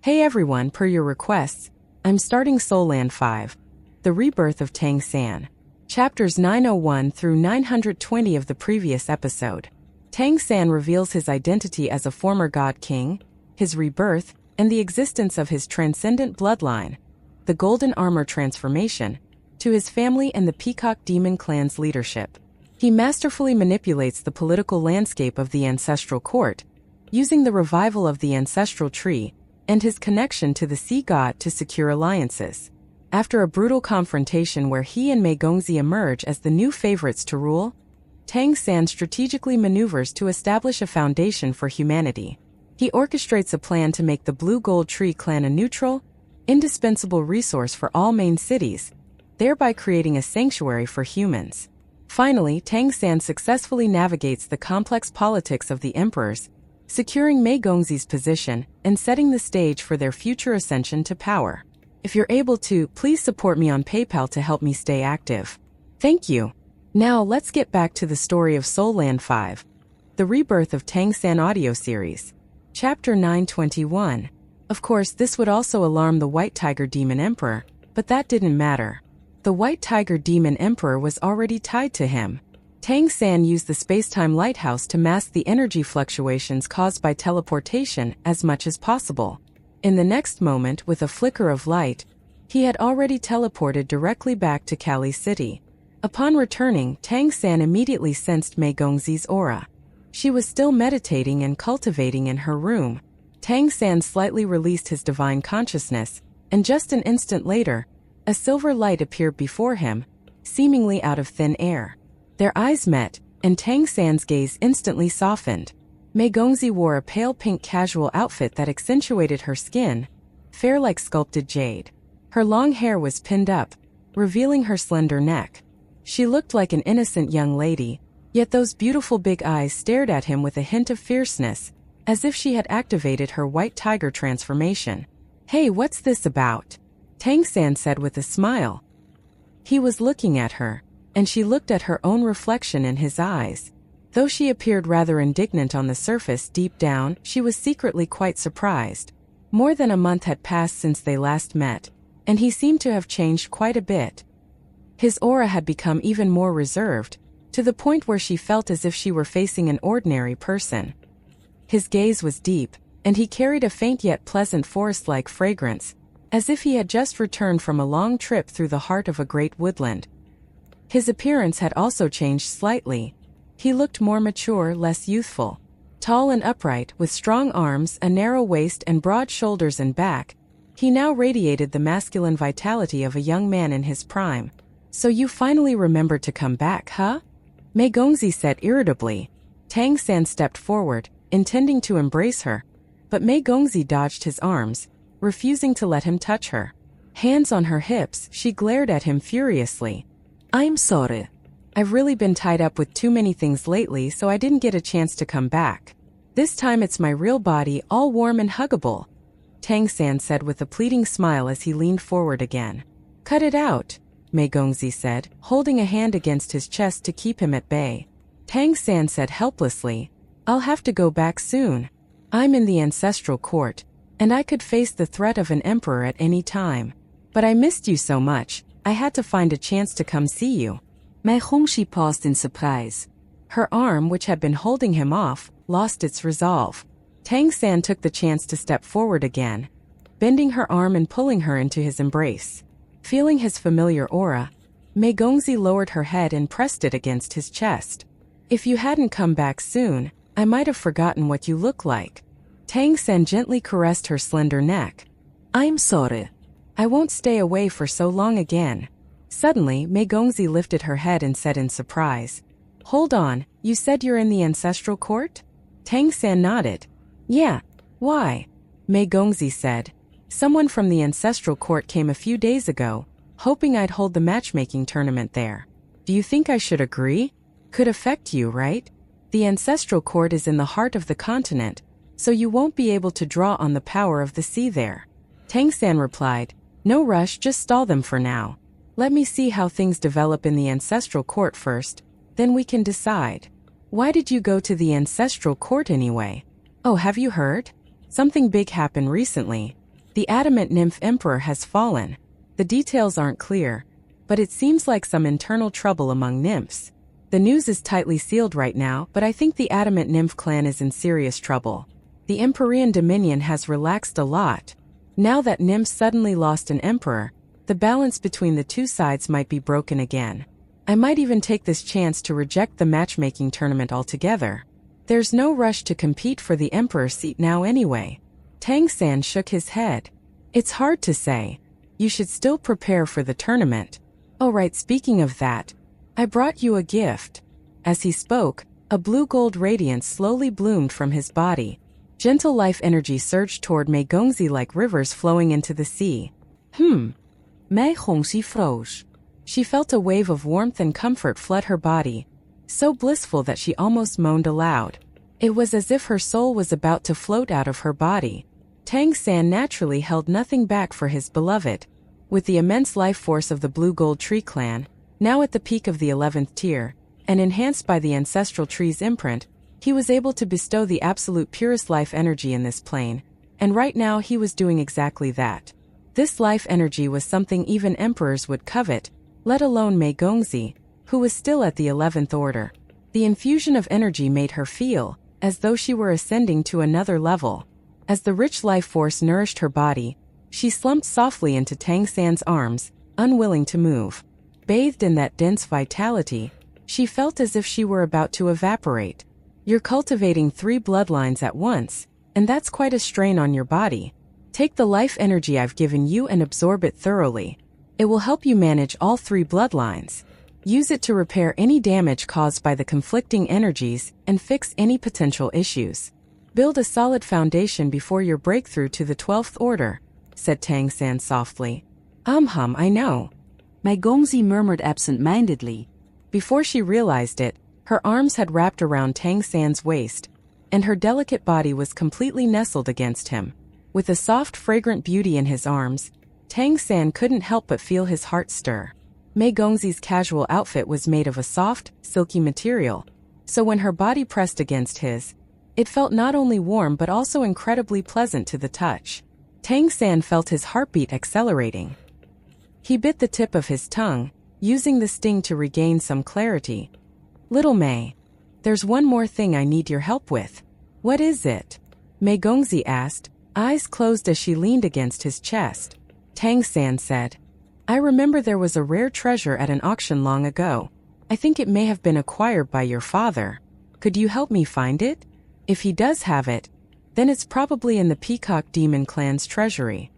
Hey everyone, per your requests, I'm starting Soul Land 5, The Rebirth of Tang San. Chapters 901 through 920 of the previous episode. Tang San reveals his identity as a former god king, his rebirth, and the existence of his transcendent bloodline, the golden armor transformation, to his family and the Peacock Demon clan's leadership. He masterfully manipulates the political landscape of the ancestral court, using the revival of the ancestral tree and his connection to the sea god to secure alliances. After a brutal confrontation where he and Mei Gongzi emerge as the new favorites to rule, Tang San strategically maneuvers to establish a foundation for humanity. He orchestrates a plan to make the Blue Gold Tree clan a neutral, indispensable resource for all main cities, thereby creating a sanctuary for humans. Finally, Tang San successfully navigates the complex politics of the emperors, securing Mei Gongzi's position and setting the stage for their future ascension to power. If you're able to, please support me on PayPal to help me stay active. Thank you. Now let's get back to the story of Soul Land 5, The Rebirth of Tang San audio series. Chapter 921. Of course, this would also alarm the White Tiger Demon Emperor, but that didn't matter. The White Tiger Demon Emperor was already tied to him. Tang San used the space-time lighthouse to mask the energy fluctuations caused by teleportation as much as possible. In the next moment, with a flicker of light, he had already teleported directly back to Kali City. Upon returning, Tang San immediately sensed Mei Gongzi's aura. She was still meditating and cultivating in her room. Tang San slightly released his divine consciousness, and just an instant later, a silver light appeared before him, seemingly out of thin air. Their eyes met, and Tang San's gaze instantly softened. Mei Gongzi wore a pale pink casual outfit that accentuated her skin, fair like sculpted jade. Her long hair was pinned up, revealing her slender neck. She looked like an innocent young lady, yet those beautiful big eyes stared at him with a hint of fierceness, as if she had activated her white tiger transformation. "Hey, what's this about?" Tang San said with a smile. He was looking at her, and she looked at her own reflection in his eyes. Though she appeared rather indignant on the surface, deep down, she was secretly quite surprised. More than a month had passed since they last met, and he seemed to have changed quite a bit. His aura had become even more reserved, to the point where she felt as if she were facing an ordinary person. His gaze was deep, and he carried a faint yet pleasant forest-like fragrance, as if he had just returned from a long trip through the heart of a great woodland. His appearance had also changed slightly. He looked more mature, less youthful. Tall and upright, with strong arms, a narrow waist and broad shoulders and back, he now radiated the masculine vitality of a young man in his prime. "So you finally remembered to come back, huh?" Mei Gongzi said irritably. Tang San stepped forward, intending to embrace her, but Mei Gongzi dodged his arms, refusing to let him touch her. Hands on her hips, she glared at him furiously. "I'm sorry. I've really been tied up with too many things lately, so I didn't get a chance to come back. This time it's my real body, all warm and huggable," Tang San said with a pleading smile as he leaned forward again. "Cut it out," Mei Gongzi said, holding a hand against his chest to keep him at bay. Tang San said helplessly, "I'll have to go back soon. I'm in the ancestral court, and I could face the threat of an emperor at any time. But I missed you so much, I had to find a chance to come see you." Mei Gongzi paused in surprise. Her arm, which had been holding him off, lost its resolve. Tang San took the chance to step forward again, bending her arm and pulling her into his embrace. Feeling his familiar aura, Mei Gongzi lowered her head and pressed it against his chest. "If you hadn't come back soon, I might have forgotten what you look like." Tang San gently caressed her slender neck. "I'm sorry. I won't stay away for so long again." Suddenly, Mei Gongzi lifted her head and said in surprise, "Hold on, you said you're in the ancestral court?" Tang San nodded. "Yeah. Why?" Mei Gongzi said. "Someone from the ancestral court came a few days ago, hoping I'd hold the matchmaking tournament there. Do you think I should agree? Could affect you, right? The ancestral court is in the heart of the continent, so you won't be able to draw on the power of the sea there." Tang San replied, "No rush, just stall them for now. Let me see how things develop in the ancestral court first, then we can decide." "Why did you go to the ancestral court anyway?" "Oh, have you heard? Something big happened recently. The adamant nymph emperor has fallen. The details aren't clear, but it seems like some internal trouble among nymphs. The news is tightly sealed right now, but I think the adamant nymph clan is in serious trouble. The Empyrean dominion has relaxed a lot. Now that nymphs suddenly lost an emperor, the balance between the two sides might be broken again. I might even take this chance to reject the matchmaking tournament altogether. There's no rush to compete for the emperor's seat now anyway. Tang San shook his head. It's hard to say. You should still prepare for the tournament. Oh right, speaking of that, I brought you a gift. As he spoke, a blue-gold radiance slowly bloomed from his body. Gentle life energy surged toward Mei Gongzi like rivers flowing into the sea. Mei Gongzi froze. She felt a wave of warmth and comfort flood her body, so blissful that she almost moaned aloud. It was as if her soul was about to float out of her body. Tang San naturally held nothing back for his beloved. With the immense life force of the Blue Gold Tree clan, now at the peak of the 11th tier, and enhanced by the ancestral tree's imprint, he was able to bestow the absolute purest life energy in this plane, and right now he was doing exactly that. This life energy was something even emperors would covet, let alone Mei Gongzi, who was still at the 11th order. The infusion of energy made her feel as though she were ascending to another level. As the rich life force nourished her body, she slumped softly into Tang San's arms, unwilling to move. Bathed in that dense vitality, she felt as if she were about to evaporate. You're cultivating 3 bloodlines at once, and that's quite a strain on your body. Take the life energy I've given you and absorb it thoroughly. It will help you manage all 3 bloodlines. Use it to repair any damage caused by the conflicting energies and fix any potential issues. Build a solid foundation before your breakthrough to the 12th order, said Tang San softly. I know. Mei Gongzi murmured absent-mindedly. Before she realized it, her arms had wrapped around Tang San's waist, and her delicate body was completely nestled against him. With a soft, fragrant beauty in his arms, Tang San couldn't help but feel his heart stir. Mei Gongzi's casual outfit was made of a soft, silky material, so when her body pressed against his, it felt not only warm but also incredibly pleasant to the touch. Tang San felt his heartbeat accelerating. He bit the tip of his tongue, using the sting to regain some clarity. Little Mei, there's one more thing I need your help with. What is it? Mei Gongzi asked, eyes closed as she leaned against his chest. Tang San said, I remember there was a rare treasure at an auction long ago. I think it may have been acquired by your father. Could you help me find it? If he does have it, then it's probably in the Peacock Demon Clan's treasury.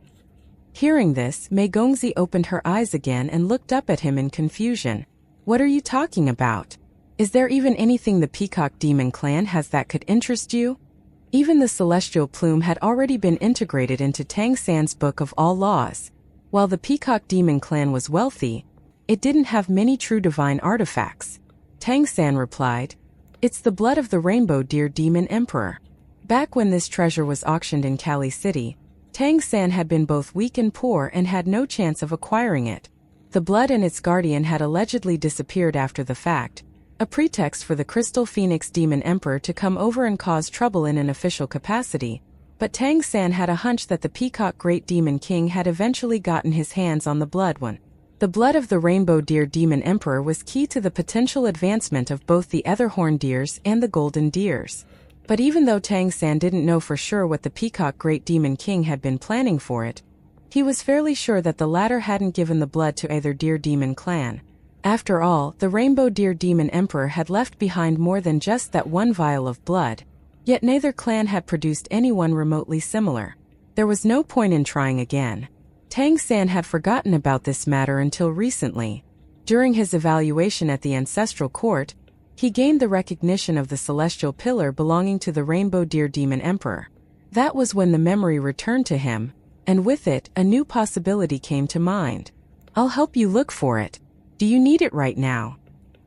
Hearing this, Mei Gongzi opened her eyes again and looked up at him in confusion. What are you talking about? Is there even anything the Peacock Demon Clan has that could interest you? Even the celestial plume had already been integrated into Tang San's Book of All Laws. While the Peacock Demon Clan was wealthy, it didn't have many true divine artifacts. Tang San replied, It's the blood of the Rainbow Deer Demon Emperor. Back when this treasure was auctioned in Kali City, Tang San had been both weak and poor and had no chance of acquiring it. The blood and its guardian had allegedly disappeared after the fact, a pretext for the Crystal Phoenix Demon Emperor to come over and cause trouble in an official capacity, but Tang San had a hunch that the Peacock Great Demon King had eventually gotten his hands on the blood one. The blood of the Rainbow Deer Demon Emperor was key to the potential advancement of both the Etherhorn Deers and the Golden Deers. But even though Tang San didn't know for sure what the Peacock Great Demon King had been planning for it, he was fairly sure that the latter hadn't given the blood to either Deer Demon clan. After all, the Rainbow Deer Demon Emperor had left behind more than just that one vial of blood, yet neither clan had produced anyone remotely similar. There was no point in trying again. Tang San had forgotten about this matter until recently. During his evaluation at the Ancestral Court, he gained the recognition of the celestial pillar belonging to the Rainbow Deer Demon Emperor. That was when the memory returned to him, and with it, a new possibility came to mind. I'll help you look for it. Do you need it right now?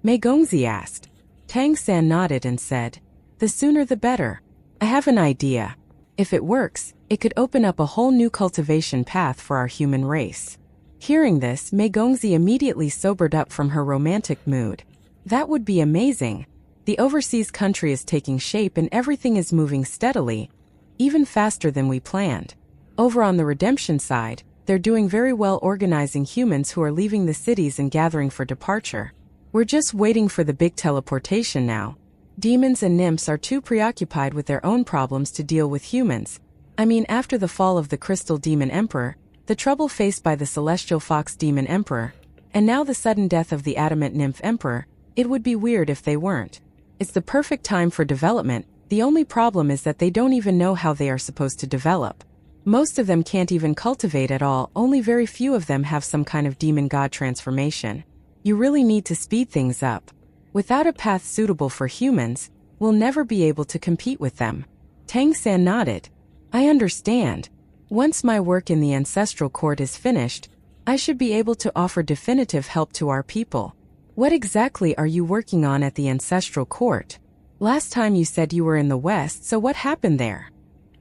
Mei Gongzi asked. Tang San nodded and said, The sooner the better. I have an idea. If it works, it could open up a whole new cultivation path for our human race. Hearing this, Mei Gongzi immediately sobered up from her romantic mood. That would be amazing. The overseas country is taking shape and everything is moving steadily, even faster than we planned. Over on the redemption side, they're doing very well organizing humans who are leaving the cities and gathering for departure. We're just waiting for the big teleportation now. Demons and nymphs are too preoccupied with their own problems to deal with humans. I mean, after the fall of the Crystal Demon Emperor, the trouble faced by the Celestial Fox Demon Emperor, and now the sudden death of the Adamant Nymph Emperor, it would be weird if they weren't. It's the perfect time for development. The only problem is that they don't even know how they are supposed to develop. Most of them can't even cultivate at all, only very few of them have some kind of demon god transformation. You really need to speed things up. Without a path suitable for humans, we'll never be able to compete with them. Tang San nodded. I understand. Once my work in the ancestral court is finished, I should be able to offer definitive help to our people. What exactly are you working on at the ancestral court? Last time you said you were in the West, so what happened there?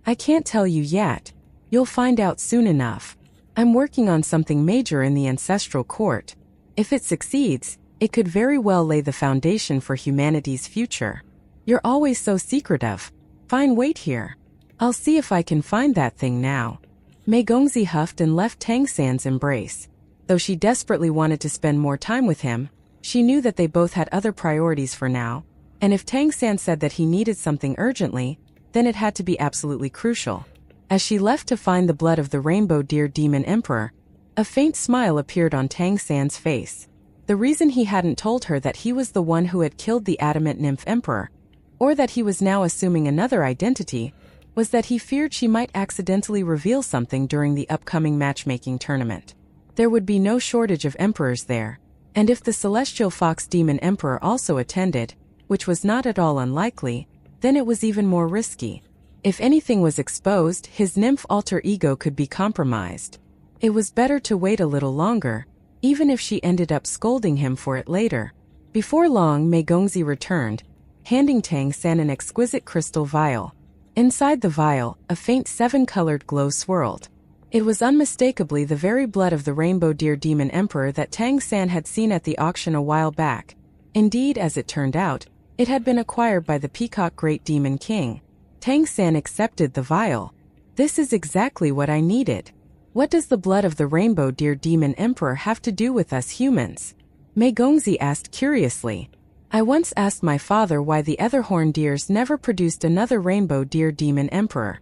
I can't tell you yet. You'll find out soon enough. I'm working on something major in the ancestral court. If it succeeds, it could very well lay the foundation for humanity's future. You're always so secretive. Fine, wait here. I'll see if I can find that thing now. Mei Gongzi huffed and left Tang San's embrace. Though she desperately wanted to spend more time with him, she knew that they both had other priorities for now, and if Tang San said that he needed something urgently, then it had to be absolutely crucial. As she left to find the blood of the Rainbow Deer Demon Emperor, a faint smile appeared on Tang San's face. The reason he hadn't told her that he was the one who had killed the Adamant Nymph Emperor, or that he was now assuming another identity, was that he feared she might accidentally reveal something during the upcoming matchmaking tournament. There would be no shortage of emperors there, and if the Celestial Fox Demon Emperor also attended, which was not at all unlikely, then it was even more risky. If anything was exposed, his nymph alter ego could be compromised. It was better to wait a little longer, even if she ended up scolding him for it later. Before long, Mei Gongzi returned, handing Tang San an exquisite crystal vial. Inside the vial, a faint 7-colored glow swirled. It was unmistakably the very blood of the Rainbow Deer Demon Emperor that Tang San had seen at the auction a while back. Indeed, as it turned out, it had been acquired by the Peacock Great Demon King. Tang San accepted the vial. This is exactly what I needed. What does the blood of the Rainbow Deer Demon Emperor have to do with us humans? Mei Gongzi asked curiously. I once asked my father why the other horned deers never produced another Rainbow Deer Demon Emperor.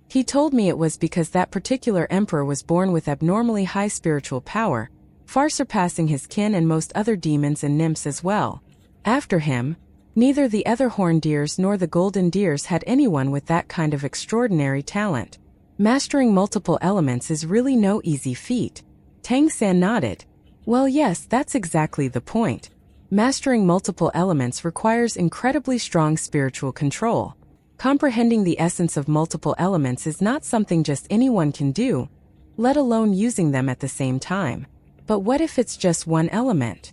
He told me it was because that particular emperor was born with abnormally high spiritual power, far surpassing his kin and most other demons and nymphs as well. After him, neither the other horned deers nor the golden deers had anyone with that kind of extraordinary talent. Mastering multiple elements is really no easy feat. Tang San nodded. Well, yes, that's exactly the point. Mastering multiple elements requires incredibly strong spiritual control. Comprehending the essence of multiple elements is not something just anyone can do, let alone using them at the same time. But what if it's just one element?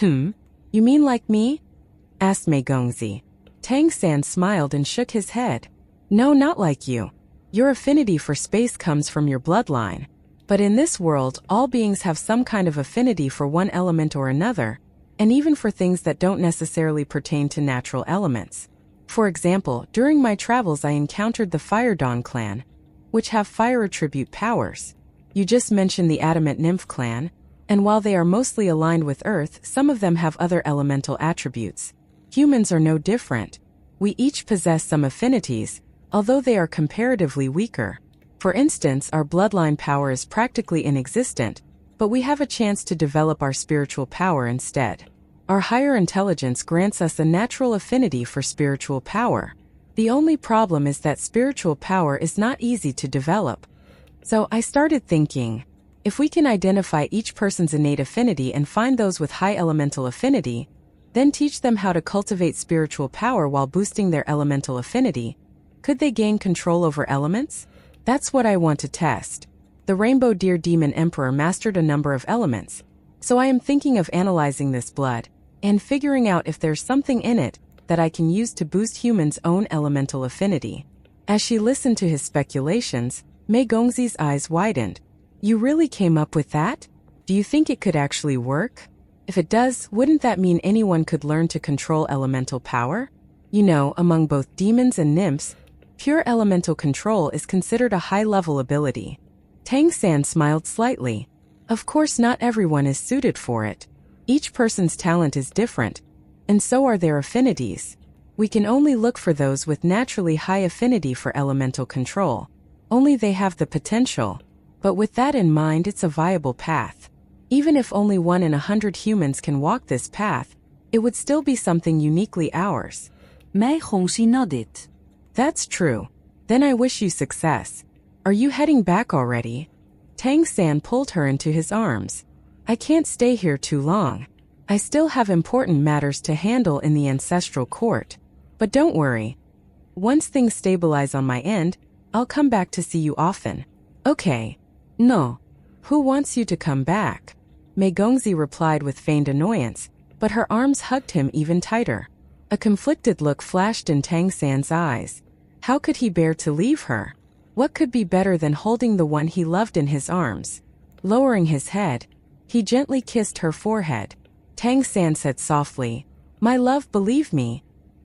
You mean like me? Asked Mei Gongzi. Tang San smiled and shook his head. No, not like you. Your affinity for space comes from your bloodline. But in this world, all beings have some kind of affinity for one element or another, and even for things that don't necessarily pertain to natural elements. For example, during my travels I encountered the Fire Dawn clan, which have fire attribute powers. You just mentioned the Adamant Nymph clan, and while they are mostly aligned with Earth, some of them have other elemental attributes. Humans are no different. We each possess some affinities, although they are comparatively weaker. For instance, our bloodline power is practically inexistent, but we have a chance to develop our spiritual power instead. Our higher intelligence grants us a natural affinity for spiritual power. The only problem is that spiritual power is not easy to develop. So I started thinking, if we can identify each person's innate affinity and find those with high elemental affinity, then teach them how to cultivate spiritual power while boosting their elemental affinity, could they gain control over elements? That's what I want to test. The Rainbow Deer Demon Emperor mastered a number of elements, so I am thinking of analyzing this blood and figuring out if there's something in it that I can use to boost humans' own elemental affinity. As she listened to his speculations, Mei Gongzi's eyes widened. You really came up with that? Do you think it could actually work? If it does, wouldn't that mean anyone could learn to control elemental power? You know, among both demons and nymphs, Pure elemental control is considered a high-level ability. Tang San smiled slightly. Of course, not everyone is suited for it. Each person's talent is different, and so are their affinities. We can only look for those with naturally high affinity for elemental control. Only they have the potential. But with that in mind, it's a viable path. Even if only 1 in 100 humans can walk this path, it would still be something uniquely ours. Mei Hongxi nodded. That's true. Then I wish you success. Are you heading back already? Tang San pulled her into his arms. I can't stay here too long. I still have important matters to handle in the ancestral court. But don't worry. Once things stabilize on my end, I'll come back to see you often. Okay. No. Who wants you to come back? Mei Gongzi replied with feigned annoyance, but her arms hugged him even tighter. A conflicted look flashed in Tang San's eyes. How could he bear to leave her? What could be better than holding the one he loved in his arms? Lowering his head, he gently kissed her forehead. Tang San said softly, "My love, believe me.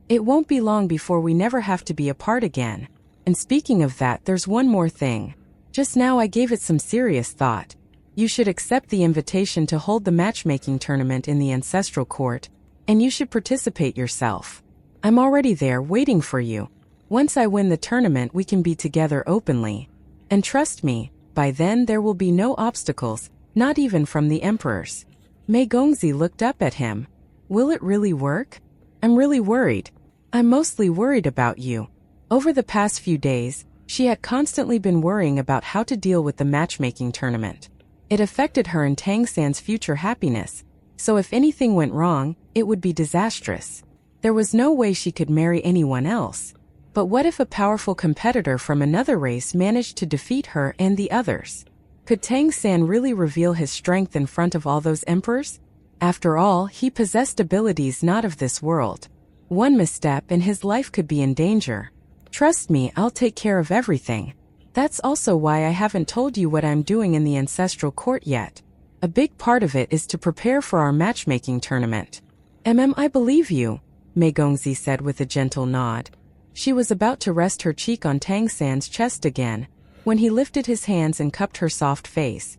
It won't be long before we never have to be apart again. And speaking of that, there's one more thing. Just now I gave it some serious thought. You should accept the invitation to hold the matchmaking tournament in the ancestral court, and you should participate yourself. I'm already there waiting for you. Once I win the tournament, we can be together openly. And trust me, by then there will be no obstacles, not even from the emperors." Mei Gongzi looked up at him. Will it really work? I'm really worried. I'm mostly worried about you. Over the past few days, she had constantly been worrying about how to deal with the matchmaking tournament. It affected her and Tang San's future happiness, so if anything went wrong, it would be disastrous. There was no way she could marry anyone else. But what if a powerful competitor from another race managed to defeat her and the others? Could Tang San really reveal his strength in front of all those emperors? After all, he possessed abilities not of this world. One misstep and his life could be in danger. Trust me, I'll take care of everything. That's also why I haven't told you what I'm doing in the ancestral court yet. A big part of it is to prepare for our matchmaking tournament. I believe you, Mei Gongzi said with a gentle nod. She was about to rest her cheek on Tang San's chest again, when he lifted his hands and cupped her soft face.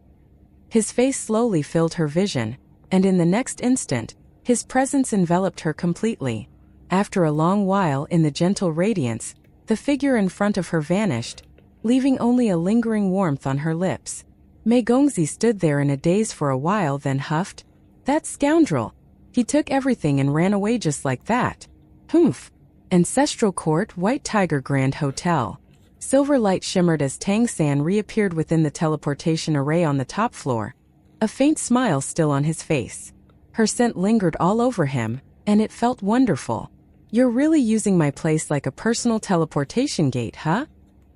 His face slowly filled her vision, and in the next instant, his presence enveloped her completely. After a long while in the gentle radiance, the figure in front of her vanished, leaving only a lingering warmth on her lips. Mei Gongzi stood there in a daze for a while, then huffed, "That scoundrel! He took everything and ran away just like that. Humph." Ancestral Court, White Tiger Grand Hotel. Silver light shimmered as Tang San reappeared within the teleportation array on the top floor, a faint smile still on his face. Her scent lingered all over him, and it felt wonderful. "You're really using my place like a personal teleportation gate, huh?"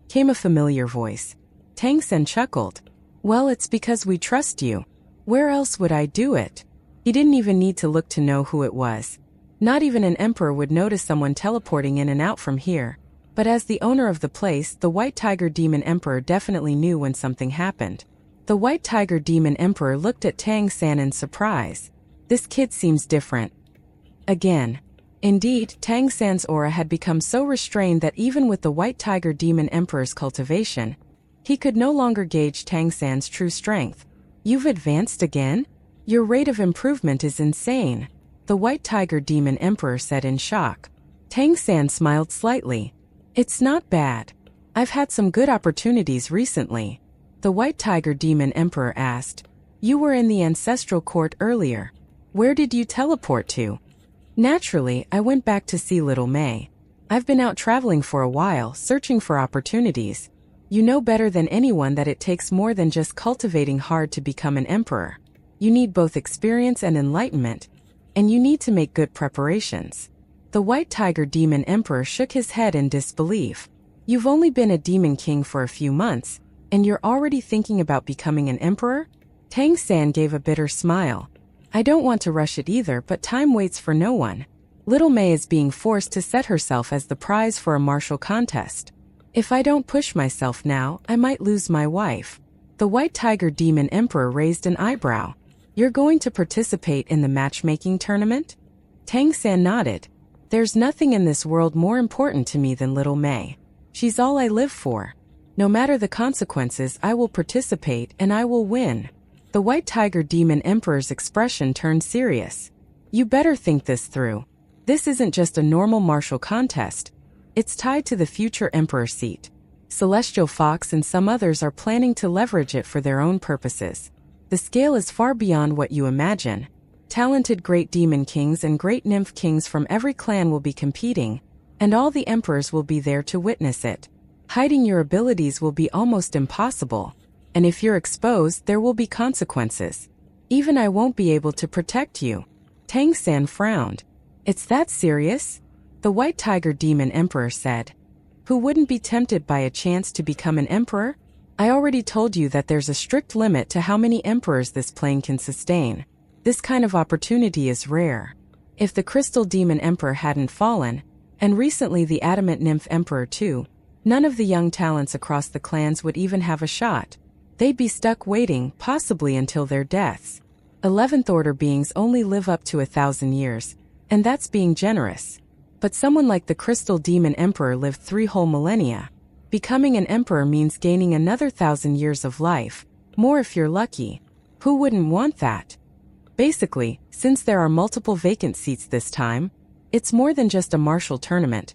Came a familiar voice. Tang San chuckled. "Well, it's because we trust you. Where else would I do it?" He didn't even need to look to know who it was. Not even an emperor would notice someone teleporting in and out from here. But as the owner of the place, the White Tiger Demon Emperor definitely knew when something happened. The White Tiger Demon Emperor looked at Tang San in surprise. This kid seems different. Again. Indeed, Tang San's aura had become so restrained that even with the White Tiger Demon Emperor's cultivation, he could no longer gauge Tang San's true strength. "You've advanced again? Your rate of improvement is insane," the White Tiger Demon Emperor said in shock. Tang San smiled slightly. "It's not bad. I've had some good opportunities recently." The White Tiger Demon Emperor asked, "You were in the ancestral court earlier. Where did you teleport to?" "Naturally, I went back to see little Mei. I've been out traveling for a while, searching for opportunities. You know better than anyone that it takes more than just cultivating hard to become an emperor. You need both experience and enlightenment, and you need to make good preparations." The White Tiger Demon Emperor shook his head in disbelief. "You've only been a demon king for a few months, and you're already thinking about becoming an emperor?" Tang San gave a bitter smile. "I don't want to rush it either, but time waits for no one. Little Mei is being forced to set herself as the prize for a martial contest. If I don't push myself now, I might lose my wife." The White Tiger Demon Emperor raised an eyebrow. "You're going to participate in the matchmaking tournament?" Tang San nodded. "There's nothing in this world more important to me than little Mei. She's all I live for. No matter the consequences, I will participate and I will win. The White Tiger Demon Emperor's expression turned serious. You better think this through. This isn't just a normal martial contest. It's tied to the future emperor seat. Celestial Fox and some others are planning to leverage it for their own purposes. The scale is far beyond what you imagine. Talented great demon kings and great nymph kings from every clan will be competing, and all the emperors will be there to witness it. Hiding your abilities will be almost impossible, and if you're exposed, there will be consequences. Even I won't be able to protect you. Tang San frowned. It's that serious? The White Tiger Demon Emperor said. Who wouldn't be tempted by a chance to become an emperor? I already told you that there's a strict limit to how many emperors this plane can sustain. This kind of opportunity is rare. If the Crystal Demon Emperor hadn't fallen, and recently the Adamant Nymph Emperor too, none of the young talents across the clans would even have a shot. They'd be stuck waiting, possibly until their deaths. 11th Order beings only live up to 1,000 years, and that's being generous. But someone like the Crystal Demon Emperor lived 3 whole millennia. Becoming an emperor means gaining another 1,000 years of life, more if you're lucky. Who wouldn't want that? Basically, since there are multiple vacant seats this time, it's more than just a martial tournament.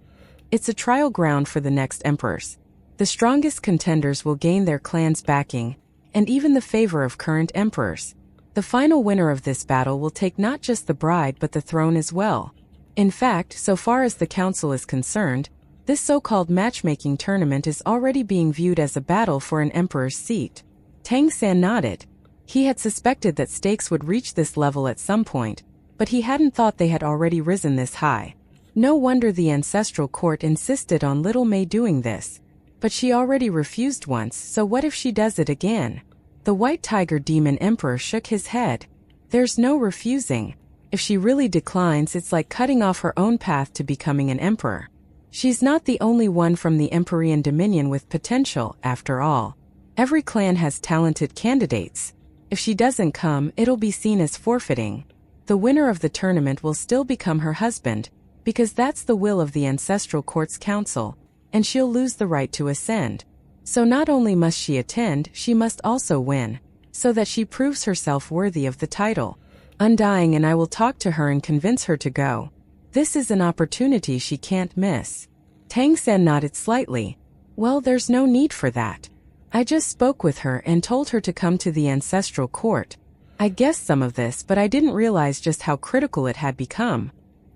It's a trial ground for the next emperors. The strongest contenders will gain their clan's backing, and even the favor of current emperors. The final winner of this battle will take not just the bride but the throne as well. In fact, so far as the council is concerned, this so-called matchmaking tournament is already being viewed as a battle for an emperor's seat. Tang San nodded. He had suspected that stakes would reach this level at some point, but he hadn't thought they had already risen this high. No wonder the ancestral court insisted on little May doing this. But she already refused once, so what if she does it again? The White Tiger Demon Emperor shook his head. There's no refusing. If she really declines, it's like cutting off her own path to becoming an emperor. She's not the only one from the Empyrean Dominion with potential, after all. Every clan has talented candidates. If she doesn't come, it'll be seen as forfeiting. The winner of the tournament will still become her husband, because that's the will of the Ancestral Court's council, and she'll lose the right to ascend. So not only must she attend, she must also win, so that she proves herself worthy of the title. Undying, and I will talk to her and convince her to go. This is an opportunity she can't miss. Tang San nodded slightly. Well, there's no need for that. I just spoke with her and told her to come to the Ancestral Court. I guessed some of this, but I didn't realize just how critical it had become.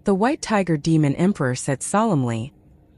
The White Tiger Demon Emperor said solemnly.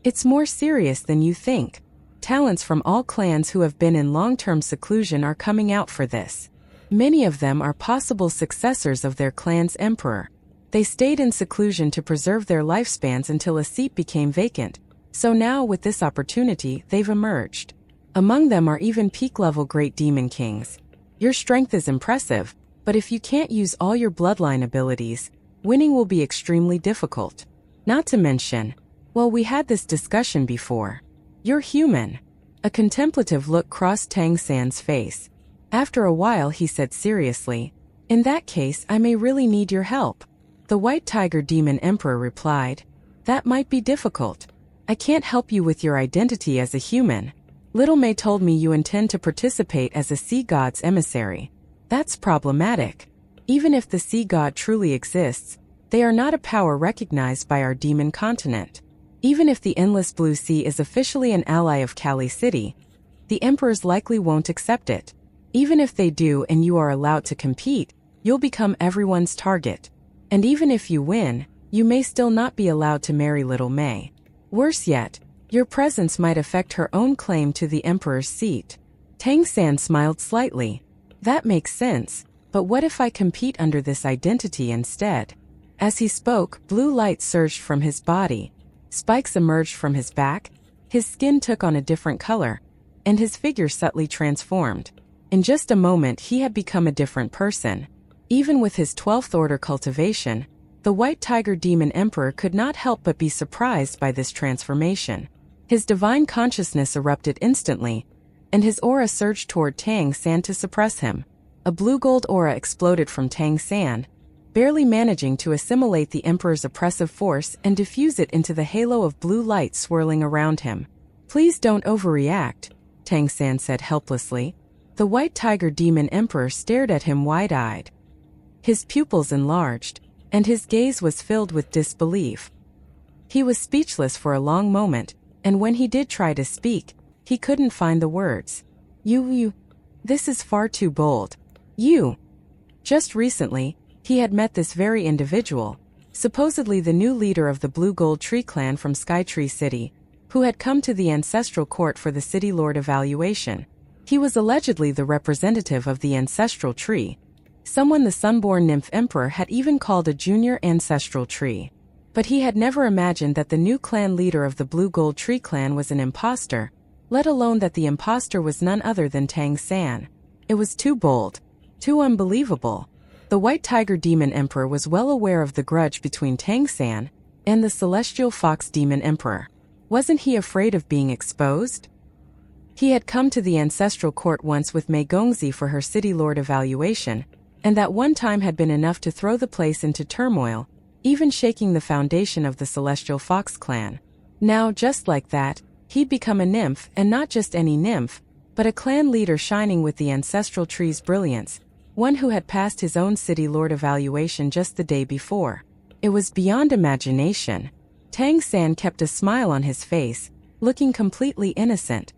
It's more serious than you think. Talents from all clans who have been in long-term seclusion are coming out for this. Many of them are possible successors of their clan's emperor. They stayed in seclusion to preserve their lifespans until a seat became vacant, so now with this opportunity, they've emerged. Among them are even peak-level great demon kings. Your strength is impressive, but if you can't use all your bloodline abilities, winning will be extremely difficult. Not to mention, well, we had this discussion before. You're human. A contemplative look crossed Tang San's face. After a while he said seriously, in that case I may really need your help. The White Tiger Demon Emperor replied, that might be difficult. I can't help you with your identity as a human. Little May told me you intend to participate as a sea god's emissary. That's problematic. Even if the sea god truly exists, they are not a power recognized by our demon continent. Even if the Endless Blue Sea is officially an ally of Kali City, the emperors likely won't accept it. Even if they do and you are allowed to compete, you'll become everyone's target. And even if you win, you may still not be allowed to marry Little May. Worse yet, your presence might affect her own claim to the emperor's seat. Tang San smiled slightly. That makes sense, but what if I compete under this identity instead? As he spoke, blue light surged from his body. Spikes emerged from his back. His skin took on a different color, and his figure subtly transformed. In just a moment he had become a different person. Even with his 12th order cultivation, the White Tiger Demon Emperor could not help but be surprised by this transformation. His divine consciousness erupted instantly, and his aura surged toward Tang San to suppress him. A blue-gold aura exploded from Tang San, barely managing to assimilate the Emperor's oppressive force and diffuse it into the halo of blue light swirling around him. Please don't overreact, Tang San said helplessly. The White Tiger Demon Emperor stared at him wide-eyed. His pupils enlarged, and his gaze was filled with disbelief. He was speechless for a long moment, and when he did try to speak, he couldn't find the words. This is far too bold. Just recently, he had met this very individual, supposedly the new leader of the Blue Gold Tree clan from Sky Tree City, who had come to the ancestral court for the city lord evaluation. He was allegedly the representative of the ancestral tree, someone the Sunborn Nymph Emperor had even called a junior ancestral tree. But he had never imagined that the new clan leader of the Blue Gold Tree clan was an imposter, let alone that the imposter was none other than Tang San. It was too bold, too unbelievable. The White Tiger Demon Emperor was well aware of the grudge between Tang San and the Celestial Fox Demon Emperor. Wasn't he afraid of being exposed? He had come to the ancestral court once with Mei Gongzi for her city lord evaluation, and that one time had been enough to throw the place into turmoil, even shaking the foundation of the Celestial Fox clan. Now, just like that, he'd become a nymph, and not just any nymph, but a clan leader shining with the ancestral tree's brilliance, one who had passed his own city lord evaluation just the day before. It was beyond imagination. Tang San kept a smile on his face, looking completely innocent.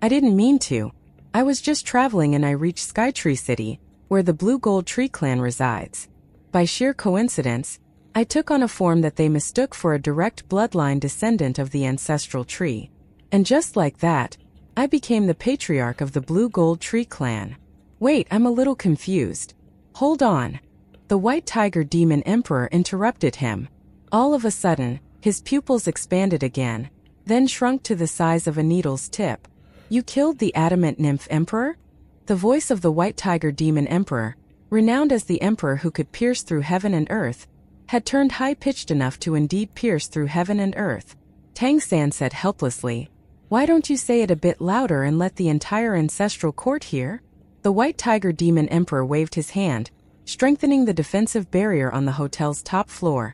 I didn't mean to. I was just traveling and I reached Sky Tree City, where the Blue Gold Tree clan resides. By sheer coincidence, I took on a form that they mistook for a direct bloodline descendant of the ancestral tree. And just like that, I became the patriarch of the Blue Gold Tree clan. Wait, I'm a little confused. Hold on. The White Tiger Demon Emperor interrupted him. All of a sudden, his pupils expanded again, then shrunk to the size of a needle's tip. You killed the Adamant Nymph Emperor? The voice of the White Tiger Demon Emperor, renowned as the emperor who could pierce through heaven and earth, had turned high-pitched enough to indeed pierce through heaven and earth. Tang San said helplessly, "Why don't you say it a bit louder and let the entire ancestral court hear?" The White Tiger Demon Emperor waved his hand, strengthening the defensive barrier on the hotel's top floor,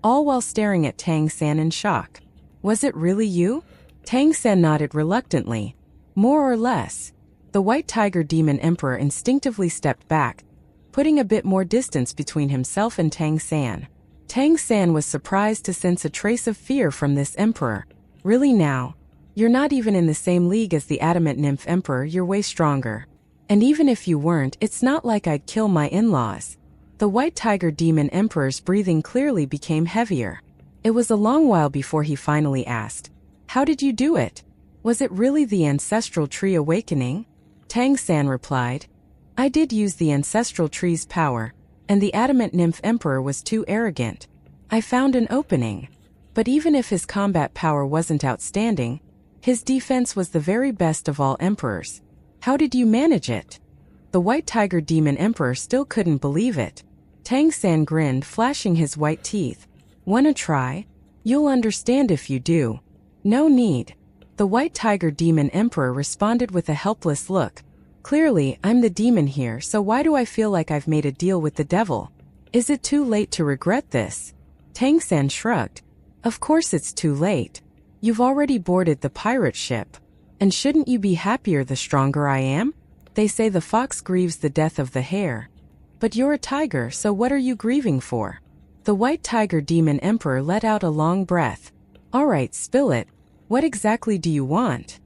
all while staring at Tang San in shock. Was it really you? Tang San nodded reluctantly. More or less. The White Tiger Demon Emperor instinctively stepped back, putting a bit more distance between himself and Tang San. Tang San was surprised to sense a trace of fear from this emperor. Really now? You're not even in the same league as the Adamant Nymph Emperor, you're way stronger. And even if you weren't, it's not like I'd kill my in-laws. The White Tiger Demon Emperor's breathing clearly became heavier. It was a long while before he finally asked, "How did you do it? Was it really the ancestral tree awakening?" Tang San replied, "I did use the ancestral tree's power, and the Adamant Nymph Emperor was too arrogant. I found an opening. But even if his combat power wasn't outstanding, his defense was the very best of all emperors. How did you manage it?" The White Tiger Demon Emperor still couldn't believe it. Tang San grinned, flashing his white teeth. "Wanna try? You'll understand if you do." "No need." The White Tiger Demon Emperor responded with a helpless look. "Clearly, I'm the demon here, so why do I feel like I've made a deal with the devil? Is it too late to regret this?" Tang San shrugged. "Of course it's too late. You've already boarded the pirate ship. And shouldn't you be happier the stronger I am? They say the fox grieves the death of the hare. But you're a tiger, so what are you grieving for?" The White Tiger Demon Emperor let out a long breath. "Alright, spill it. What exactly do you want?"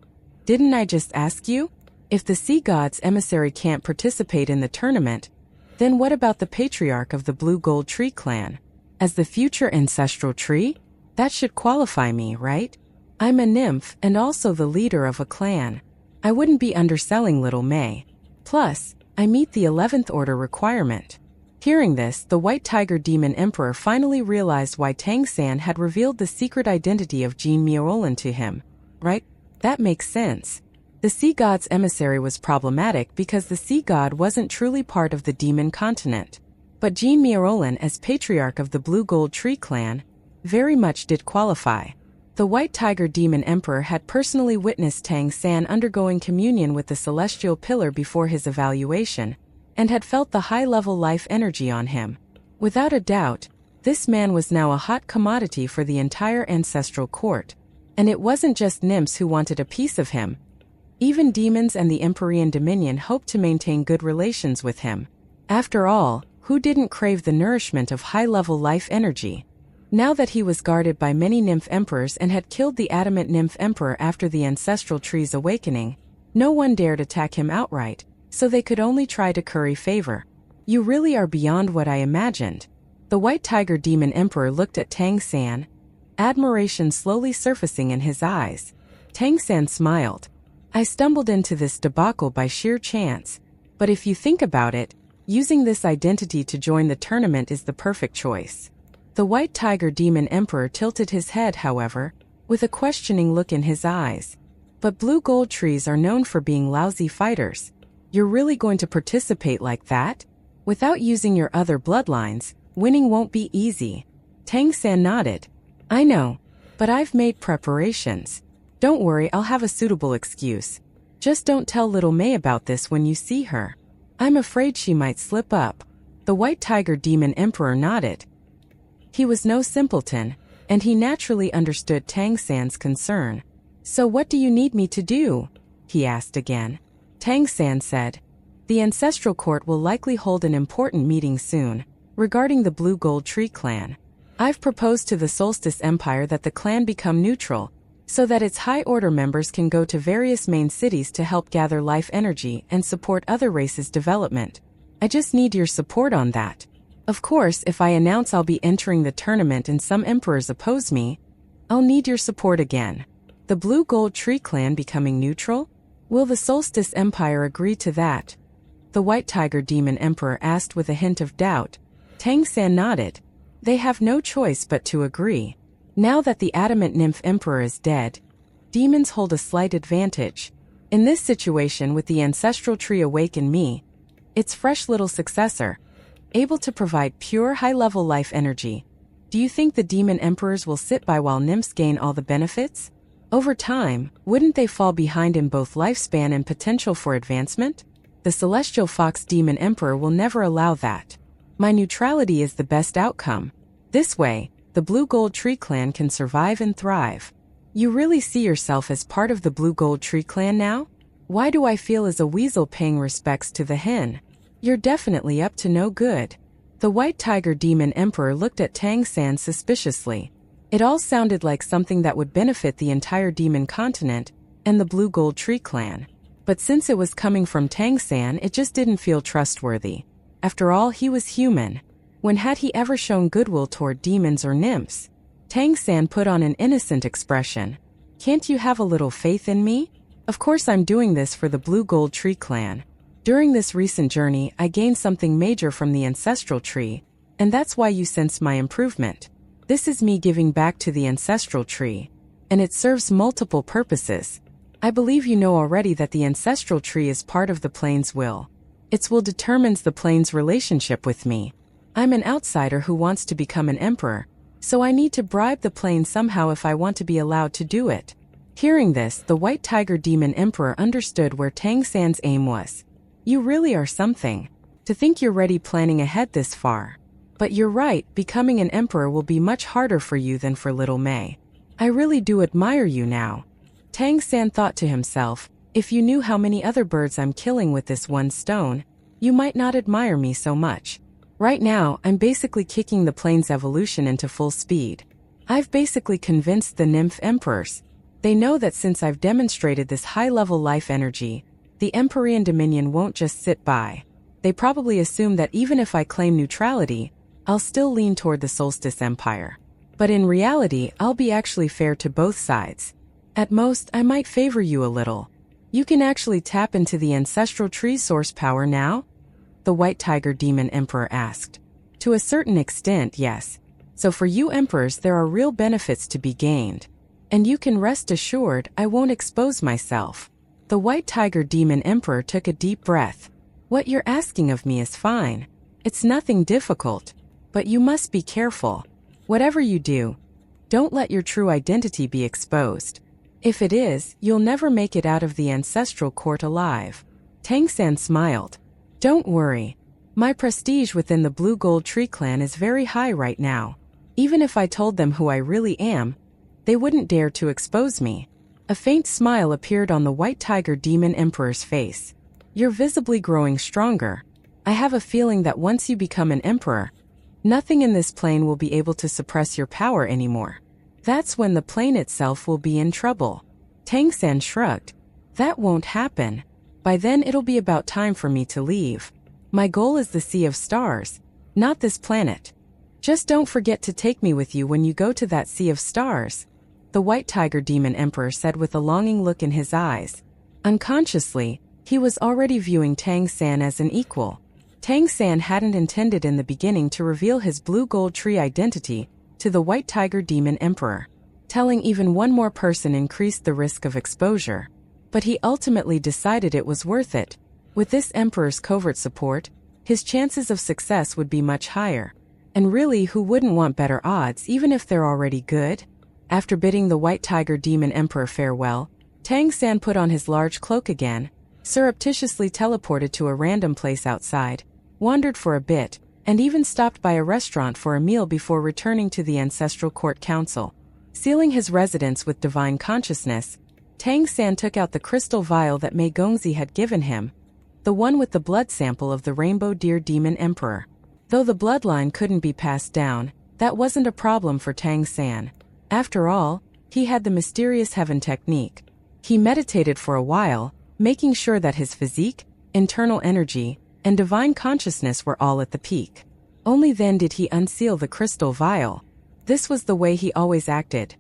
"Didn't I just ask you? If the Sea God's emissary can't participate in the tournament, then what about the patriarch of the Blue Gold Tree clan? As the future ancestral tree? That should qualify me, right? I'm a nymph and also the leader of a clan. I wouldn't be underselling little May. Plus, I meet the 11th order requirement." Hearing this, the White Tiger Demon Emperor finally realized why Tang San had revealed the secret identity of Jean Miaolan to him. Right? That makes sense. The Sea God's emissary was problematic because the Sea God wasn't truly part of the demon continent. But Jean Miaolan, as patriarch of the Blue Gold Tree clan, very much did qualify. The White Tiger Demon Emperor had personally witnessed Tang San undergoing communion with the celestial pillar before his evaluation, and had felt the high-level life energy on him. Without a doubt, this man was now a hot commodity for the entire ancestral court. And it wasn't just nymphs who wanted a piece of him. Even demons and the Empyrean Dominion hoped to maintain good relations with him. After all, who didn't crave the nourishment of high-level life energy? Now that he was guarded by many nymph emperors and had killed the adamant nymph emperor after the ancestral tree's awakening, no one dared attack him outright, so they could only try to curry favor. You really are beyond what I imagined. The white tiger demon emperor looked at Tang San, admiration slowly surfacing in his eyes. Tang San smiled. I stumbled into this debacle by sheer chance, but if you think about it, using this identity to join the tournament is the perfect choice. The white tiger demon emperor tilted his head, however, with a questioning look in his eyes. But blue gold trees are known for being lousy fighters. You're really going to participate like that? Without using your other bloodlines, winning won't be easy. Tang San nodded. I know, but I've made preparations. Don't worry, I'll have a suitable excuse. Just don't tell little May about this when you see her. I'm afraid she might slip up. The white tiger demon emperor nodded. He was no simpleton, and he naturally understood Tang San's concern. So what do you need me to do? He asked again. Tang San said, the ancestral court will likely hold an important meeting soon, regarding the Blue Gold Tree clan. I've proposed to the Solstice Empire that the clan become neutral, so that its high-order members can go to various main cities to help gather life energy and support other races' development. I just need your support on that. Of course, if I announce I'll be entering the tournament and some emperors oppose me, I'll need your support again. The Blue Gold Tree clan becoming neutral? Will the Solstice Empire agree to that? The white tiger demon emperor asked with a hint of doubt. Tang San nodded. They have no choice but to agree. Now that the adamant nymph emperor is dead, demons hold a slight advantage. In this situation, with the ancestral tree awake in me, its fresh little successor, able to provide pure high-level life energy, do you think the demon emperors will sit by while nymphs gain all the benefits? Over time, wouldn't they fall behind in both lifespan and potential for advancement? The celestial fox demon emperor will never allow that. My neutrality is the best outcome. This way, the Blue Gold Tree clan can survive and thrive. You really see yourself as part of the Blue Gold Tree clan now? Why do I feel as a weasel paying respects to the hen? You're definitely up to no good. The white tiger demon emperor looked at Tang San suspiciously. It all sounded like something that would benefit the entire demon continent and the Blue Gold Tree clan. But since it was coming from Tang San, it just didn't feel trustworthy. After all, he was human. When had he ever shown goodwill toward demons or nymphs? Tang San put on an innocent expression. Can't you have a little faith in me? Of course I'm doing this for the Blue Gold Tree clan. During this recent journey, I gained something major from the ancestral tree, and that's why you sense my improvement. This is me giving back to the ancestral tree, and it serves multiple purposes. I believe you know already that the ancestral tree is part of the plane's will. Its will determines the plane's relationship with me. I'm an outsider who wants to become an emperor, so I need to bribe the plane somehow if I want to be allowed to do it. Hearing this, the white tiger demon emperor understood where Tang San's aim was. You really are something. To think you're ready planning ahead this far. But you're right, becoming an emperor will be much harder for you than for little May. I really do admire you now. Tang San thought to himself, if you knew how many other birds I'm killing with this one stone, you might not admire me so much. Right now, I'm basically kicking the plane's evolution into full speed. I've basically convinced the nymph emperors. They know that since I've demonstrated this high-level life energy, the Empyrean Dominion won't just sit by. They probably assume that even if I claim neutrality, I'll still lean toward the Solstice Empire. But in reality, I'll be actually fair to both sides. At most, I might favor you a little. You can actually tap into the ancestral tree source power now? The white tiger demon emperor asked. To a certain extent, yes. So for you emperors, there are real benefits to be gained. And you can rest assured I won't expose myself. The white tiger demon emperor took a deep breath. What you're asking of me is fine. It's nothing difficult. But you must be careful. Whatever you do, don't let your true identity be exposed. If it is, you'll never make it out of the ancestral court alive. Tang San smiled. Don't worry. My prestige within the Blue Gold Tree clan is very high right now. Even if I told them who I really am, They wouldn't dare to expose me. A faint smile appeared on the White Tiger Demon Emperor's face. You're visibly growing stronger. I have a feeling that once you become an emperor, nothing in this plane will be able to suppress your power anymore. That's when the plane itself will be in trouble. Tang San shrugged. That won't happen. By then it'll be about time for me to leave. My goal is the Sea of Stars, not this planet. Just don't forget to take me with you when you go to that Sea of Stars, the White Tiger Demon Emperor said with a longing look in his eyes. Unconsciously, he was already viewing Tang San as an equal. Tang San hadn't intended in the beginning to reveal his blue gold tree identity to the White Tiger Demon Emperor. Telling even one more person increased the risk of exposure. But he ultimately decided it was worth it. With this emperor's covert support, his chances of success would be much higher. And really, who wouldn't want better odds even if they're already good? After bidding the White Tiger Demon Emperor farewell, Tang San put on his large cloak again, surreptitiously teleported to a random place outside, wandered for a bit, and even stopped by a restaurant for a meal before returning to the Ancestral Court Council. Sealing his residence with divine consciousness, Tang San took out the crystal vial that Mei Gongzi had given him, the one with the blood sample of the Rainbow Deer Demon Emperor. Though the bloodline couldn't be passed down, that wasn't a problem for Tang San. After all, he had the mysterious heaven technique. He meditated for a while, making sure that his physique, internal energy, and divine consciousness were all at the peak. Only then did he unseal the crystal vial. This was the way he always acted.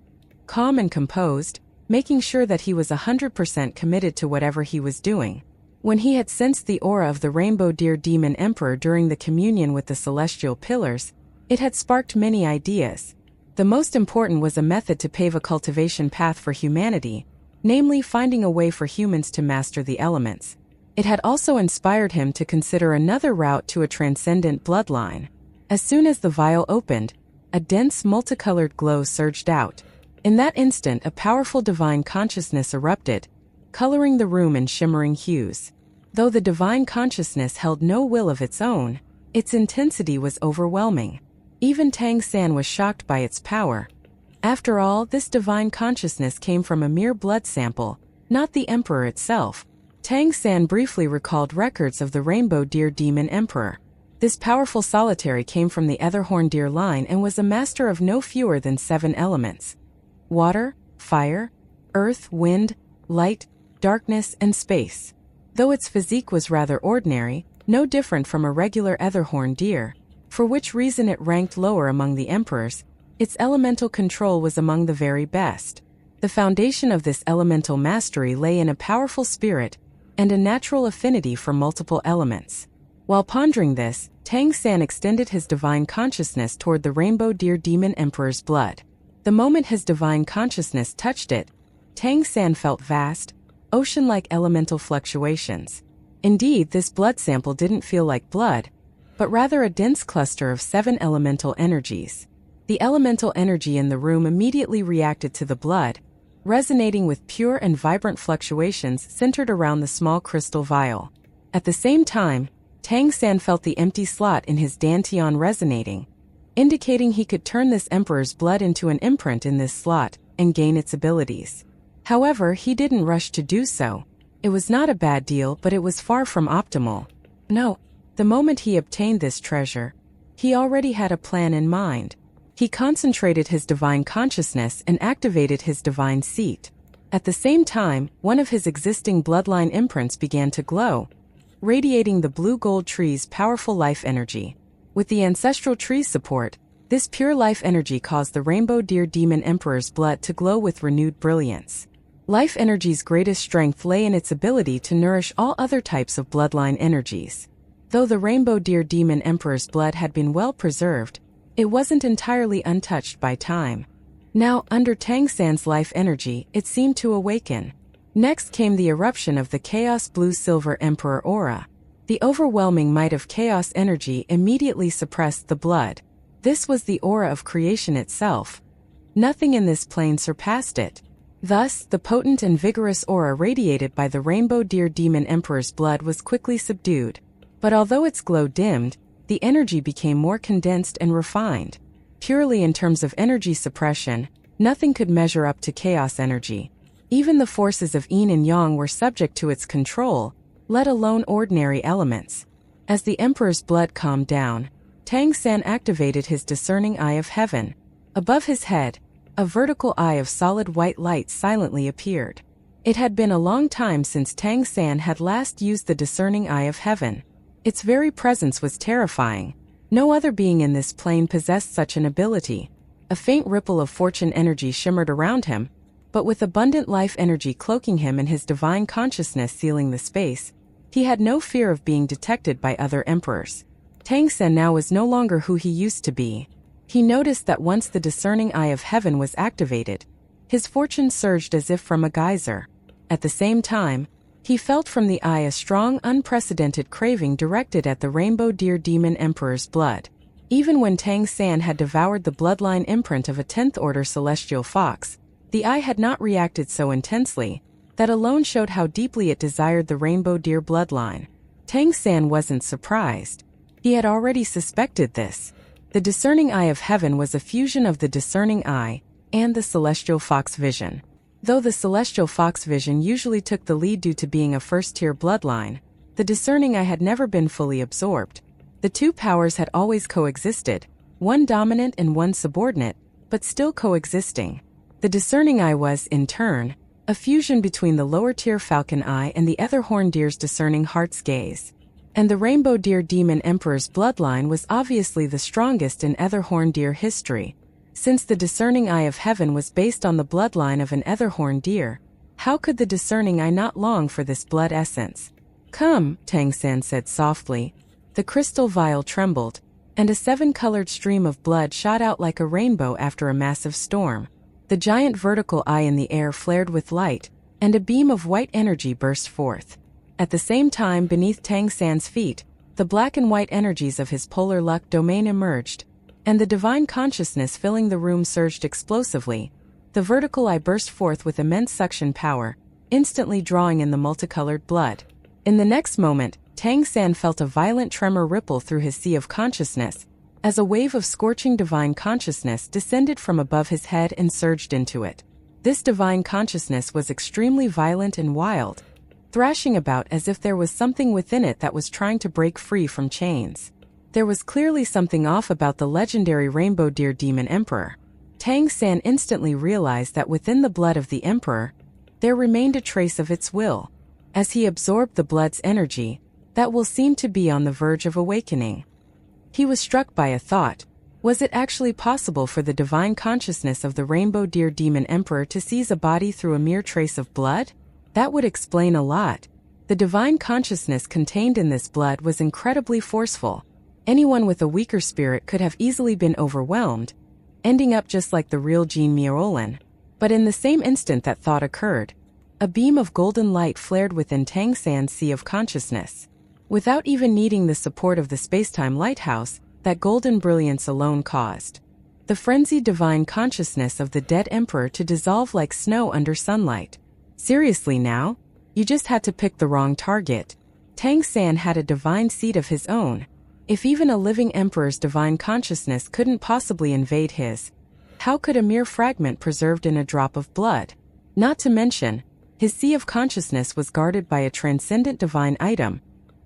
Calm and composed, making sure that he was 100% committed to whatever he was doing. When he had sensed the aura of the Rainbow Deer Demon Emperor during the communion with the celestial pillars, it had sparked many ideas. The most important was a method to pave a cultivation path for humanity, namely finding a way for humans to master the elements. It had also inspired him to consider another route to a transcendent bloodline. As soon as the vial opened, a dense multicolored glow surged out. In that instant, a powerful divine consciousness erupted, coloring the room in shimmering hues. Though the divine consciousness held no will of its own, its intensity was overwhelming. Even Tang San was shocked by its power. After all, this divine consciousness came from a mere blood sample, not the emperor itself. Tang San briefly recalled records of the Rainbow Deer Demon Emperor. This powerful solitary came from the Etherhorn Deer line and was a master of no fewer than 7 elements: water, fire, earth, wind, light, darkness, and space. Though its physique was rather ordinary, no different from a regular Etherhorn deer, for which reason it ranked lower among the emperors, its elemental control was among the very best. The foundation of this elemental mastery lay in a powerful spirit and a natural affinity for multiple elements. While pondering this, Tang San extended his divine consciousness toward the Rainbow Deer Demon Emperor's blood. The moment his divine consciousness touched it, Tang San felt vast, ocean-like elemental fluctuations. Indeed, this blood sample didn't feel like blood, but rather a dense cluster of 7 elemental energies. The elemental energy in the room immediately reacted to the blood, resonating with pure and vibrant fluctuations centered around the small crystal vial. At the same time, Tang San felt the empty slot in his dantian resonating, indicating he could turn this emperor's blood into an imprint in this slot and gain its abilities. However, he didn't rush to do so. It was not a bad deal, but it was far from optimal. No, the moment he obtained this treasure, he already had a plan in mind. He concentrated his divine consciousness and activated his divine seat. At the same time, one of his existing bloodline imprints began to glow, radiating the blue gold tree's powerful life energy. With the ancestral tree's support, this pure life energy caused the Rainbow Deer Demon Emperor's blood to glow with renewed brilliance. Life energy's greatest strength lay in its ability to nourish all other types of bloodline energies. Though the Rainbow Deer Demon Emperor's blood had been well preserved, it wasn't entirely untouched by time. Now, under Tang San's life energy, it seemed to awaken. Next came the eruption of the Chaos Blue-Silver Emperor aura. The overwhelming might of chaos energy immediately suppressed the blood. This was the aura of creation itself. Nothing in this plane surpassed it. Thus, the potent and vigorous aura radiated by the Rainbow Deer Demon Emperor's blood was quickly subdued. But although its glow dimmed, the energy became more condensed and refined. Purely in terms of energy suppression, Nothing could measure up to chaos energy. Even the forces of yin and yang were subject to its control, let alone ordinary elements. As the emperor's blood calmed down, Tang San activated his discerning eye of heaven. Above his head, a vertical eye of solid white light silently appeared. It had been a long time since Tang San had last used the discerning eye of heaven. Its very presence was terrifying. No other being in this plane possessed such an ability. A faint ripple of fortune energy shimmered around him, but with abundant life energy cloaking him and his divine consciousness sealing the space, he had no fear of being detected by other emperors. Tang San now was no longer who he used to be. He noticed that once the discerning eye of heaven was activated, his fortune surged as if from a geyser. At the same time, he felt from the eye a strong, unprecedented craving directed at the rainbow deer demon emperor's blood. Even when Tang San had devoured the bloodline imprint of a 10th order celestial fox, the eye had not reacted so intensely. That alone showed how deeply it desired the rainbow deer bloodline. Tang San wasn't surprised. He had already suspected this. The discerning eye of heaven was a fusion of the discerning eye and the celestial fox vision. Though the celestial fox vision usually took the lead due to being a first-tier bloodline, the discerning eye had never been fully absorbed. The two powers had always coexisted, one dominant and one subordinate, but still coexisting. The discerning eye was, in turn, a fusion between the lower-tier falcon eye and the etherhorn deer's discerning heart's gaze. And the rainbow deer demon emperor's bloodline was obviously the strongest in etherhorn deer history. Since the discerning eye of heaven was based on the bloodline of an etherhorn deer, how could the discerning eye not long for this blood essence? "Come," Tang San said softly. The crystal vial trembled, and a 7-colored stream of blood shot out like a rainbow after a massive storm. The giant vertical eye in the air flared with light, and a beam of white energy burst forth. At the same time, beneath Tang San's feet, the black and white energies of his polar luck domain emerged, and the divine consciousness filling the room surged explosively. The vertical eye burst forth with immense suction power, instantly drawing in the multicolored blood. In the next moment, Tang San felt a violent tremor ripple through his sea of consciousness, as a wave of scorching divine consciousness descended from above his head and surged into it. This divine consciousness was extremely violent and wild, thrashing about as if there was something within it that was trying to break free from chains. There was clearly something off about the legendary rainbow deer demon emperor. Tang San instantly realized that within the blood of the emperor, there remained a trace of its will. As he absorbed the blood's energy, that will seemed to be on the verge of awakening. He was struck by a thought. Was it actually possible for the divine consciousness of the rainbow deer demon emperor to seize a body through a mere trace of blood? That would explain a lot. The divine consciousness contained in this blood was incredibly forceful. Anyone with a weaker spirit could have easily been overwhelmed, ending up just like the real Jean Miaolin. But in the same instant that thought occurred, a beam of golden light flared within Tang San's sea of consciousness. Without even needing the support of the spacetime lighthouse, that golden brilliance alone caused the frenzied divine consciousness of the dead emperor to dissolve like snow under sunlight. Seriously now? You just had to pick the wrong target. Tang San had a divine seed of his own. If even a living emperor's divine consciousness couldn't possibly invade his, how could a mere fragment preserved in a drop of blood? Not to mention, his sea of consciousness was guarded by a transcendent divine item,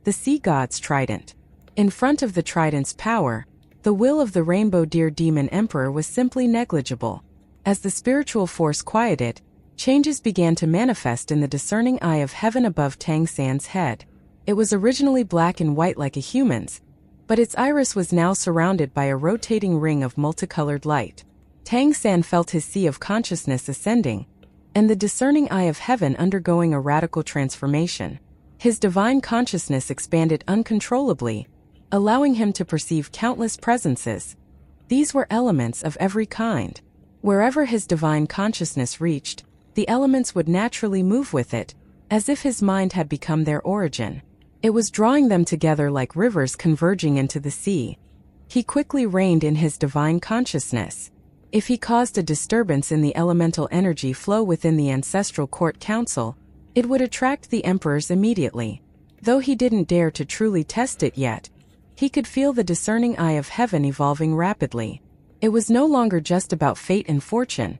the sea god's trident. In front of the trident's power, the will of the rainbow deer demon emperor was simply negligible. As the spiritual force quieted, changes began to manifest in the discerning eye of heaven above Tang San's head. It was originally black and white like a human's, but its iris was now surrounded by a rotating ring of multicolored light. Tang San felt his sea of consciousness ascending, and the discerning eye of heaven undergoing a radical transformation. His divine consciousness expanded uncontrollably, allowing him to perceive countless presences. These were elements of every kind. Wherever his divine consciousness reached, the elements would naturally move with it, as if his mind had become their origin. It was drawing them together like rivers converging into the sea. He quickly reined in his divine consciousness. If he caused a disturbance in the elemental energy flow within the ancestral court council, it would attract the emperors immediately. Though he didn't dare to truly test it yet, he could feel the discerning eye of heaven evolving rapidly. It was no longer just about fate and fortune.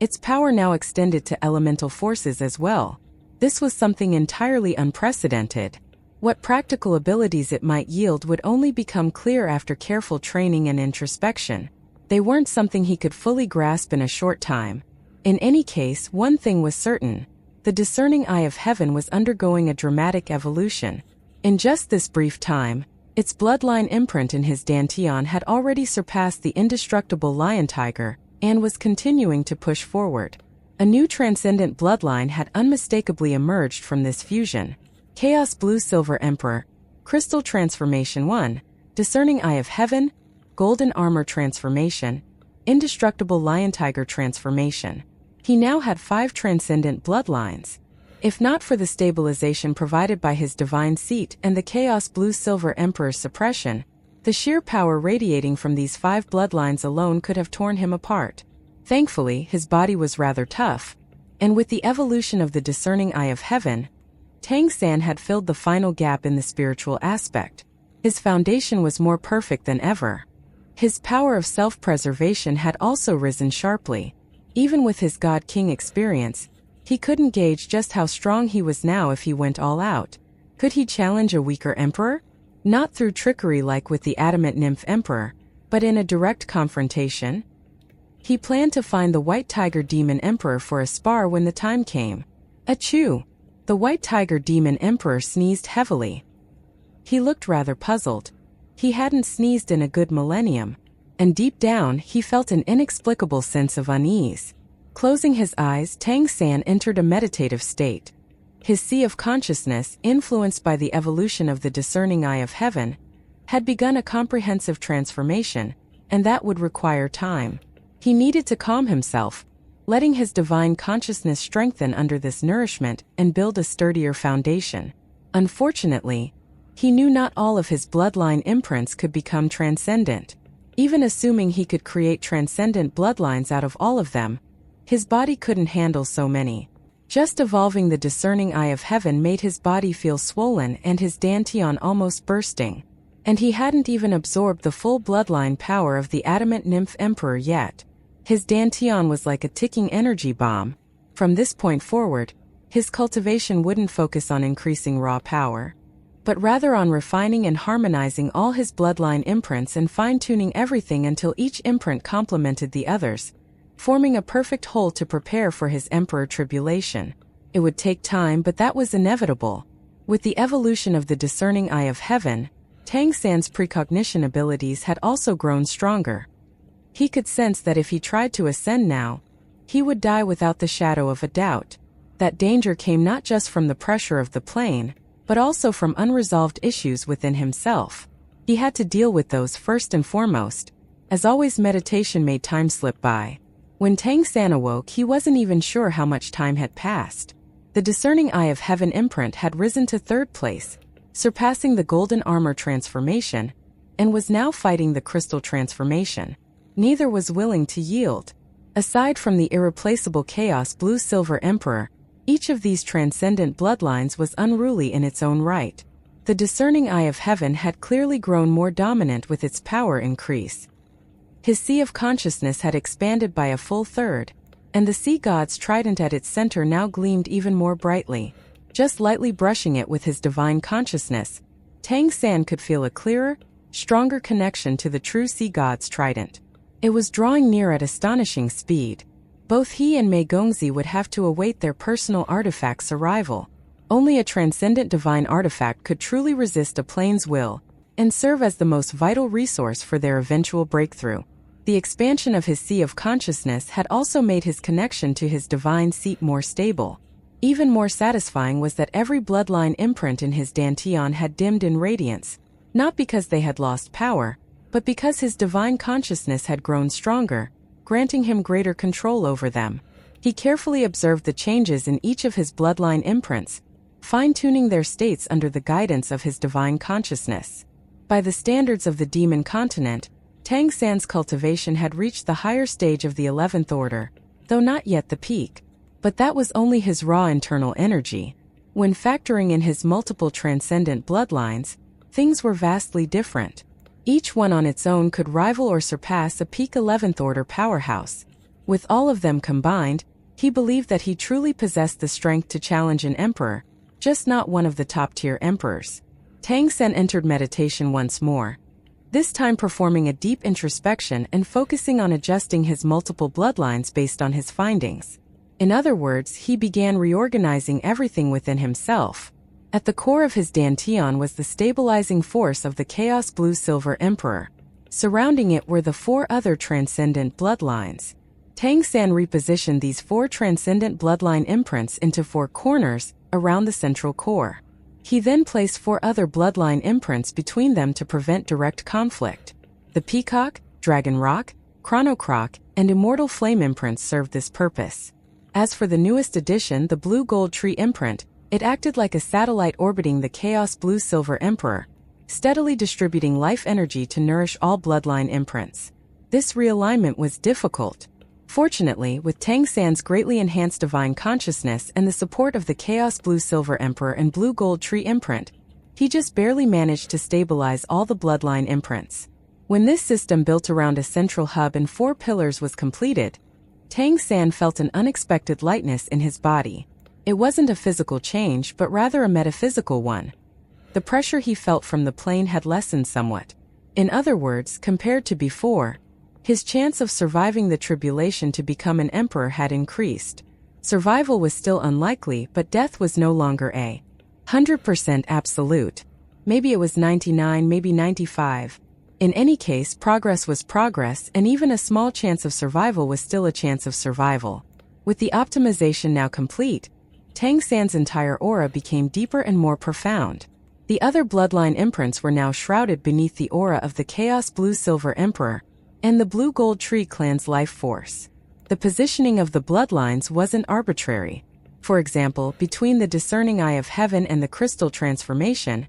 Its power now extended to elemental forces as well. This was something entirely unprecedented. What practical abilities it might yield would only become clear after careful training and introspection. They weren't something he could fully grasp in a short time. In any case, one thing was certain. The discerning eye of heaven was undergoing a dramatic evolution. In just this brief time, its bloodline imprint in his dantian had already surpassed the indestructible lion tiger, and was continuing to push forward. A new transcendent bloodline had unmistakably emerged from this fusion. Chaos Blue Silver Emperor, Crystal Transformation 1, Discerning Eye of Heaven, Golden Armor Transformation, Indestructible Lion Tiger Transformation. He now had 5 transcendent bloodlines. If not for the stabilization provided by his divine seat and the Chaos Blue Silver Emperor's suppression, the sheer power radiating from these 5 bloodlines alone could have torn him apart. Thankfully, his body was rather tough, and with the evolution of the Discerning Eye of Heaven, Tang San had filled the final gap in the spiritual aspect. His foundation was more perfect than ever. His power of self-preservation had also risen sharply. Even with his God King experience, he couldn't gauge just how strong he was now if he went all out. Could he challenge a weaker emperor? Not through trickery like with the Adamant Nymph Emperor, but in a direct confrontation. He planned to find the White Tiger Demon Emperor for a spar when the time came. Achoo! The White Tiger Demon Emperor sneezed heavily. He looked rather puzzled. He hadn't sneezed in a good millennium, and deep down he felt an inexplicable sense of unease. Closing his eyes, Tang San entered a meditative state. His sea of consciousness, influenced by the evolution of the Discerning Eye of Heaven, had begun a comprehensive transformation, and that would require time. He needed to calm himself, letting his divine consciousness strengthen under this nourishment and build a sturdier foundation. Unfortunately, he knew not all of his bloodline imprints could become transcendent. Even assuming he could create transcendent bloodlines out of all of them, his body couldn't handle so many. Just evolving the Discerning Eye of Heaven made his body feel swollen and his dantian almost bursting. And he hadn't even absorbed the full bloodline power of the Adamant Nymph Emperor yet. His dantian was like a ticking energy bomb. From this point forward, his cultivation wouldn't focus on increasing raw power, but rather on refining and harmonizing all his bloodline imprints and fine-tuning everything until each imprint complemented the others, forming a perfect whole to prepare for his emperor tribulation. It would take time, but that was inevitable. With the evolution of the Discerning Eye of Heaven, Tang San's precognition abilities had also grown stronger. He could sense that if he tried to ascend now, he would die without the shadow of a doubt. That danger came not just from the pressure of the plane, but also from unresolved issues within himself. He had to deal with those first and foremost. As always, meditation made time slip by. When Tang San awoke, he wasn't even sure how much time had passed. The Discerning Eye of Heaven imprint had risen to 3rd place, surpassing the Golden Armor Transformation, and was now fighting the Crystal Transformation. Neither was willing to yield. Aside from the irreplaceable Chaos Blue Silver Emperor, each of these transcendent bloodlines was unruly in its own right. The Discerning Eye of Heaven had clearly grown more dominant with its power increase. His sea of consciousness had expanded by a full 1/3, and the sea god's trident at its center now gleamed even more brightly. Just lightly brushing it with his divine consciousness, Tang San could feel a clearer, stronger connection to the true sea god's trident. It was drawing near at astonishing speed. Both he and Mei Gongzi would have to await their personal artifact's arrival. Only a transcendent divine artifact could truly resist a plane's will and serve as the most vital resource for their eventual breakthrough. The expansion of his sea of consciousness had also made his connection to his divine seat more stable. Even more satisfying was that every bloodline imprint in his dantian had dimmed in radiance, not because they had lost power, but because his divine consciousness had grown stronger, granting him greater control over them. He carefully observed the changes in each of his bloodline imprints, fine-tuning their states under the guidance of his divine consciousness. By the standards of the demon continent, Tang San's cultivation had reached the higher stage of the 11th order, though not yet the peak. But that was only his raw internal energy. When factoring in his multiple transcendent bloodlines, things were vastly different. Each one on its own could rival or surpass a peak 11th order powerhouse. With all of them combined, he believed that he truly possessed the strength to challenge an emperor, just not one of the top-tier emperors. Tang San entered meditation once more, this time performing a deep introspection and focusing on adjusting his multiple bloodlines based on his findings. In other words, he began reorganizing everything within himself. At the core of his dantian was the stabilizing force of the Chaos Blue-Silver Emperor. Surrounding it were the 4 other transcendent bloodlines. Tang San repositioned these 4 transcendent bloodline imprints into 4 corners around the central core. He then placed 4 other bloodline imprints between them to prevent direct conflict. The Peacock, Dragon Rock, Chronocroc, and Immortal Flame imprints served this purpose. As for the newest addition, the Blue Gold Tree imprint, it acted like a satellite orbiting the Chaos Blue-Silver Emperor, steadily distributing life energy to nourish all bloodline imprints. This realignment was difficult. Fortunately, with Tang San's greatly enhanced divine consciousness and the support of the Chaos Blue-Silver Emperor and Blue Gold Tree imprint, he just barely managed to stabilize all the bloodline imprints. When this system built around a central hub and 4 pillars was completed, Tang San felt an unexpected lightness in his body. It wasn't a physical change, but rather a metaphysical one. The pressure he felt from the plane had lessened somewhat. In other words, compared to before, his chance of surviving the tribulation to become an emperor had increased. Survival was still unlikely, but death was no longer a 100% absolute. Maybe it was 99, maybe 95. In any case, progress was progress, and even a small chance of survival was still a chance of survival. With the optimization now complete, Tang San's entire aura became deeper and more profound. The other bloodline imprints were now shrouded beneath the aura of the Chaos Blue-Silver Emperor and the Blue Gold Tree clan's life force. The positioning of the bloodlines wasn't arbitrary. For example, between the Discerning Eye of Heaven and the Crystal Transformation,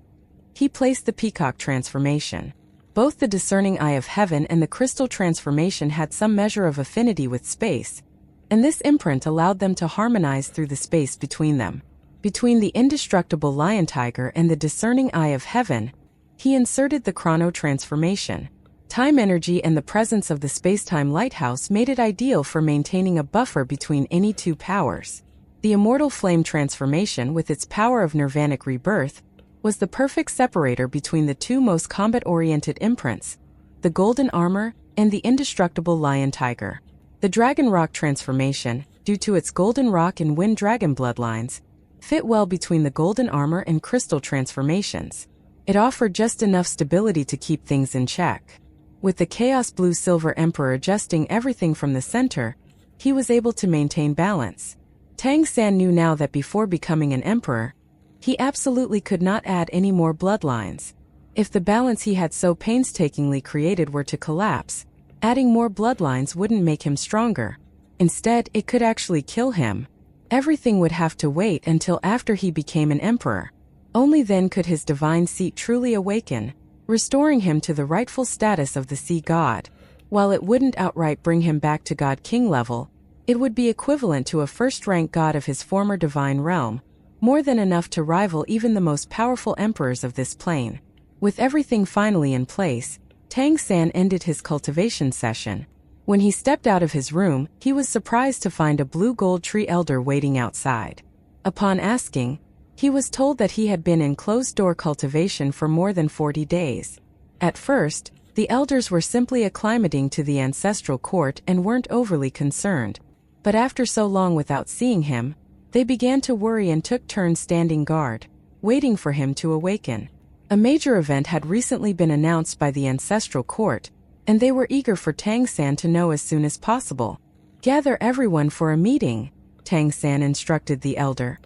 he placed the Peacock Transformation. Both the Discerning Eye of Heaven and the Crystal Transformation had some measure of affinity with space, and this imprint allowed them to harmonize through the space between them. Between the indestructible Lion Tiger and the Discerning Eye of Heaven, he inserted the Chrono Transformation. Time energy and the presence of the space-time lighthouse made it ideal for maintaining a buffer between any 2 powers. The Immortal Flame Transformation, with its power of nirvanic rebirth, was the perfect separator between the 2 most combat-oriented imprints, the Golden Armor and the indestructible Lion Tiger. The Dragon Rock Transformation, due to its Golden Rock and Wind Dragon bloodlines, fit well between the Golden Armor and Crystal Transformations. It offered just enough stability to keep things in check. With the Chaos Blue-Silver Emperor adjusting everything from the center, he was able to maintain balance. Tang San knew now that before becoming an emperor, he absolutely could not add any more bloodlines. If the balance he had so painstakingly created were to collapse, adding more bloodlines wouldn't make him stronger. Instead, it could actually kill him. Everything would have to wait until after he became an emperor. Only then could his divine seat truly awaken, restoring him to the rightful status of the sea god. While it wouldn't outright bring him back to god-king level, it would be equivalent to a first-rank god of his former divine realm, more than enough to rival even the most powerful emperors of this plane. With everything finally in place, Tang San ended his cultivation session. When he stepped out of his room, he was surprised to find a Blue Gold Tree elder waiting outside. Upon asking, he was told that he had been in closed-door cultivation for more than 40 days. At first, the elders were simply acclimating to the ancestral court and weren't overly concerned. But after so long without seeing him, they began to worry and took turns standing guard, waiting for him to awaken. A major event had recently been announced by the ancestral court, and they were eager for Tang San to know as soon as possible. "Gather everyone for a meeting," Tang San instructed the elder.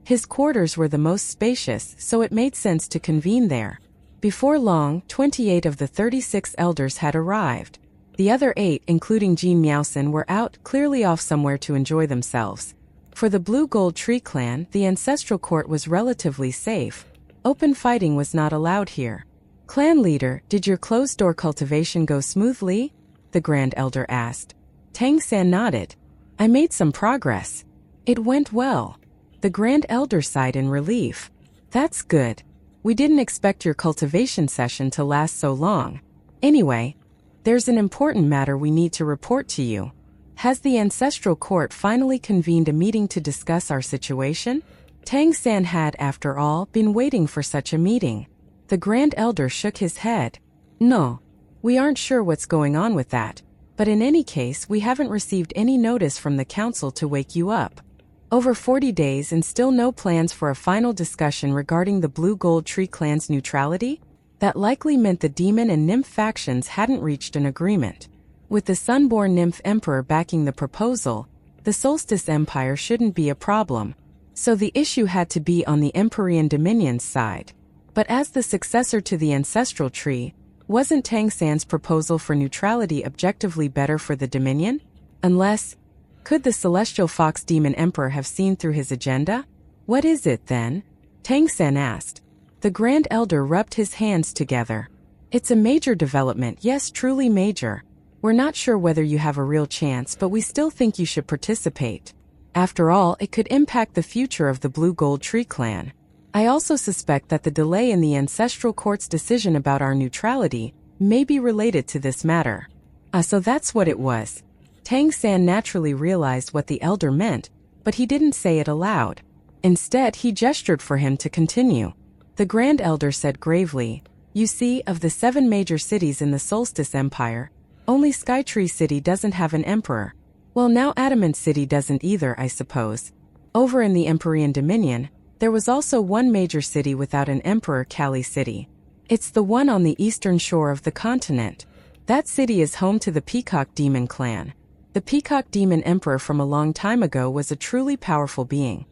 His quarters were the most spacious, so it made sense to convene there. Before long, 28 of the 36 elders had arrived. The other 8, including Jean Miaosen, were out, clearly off somewhere to enjoy themselves. For the Blue Gold Tree clan, the ancestral court was relatively safe. Open fighting was not allowed here. "Clan leader, did your closed-door cultivation go smoothly?" the Grand Elder asked. Tang San nodded. "I made some progress. It went well." The Grand Elder sighed in relief. "That's good. We didn't expect your cultivation session to last so long. Anyway, there's an important matter we need to report to you." Has the ancestral court finally convened a meeting to discuss our situation? Tang San had, after all, been waiting for such a meeting. The Grand Elder shook his head. No. We aren't sure what's going on with that, but in any case we haven't received any notice from the council to wake you up. Over 40 days and still no plans for a final discussion regarding the Blue Gold Tree clan's neutrality? That likely meant the demon and nymph factions hadn't reached an agreement. With the Sunborn Nymph Emperor backing the proposal, the Solstice Empire shouldn't be a problem. So the issue had to be on the Empyrean Dominion's side. But as the successor to the ancestral tree, wasn't Tang San's proposal for neutrality objectively better for the Dominion? Unless, could the Celestial Fox Demon Emperor have seen through his agenda? What is it then? Tang San asked. The Grand Elder rubbed his hands together. It's a major development, yes, truly major. We're not sure whether you have a real chance, but we still think you should participate. After all, it could impact the future of the Blue Gold Tree clan. I also suspect that the delay in the ancestral court's decision about our neutrality may be related to this matter. So that's what it was. Tang San naturally realized what the elder meant, but he didn't say it aloud. Instead, he gestured for him to continue. The Grand Elder said gravely, "You see, of the 7 major cities in the Solstice Empire, only Skytree City doesn't have an emperor. Well, now Adamant City doesn't either, I suppose. Over in the Empyrean Dominion, there was also one major city without an emperor, Kali City. It's the one on the eastern shore of the continent. That city is home to the Peacock Demon clan. The Peacock Demon Emperor from a long time ago was a truly powerful being.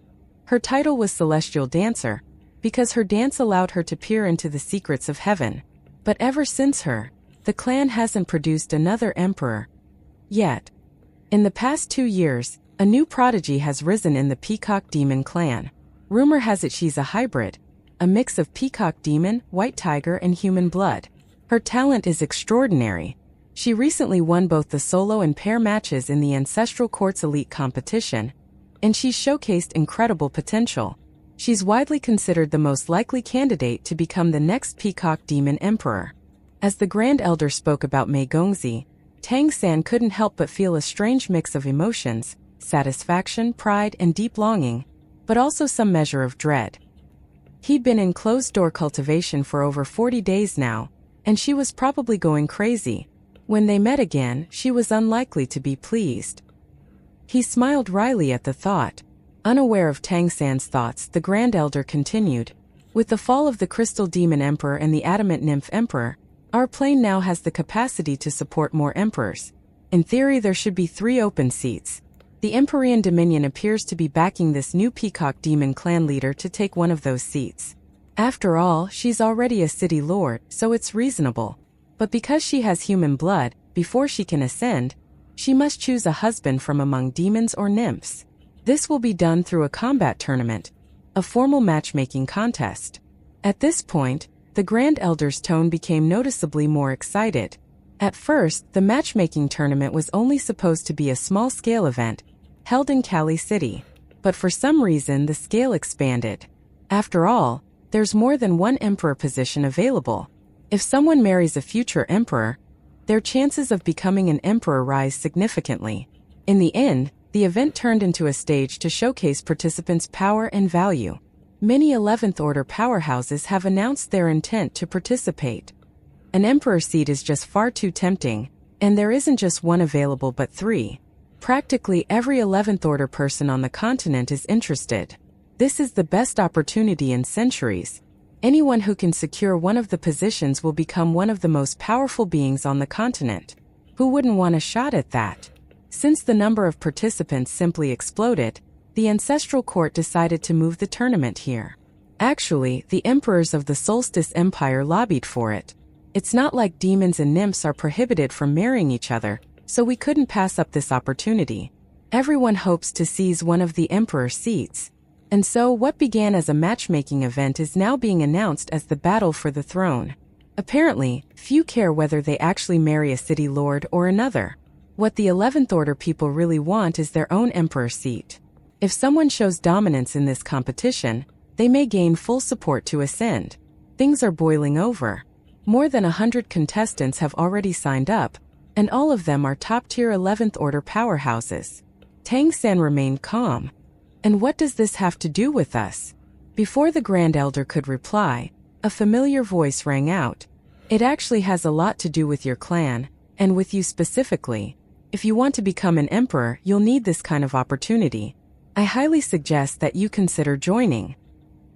Her title was Celestial Dancer, because her dance allowed her to peer into the secrets of heaven. But ever since her, the clan hasn't produced another emperor. Yet. In the past 2 years, a new prodigy has risen in the Peacock Demon clan. Rumor has it she's a hybrid, a mix of Peacock Demon, White Tiger, and human blood. Her talent is extraordinary. She recently won both the solo and pair matches in the Ancestral Court's elite competition, and she's showcased incredible potential. She's widely considered the most likely candidate to become the next Peacock Demon Emperor. As the Grand Elder spoke about Mei Gongzi, Tang San couldn't help but feel a strange mix of emotions, satisfaction, pride, and deep longing, but also some measure of dread. He'd been in closed-door cultivation for over 40 days now, and she was probably going crazy. When they met again, she was unlikely to be pleased. He smiled wryly at the thought. Unaware of Tang San's thoughts, the Grand Elder continued, "With the fall of the Crystal Demon Emperor and the Adamant Nymph Emperor, our plane now has the capacity to support more emperors. In theory, there should be 3 open seats. The Empyrean Dominion appears to be backing this new Peacock Demon clan leader to take one of those seats. After all, she's already a city lord, so it's reasonable. But because she has human blood, before she can ascend, she must choose a husband from among demons or nymphs. This will be done through a combat tournament, a formal matchmaking contest." At this point, the Grand Elder's tone became noticeably more excited. At first, the matchmaking tournament was only supposed to be a small-scale event, held in Kali City. But for some reason, the scale expanded. After all, there's more than one emperor position available. If someone marries a future emperor, their chances of becoming an emperor rise significantly. In the end, the event turned into a stage to showcase participants' power and value. Many 11th Order powerhouses have announced their intent to participate. An emperor seat is just far too tempting, and there isn't just one available but 3. Practically every 11th Order person on the continent is interested. This is the best opportunity in centuries. Anyone who can secure one of the positions will become one of the most powerful beings on the continent. Who wouldn't want a shot at that? Since the number of participants simply exploded, the Ancestral Court decided to move the tournament here. Actually, the emperors of the Solstice Empire lobbied for it. It's not like demons and nymphs are prohibited from marrying each other, so we couldn't pass up this opportunity. Everyone hopes to seize one of the emperor's seats. And so what began as a matchmaking event is now being announced as the battle for the throne. Apparently, few care whether they actually marry a city lord or another. What the 11th Order people really want is their own emperor seat. If someone shows dominance in this competition, they may gain full support to ascend. Things are boiling over. More than 100 contestants have already signed up, and all of them are top-tier 11th order powerhouses. Tang San remained calm. And what does this have to do with us? Before the Grand Elder could reply, a familiar voice rang out. It actually has a lot to do with your clan, and with you specifically. If you want to become an emperor, you'll need this kind of opportunity. I highly suggest that you consider joining.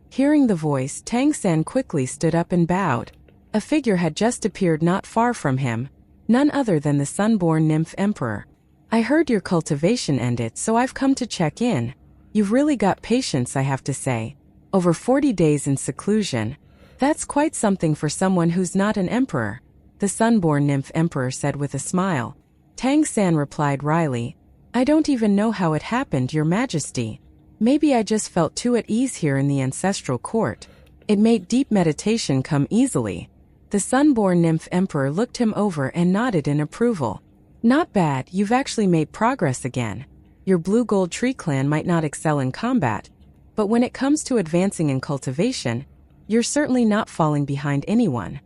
Hearing the voice, Tang San quickly stood up and bowed. A figure had just appeared not far from him, none other than the Sunborn Nymph Emperor. I heard your cultivation ended, so I've come to check in. You've really got patience, I have to say. Over 40 days in seclusion. That's quite something for someone who's not an emperor, the Sunborn Nymph Emperor said with a smile. Tang San replied wryly, I don't even know how it happened, Your Majesty. Maybe I just felt too at ease here in the ancestral court. It made deep meditation come easily. The Sunborn Nymph Emperor looked him over and nodded in approval. Not bad, you've actually made progress again. Your Blue Gold Tree clan might not excel in combat, but when it comes to advancing in cultivation, you're certainly not falling behind anyone.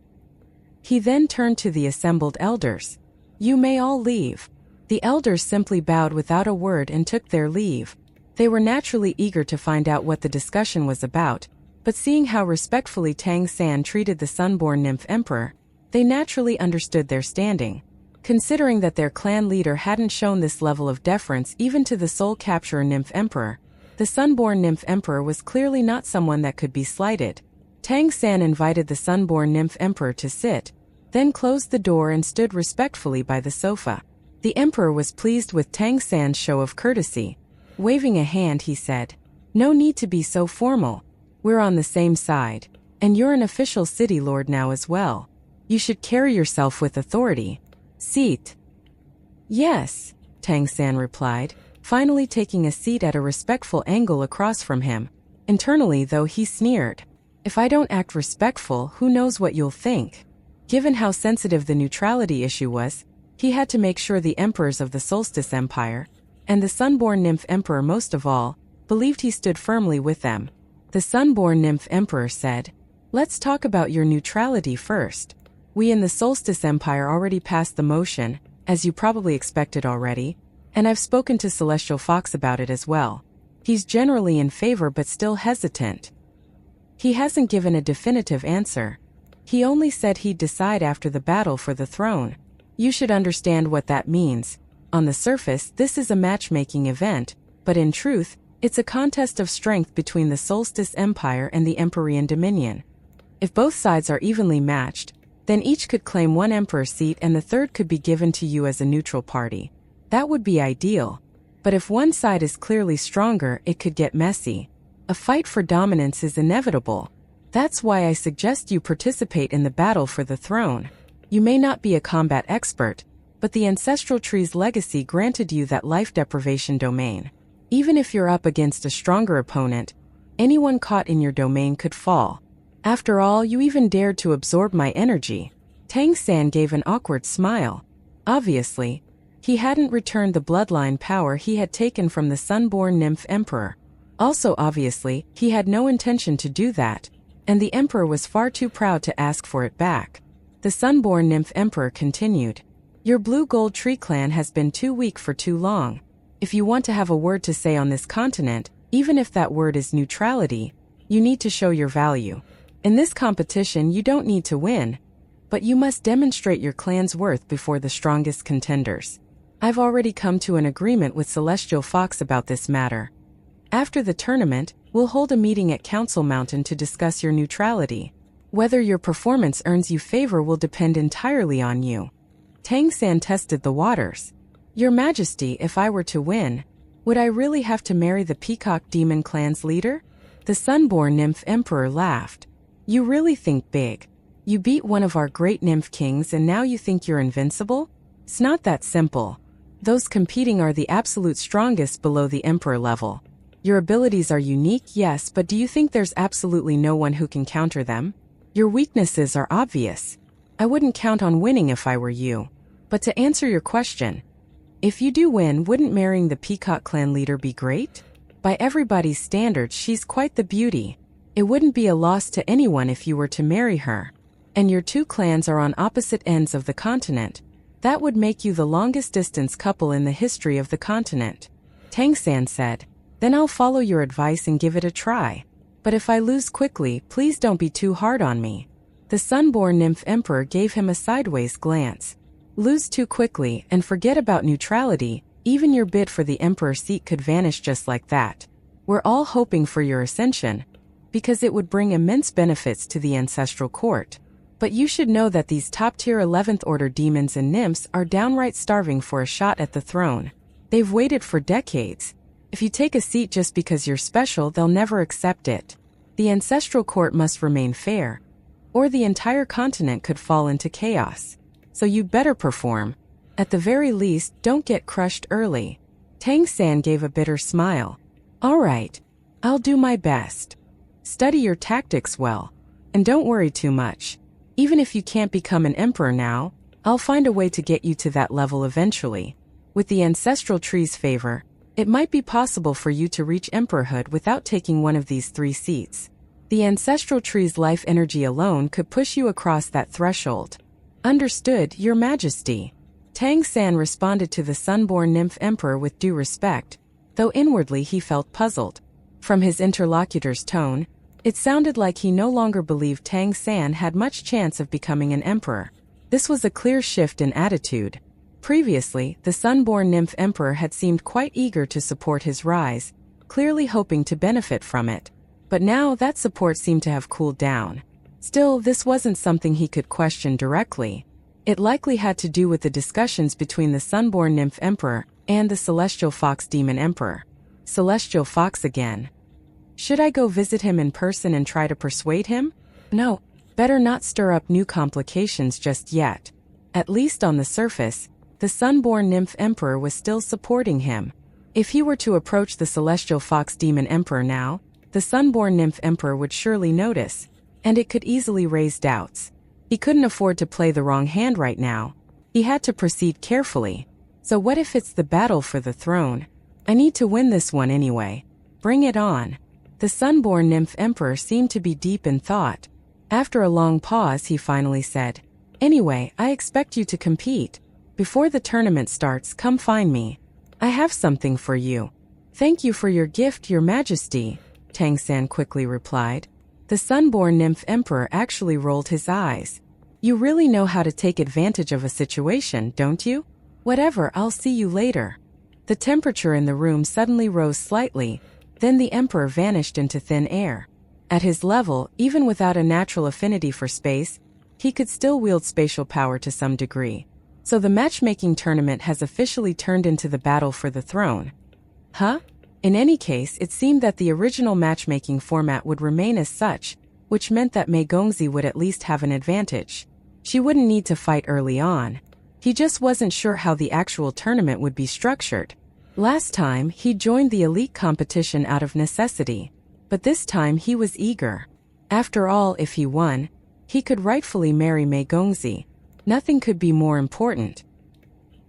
He then turned to the assembled elders. You may all leave. The elders simply bowed without a word and took their leave. They were naturally eager to find out what the discussion was about, but seeing how respectfully Tang San treated the Sunborn Nymph Emperor, they naturally understood their standing. Considering that their clan leader hadn't shown this level of deference even to the Soul Capturer Nymph Emperor, the Sunborn Nymph Emperor was clearly not someone that could be slighted. Tang San invited the Sunborn Nymph Emperor to sit, then closed the door and stood respectfully by the sofa. The Emperor was pleased with Tang San's show of courtesy. Waving a hand, he said, No need to be so formal. We're on the same side, and you're an official city lord now as well. You should carry yourself with authority. Seat. Yes, Tang San replied, finally taking a seat at a respectful angle across from him. Internally, though, he sneered. If I don't act respectful, who knows what you'll think? Given how sensitive the neutrality issue was, he had to make sure the emperors of the Solstice Empire, and the Sunborn Nymph Emperor most of all, believed he stood firmly with them. The Sunborn Nymph Emperor said, Let's talk about your neutrality first. We in the Solstice Empire already passed the motion, as you probably expected already, and I've spoken to Celestial Fox about it as well. He's generally in favor but still hesitant. He hasn't given a definitive answer. He only said he'd decide after the battle for the throne. You should understand what that means. On the surface, this is a matchmaking event, but in truth, it's a contest of strength between the Solstice Empire and the Empyrean Dominion. If both sides are evenly matched, then each could claim one emperor seat and the third could be given to you as a neutral party. That would be ideal. But if one side is clearly stronger, it could get messy. A fight for dominance is inevitable. That's why I suggest you participate in the battle for the throne. You may not be a combat expert, but the ancestral tree's legacy granted you that life deprivation domain. Even if you're up against a stronger opponent, anyone caught in your domain could fall. After all, you even dared to absorb my energy. Tang San gave an awkward smile. Obviously, he hadn't returned the bloodline power he had taken from the Sunborn Nymph Emperor. Also obviously, he had no intention to do that, and the Emperor was far too proud to ask for it back. The Sunborn Nymph Emperor continued, Your Blue Gold Tree clan has been too weak for too long. If you want to have a word to say on this continent, even if that word is neutrality, you need to show your value. In this competition, you don't need to win, but you must demonstrate your clan's worth before the strongest contenders. I've already come to an agreement with Celestial Fox about this matter. After the tournament, we'll hold a meeting at Council Mountain to discuss your neutrality. Whether your performance earns you favor will depend entirely on you. Tang San tested the waters. Your Majesty, if I were to win, would I really have to marry the Peacock Demon Clan's leader? The Sunborn Nymph Emperor laughed. You really think big. You beat one of our great nymph kings and now you think you're invincible? It's not that simple. Those competing are the absolute strongest below the Emperor level. Your abilities are unique, yes, but do you think there's absolutely no one who can counter them? Your weaknesses are obvious. I wouldn't count on winning if I were you. But to answer your question, if you do win, wouldn't marrying the Peacock Clan leader be great? By everybody's standards, she's quite the beauty. It wouldn't be a loss to anyone if you were to marry her. And your two clans are on opposite ends of the continent. That would make you the longest distance couple in the history of the continent. Tang San said. Then I'll follow your advice and give it a try. But if I lose quickly, please don't be too hard on me. The Sunborn Nymph Emperor gave him a sideways glance. Lose too quickly and forget about neutrality, even your bid for the Emperor seat could vanish just like that. We're all hoping for your ascension, because it would bring immense benefits to the ancestral court. But you should know that these top-tier 11th Order demons and nymphs are downright starving for a shot at the throne. They've waited for decades. If you take a seat just because you're special, they'll never accept it. The ancestral court must remain fair, or the entire continent could fall into chaos. So you'd better perform. At the very least, don't get crushed early. Tang San gave a bitter smile. All right, I'll do my best. Study your tactics well, and don't worry too much. Even if you can't become an emperor now, I'll find a way to get you to that level eventually. With the ancestral tree's favor, it might be possible for you to reach emperorhood without taking one of these 3 seats. The ancestral tree's life energy alone could push you across that threshold. Understood, Your Majesty. Tang San responded to the Sunborn Nymph Emperor with due respect, though inwardly he felt puzzled. From his interlocutor's tone, it sounded like he no longer believed Tang San had much chance of becoming an emperor. This was a clear shift in attitude. Previously, the Sunborn Nymph Emperor had seemed quite eager to support his rise, clearly hoping to benefit from it. But now that support seemed to have cooled down. Still, this wasn't something he could question directly. It likely had to do with the discussions between the Sunborn Nymph Emperor and the Celestial Fox Demon Emperor. Celestial Fox again. Should I go visit him in person and try to persuade him? No, better not stir up new complications just yet. At least on the surface, the Sunborn Nymph Emperor was still supporting him. If he were to approach the Celestial Fox Demon Emperor now, the Sunborn Nymph Emperor would surely notice, and it could easily raise doubts. He couldn't afford to play the wrong hand right now. He had to proceed carefully. So what if it's the battle for the throne? I need to win this one anyway. Bring it on. The Sunborn Nymph Emperor seemed to be deep in thought. After a long pause, he finally said, Anyway, I expect you to compete. Before the tournament starts, come find me. I have something for you. Thank you for your gift, Your Majesty, Tang San quickly replied. The Sunborn Nymph Emperor actually rolled his eyes. You really know how to take advantage of a situation, don't you? Whatever, I'll see you later. The temperature in the room suddenly rose slightly, then the Emperor vanished into thin air. At his level, even without a natural affinity for space, he could still wield spatial power to some degree. So the matchmaking tournament has officially turned into the battle for the throne. Huh? In any case, it seemed that the original matchmaking format would remain as such, which meant that Mei Gongzi would at least have an advantage. She wouldn't need to fight early on. He just wasn't sure how the actual tournament would be structured. Last time, he joined the elite competition out of necessity, but this time he was eager. After all, if he won, he could rightfully marry Mei Gongzi. Nothing could be more important.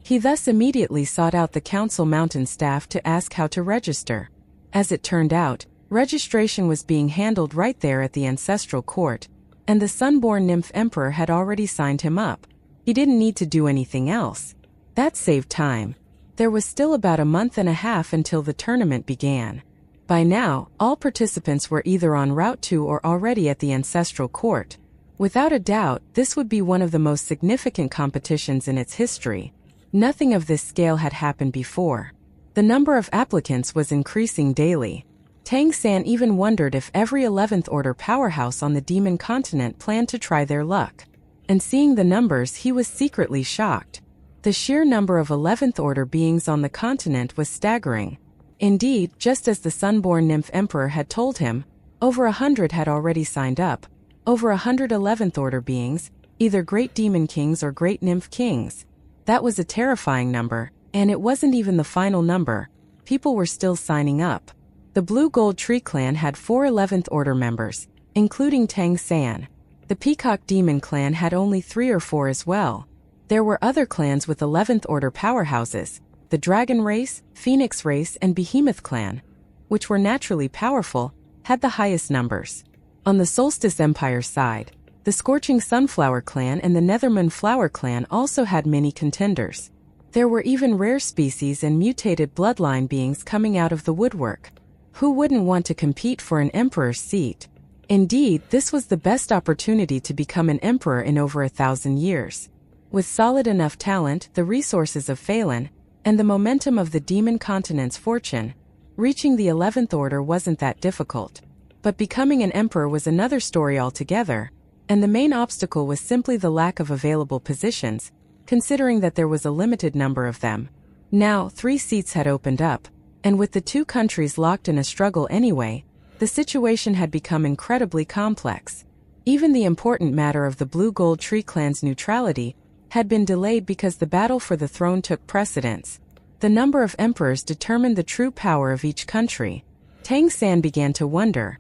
He thus immediately sought out the Council Mountain staff to ask how to register. As it turned out, registration was being handled right there at the Ancestral Court, and the Sunborn Nymph Emperor had already signed him up. He didn't need to do anything else. That saved time. There was still about a month and a half until the tournament began. By now, all participants were either en route to or already at the Ancestral Court. Without a doubt, this would be one of the most significant competitions in its history. Nothing of this scale had happened before. The number of applicants was increasing daily. Tang San even wondered if every 11th Order powerhouse on the Demon Continent planned to try their luck. And seeing the numbers, he was secretly shocked. The sheer number of 11th Order beings on the continent was staggering. Indeed, just as the Sunborn Nymph Emperor had told him, over 100 had already signed up. Over 100 11th Order beings, either Great Demon Kings or Great Nymph Kings. That was a terrifying number, and it wasn't even the final number. People were still signing up. The Blue Gold Tree Clan had 4 11th Order members, including Tang San. The Peacock Demon Clan had only 3 or 4 as well. There were other clans with 11th Order powerhouses, the Dragon Race, Phoenix Race, and Behemoth Clan, which were naturally powerful, had the highest numbers. On the Solstice Empire side, The Scorching Sunflower clan and the Netherman Flower clan also had many contenders. There were even rare species and mutated bloodline beings coming out of the woodwork. Who wouldn't want to compete for an emperor's seat? Indeed, this was the best opportunity to become an emperor in over 1,000 years. With solid enough talent, the resources of Phelan, and the momentum of the Demon Continent's fortune, reaching the 11th order wasn't that difficult. But becoming an emperor was another story altogether, and the main obstacle was simply the lack of available positions, considering that there was a limited number of them. Now, 3 seats had opened up, and with the 2 countries locked in a struggle anyway, the situation had become incredibly complex. Even the important matter of the Blue Gold Tree clan's neutrality had been delayed because the battle for the throne took precedence. The number of emperors determined the true power of each country. Tang San began to wonder,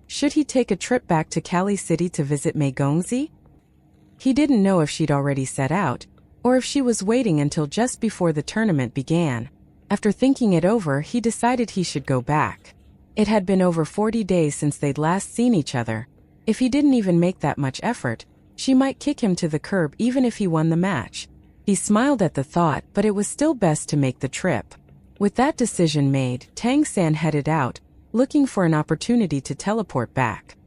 should he take a trip back to Kali City to visit Mei Gongzi? He didn't know if she'd already set out, or if she was waiting until just before the tournament began. After thinking it over, he decided he should go back. It had been over 40 days since they'd last seen each other. If he didn't even make that much effort, she might kick him to the curb even if he won the match. He smiled at the thought, but it was still best to make the trip. With that decision made, Tang San headed out, looking for an opportunity to teleport back.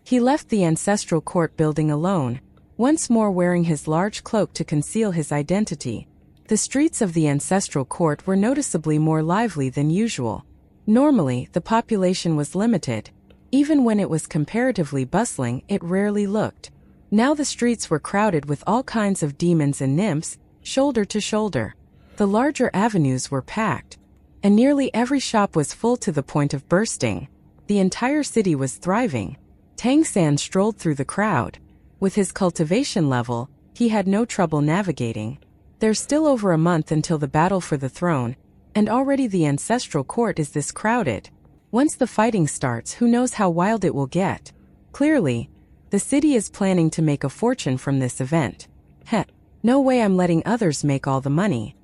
He left the ancestral court building alone, once more wearing his large cloak to conceal his identity. The streets of the ancestral court were noticeably more lively than usual. Normally, the population was limited. Even when it was comparatively bustling, it rarely looked. Now the streets were crowded with all kinds of demons and nymphs, shoulder to shoulder. The larger avenues were packed, and nearly every shop was full to the point of bursting. The entire city was thriving. Tang San strolled through the crowd. With his cultivation level, he had no trouble navigating. There's still over a month until the battle for the throne, and already the ancestral court is this crowded. Once the fighting starts, who knows how wild it will get. Clearly, the city is planning to make a fortune from this event. Heh, no way I'm letting others make all the money.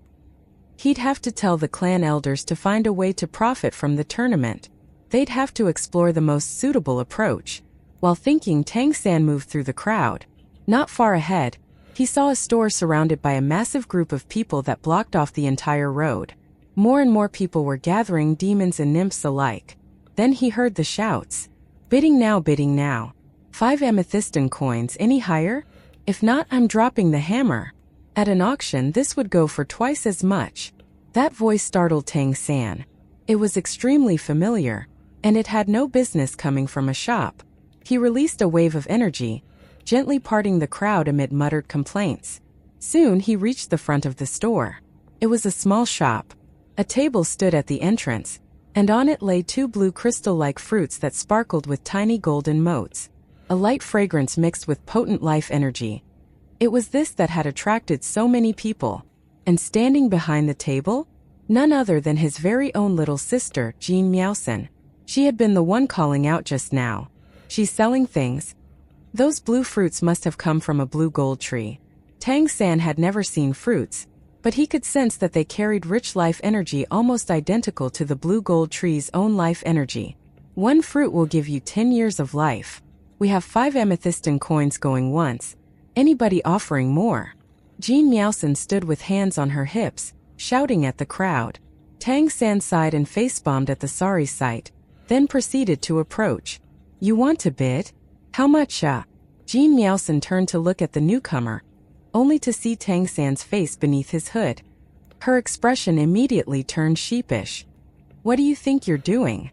He'd have to tell the clan elders to find a way to profit from the tournament. They'd have to explore the most suitable approach. While thinking, Tang San moved through the crowd. Not far ahead, he saw a store surrounded by a massive group of people that blocked off the entire road. More and more people were gathering, demons and nymphs alike. Then he heard the shouts. Bidding now, bidding now. 5 amethystin coins, any higher? If not, I'm dropping the hammer. At an auction, this would go for twice as much. That voice startled Tang San. It was extremely familiar, and it had no business coming from a shop. He released a wave of energy, gently parting the crowd amid muttered complaints. Soon he reached the front of the store. It was a small shop. A table stood at the entrance, and on it lay 2 blue crystal-like fruits that sparkled with tiny golden motes. A light fragrance mixed with potent life energy. It was this that had attracted so many people. And standing behind the table? None other than his very own little sister, Jean Miaosen. She had been the one calling out just now. She's selling things. Those blue fruits must have come from a blue gold tree. Tang San had never seen fruits, but he could sense that they carried rich life energy almost identical to the blue gold tree's own life energy. 1 fruit will give you 10 years of life. We have 5 amethystin coins going once. Anybody offering more? Jean Miaosen stood with hands on her hips, shouting at the crowd. Tang San sighed and face-bombed at the sorry sight, then proceeded to approach. You want to bid? How much, Jean Miaosen turned to look at the newcomer, only to see Tang San's face beneath his hood. Her expression immediately turned sheepish. What do you think you're doing?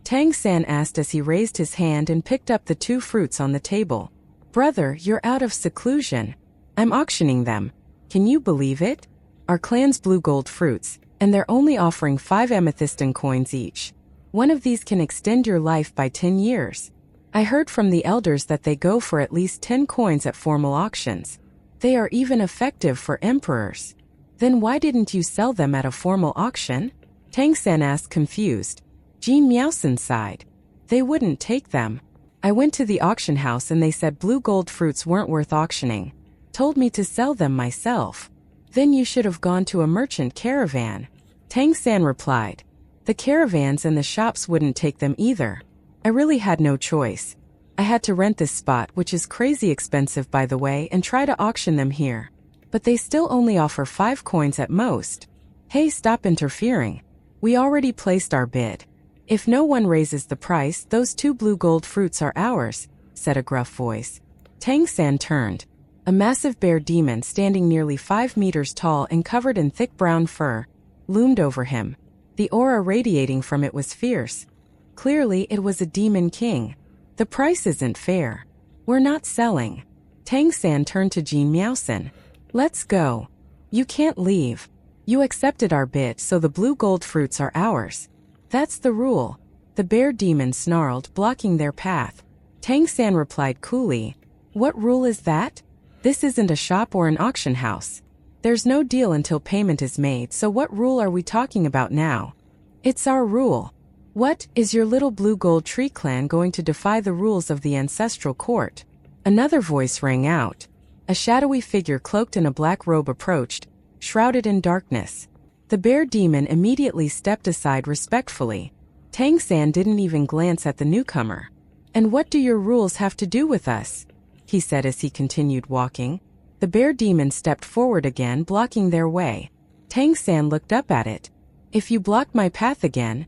Tang San asked as he raised his hand and picked up the 2 fruits on the table. Brother, you're out of seclusion. I'm auctioning them. Can you believe it? Our clan's blue gold fruits, and they're only offering 5 amethystin coins each. One of these can extend your life by 10 years. I heard from the elders that they go for at least 10 coins at formal auctions. They are even effective for emperors. Then why didn't you sell them at a formal auction? Tang San asked, confused. Jean Miaosen sighed. They wouldn't take them. I went to the auction house and they said blue gold fruits weren't worth auctioning. Told me to sell them myself. Then you should have gone to a merchant caravan. Tang San replied. The caravans and the shops wouldn't take them either. I really had no choice. I had to rent this spot, which is crazy expensive by the way, and try to auction them here. But they still only offer 5 coins at most. Hey, stop interfering. We already placed our bid. If no one raises the price, those 2 blue gold fruits are ours, said a gruff voice. Tang San turned. A massive bear demon standing nearly 5 meters tall and covered in thick brown fur loomed over him. The aura radiating from it was fierce. Clearly, it was a demon king. The price isn't fair. We're not selling. Tang San turned to Jean Miaosan. Let's go. You can't leave. You accepted our bid, so the blue gold fruits are ours. That's the rule. The bear demon snarled, blocking their path. Tang San replied coolly. What rule is that? This isn't a shop or an auction house. There's no deal until payment is made, so what rule are we talking about now? It's our rule. What, is your little blue gold tree clan going to defy the rules of the ancestral court? Another voice rang out. A shadowy figure cloaked in a black robe approached, shrouded in darkness. The bear demon immediately stepped aside respectfully. Tang San didn't even glance at the newcomer. And what do your rules have to do with us? He said as he continued walking. The bear demon stepped forward again, blocking their way. Tang San looked up at it. If you block my path again,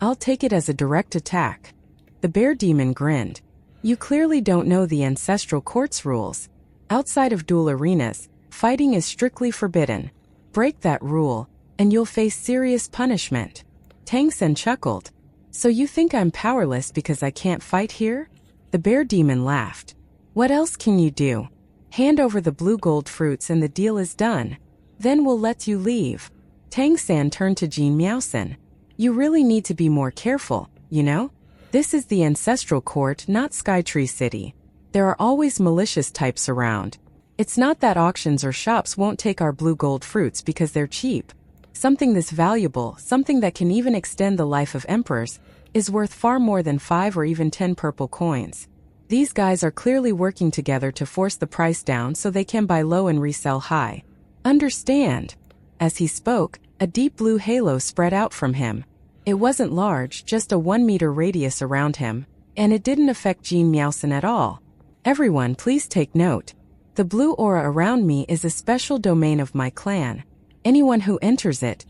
I'll take it as a direct attack. The bear demon grinned. You clearly don't know the ancestral court's rules. Outside of duel arenas, fighting is strictly forbidden. Break that rule, and you'll face serious punishment. Tang San chuckled. So you think I'm powerless because I can't fight here? The bear demon laughed. What else can you do? Hand over the blue gold fruits and the deal is done. Then we'll let you leave. Tang San turned to Jean Miaosan. You really need to be more careful, you know? This is the ancestral court, not Skytree City. There are always malicious types around. It's not that auctions or shops won't take our blue gold fruits because they're cheap. Something this valuable, something that can even extend the life of emperors, is worth far more than 5 or even 10 purple coins. These guys are clearly working together to force the price down so they can buy low and resell high. Understand? As he spoke, a deep blue halo spread out from him. It wasn't large, just a 1-meter radius around him, and it didn't affect Jean Miaosan at all. Everyone, please take note. The blue aura around me is a special domain of my clan. Anyone who enters it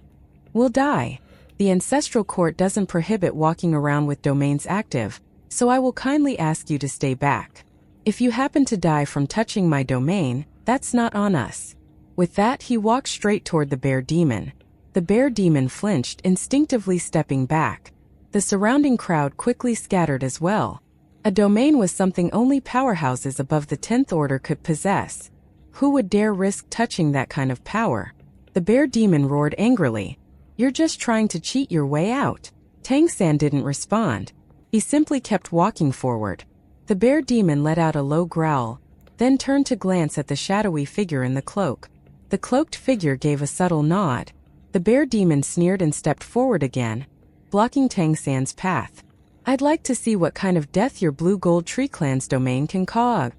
will die. The ancestral court doesn't prohibit walking around with domains active, so I will kindly ask you to stay back. If you happen to die from touching my domain, that's not on us. With that, he walked straight toward the bear demon. The bear demon flinched, instinctively stepping back. The surrounding crowd quickly scattered as well. A domain was something only powerhouses above the 10th order could possess. Who would dare risk touching that kind of power? The bear demon roared angrily. You're just trying to cheat your way out. Tang San didn't respond. He simply kept walking forward. The bear demon let out a low growl, then turned to glance at the shadowy figure in the cloak. The cloaked figure gave a subtle nod. The bear demon sneered and stepped forward again, blocking Tang San's path. I'd like to see what kind of death your blue gold tree clan's domain can cause.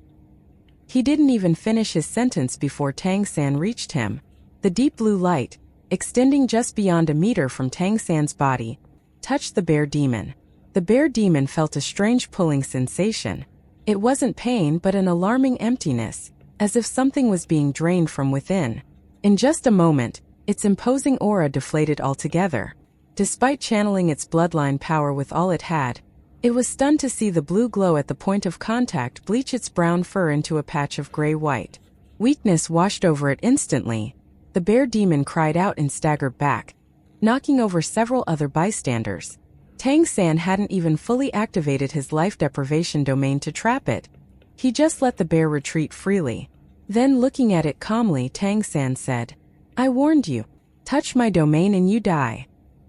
He didn't even finish his sentence before Tang San reached him. The deep blue light, extending just beyond a meter from Tang San's body, touched the bear demon. The bear demon felt a strange pulling sensation. It wasn't pain but an alarming emptiness, as if something was being drained from within. In just a moment, its imposing aura deflated altogether. Despite channeling its bloodline power with all it had, it was stunned to see the blue glow at the point of contact bleach its brown fur into a patch of gray-white. Weakness washed over it instantly. The bear demon cried out and staggered back, knocking over several other bystanders. Tang San hadn't even fully activated his life deprivation domain to trap it. He just let the bear retreat freely. Then, looking at it calmly, Tang San said, I warned you. Touch my domain and you die.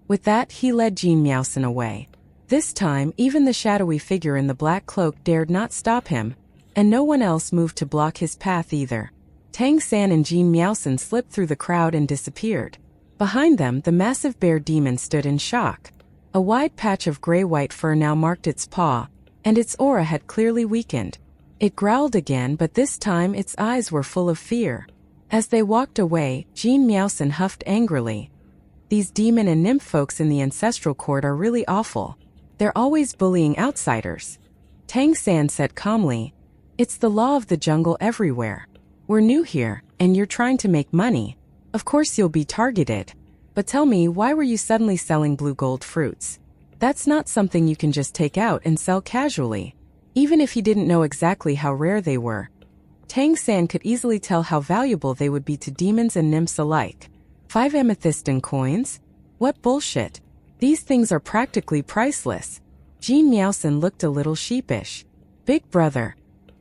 With that, he led Jean Miaosan away. This time, even the shadowy figure in the black cloak dared not stop him, and no one else moved to block his path either. Tang San and Jean Miaosan slipped through the crowd and disappeared. Behind them, the massive bear demon stood in shock. A wide patch of gray-white fur now marked its paw, and its aura had clearly weakened. It growled again, but this time its eyes were full of fear. As they walked away, Jean Miaosan huffed angrily. These demon and nymph folks in the ancestral court are really awful. They're always bullying outsiders. Tang San said calmly. It's the law of the jungle everywhere. We're new here, and you're trying to make money. Of course you'll be targeted. But tell me, why were you suddenly selling blue gold fruits? That's not something you can just take out and sell casually. Even if he didn't know exactly how rare they were, Tang San could easily tell how valuable they would be to demons and nymphs alike. 5 amethystin coins? What bullshit. These things are practically priceless. Jean Miaosen looked a little sheepish. Big brother.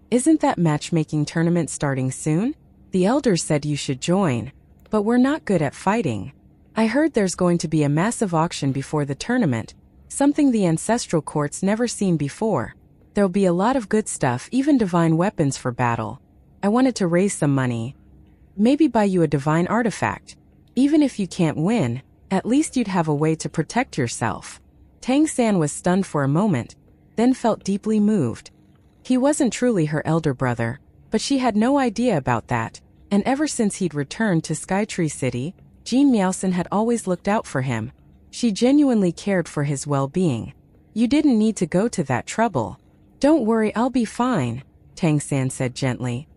Isn't that matchmaking tournament starting soon? The elders said you should join. But we're not good at fighting. I heard there's going to be a massive auction before the tournament, something the ancestral court's never seen before. There'll be a lot of good stuff, even divine weapons for battle. I wanted to raise some money. Maybe buy you a divine artifact. Even if you can't win, at least you'd have a way to protect yourself. Tang San was stunned for a moment, then felt deeply moved. He wasn't truly her elder brother, but she had no idea about that, and ever since he'd returned to Skytree City, Jean Miaosen had always looked out for him. She genuinely cared for his well-being. You didn't need to go to that trouble. Don't worry, I'll be fine, Tang San said gently.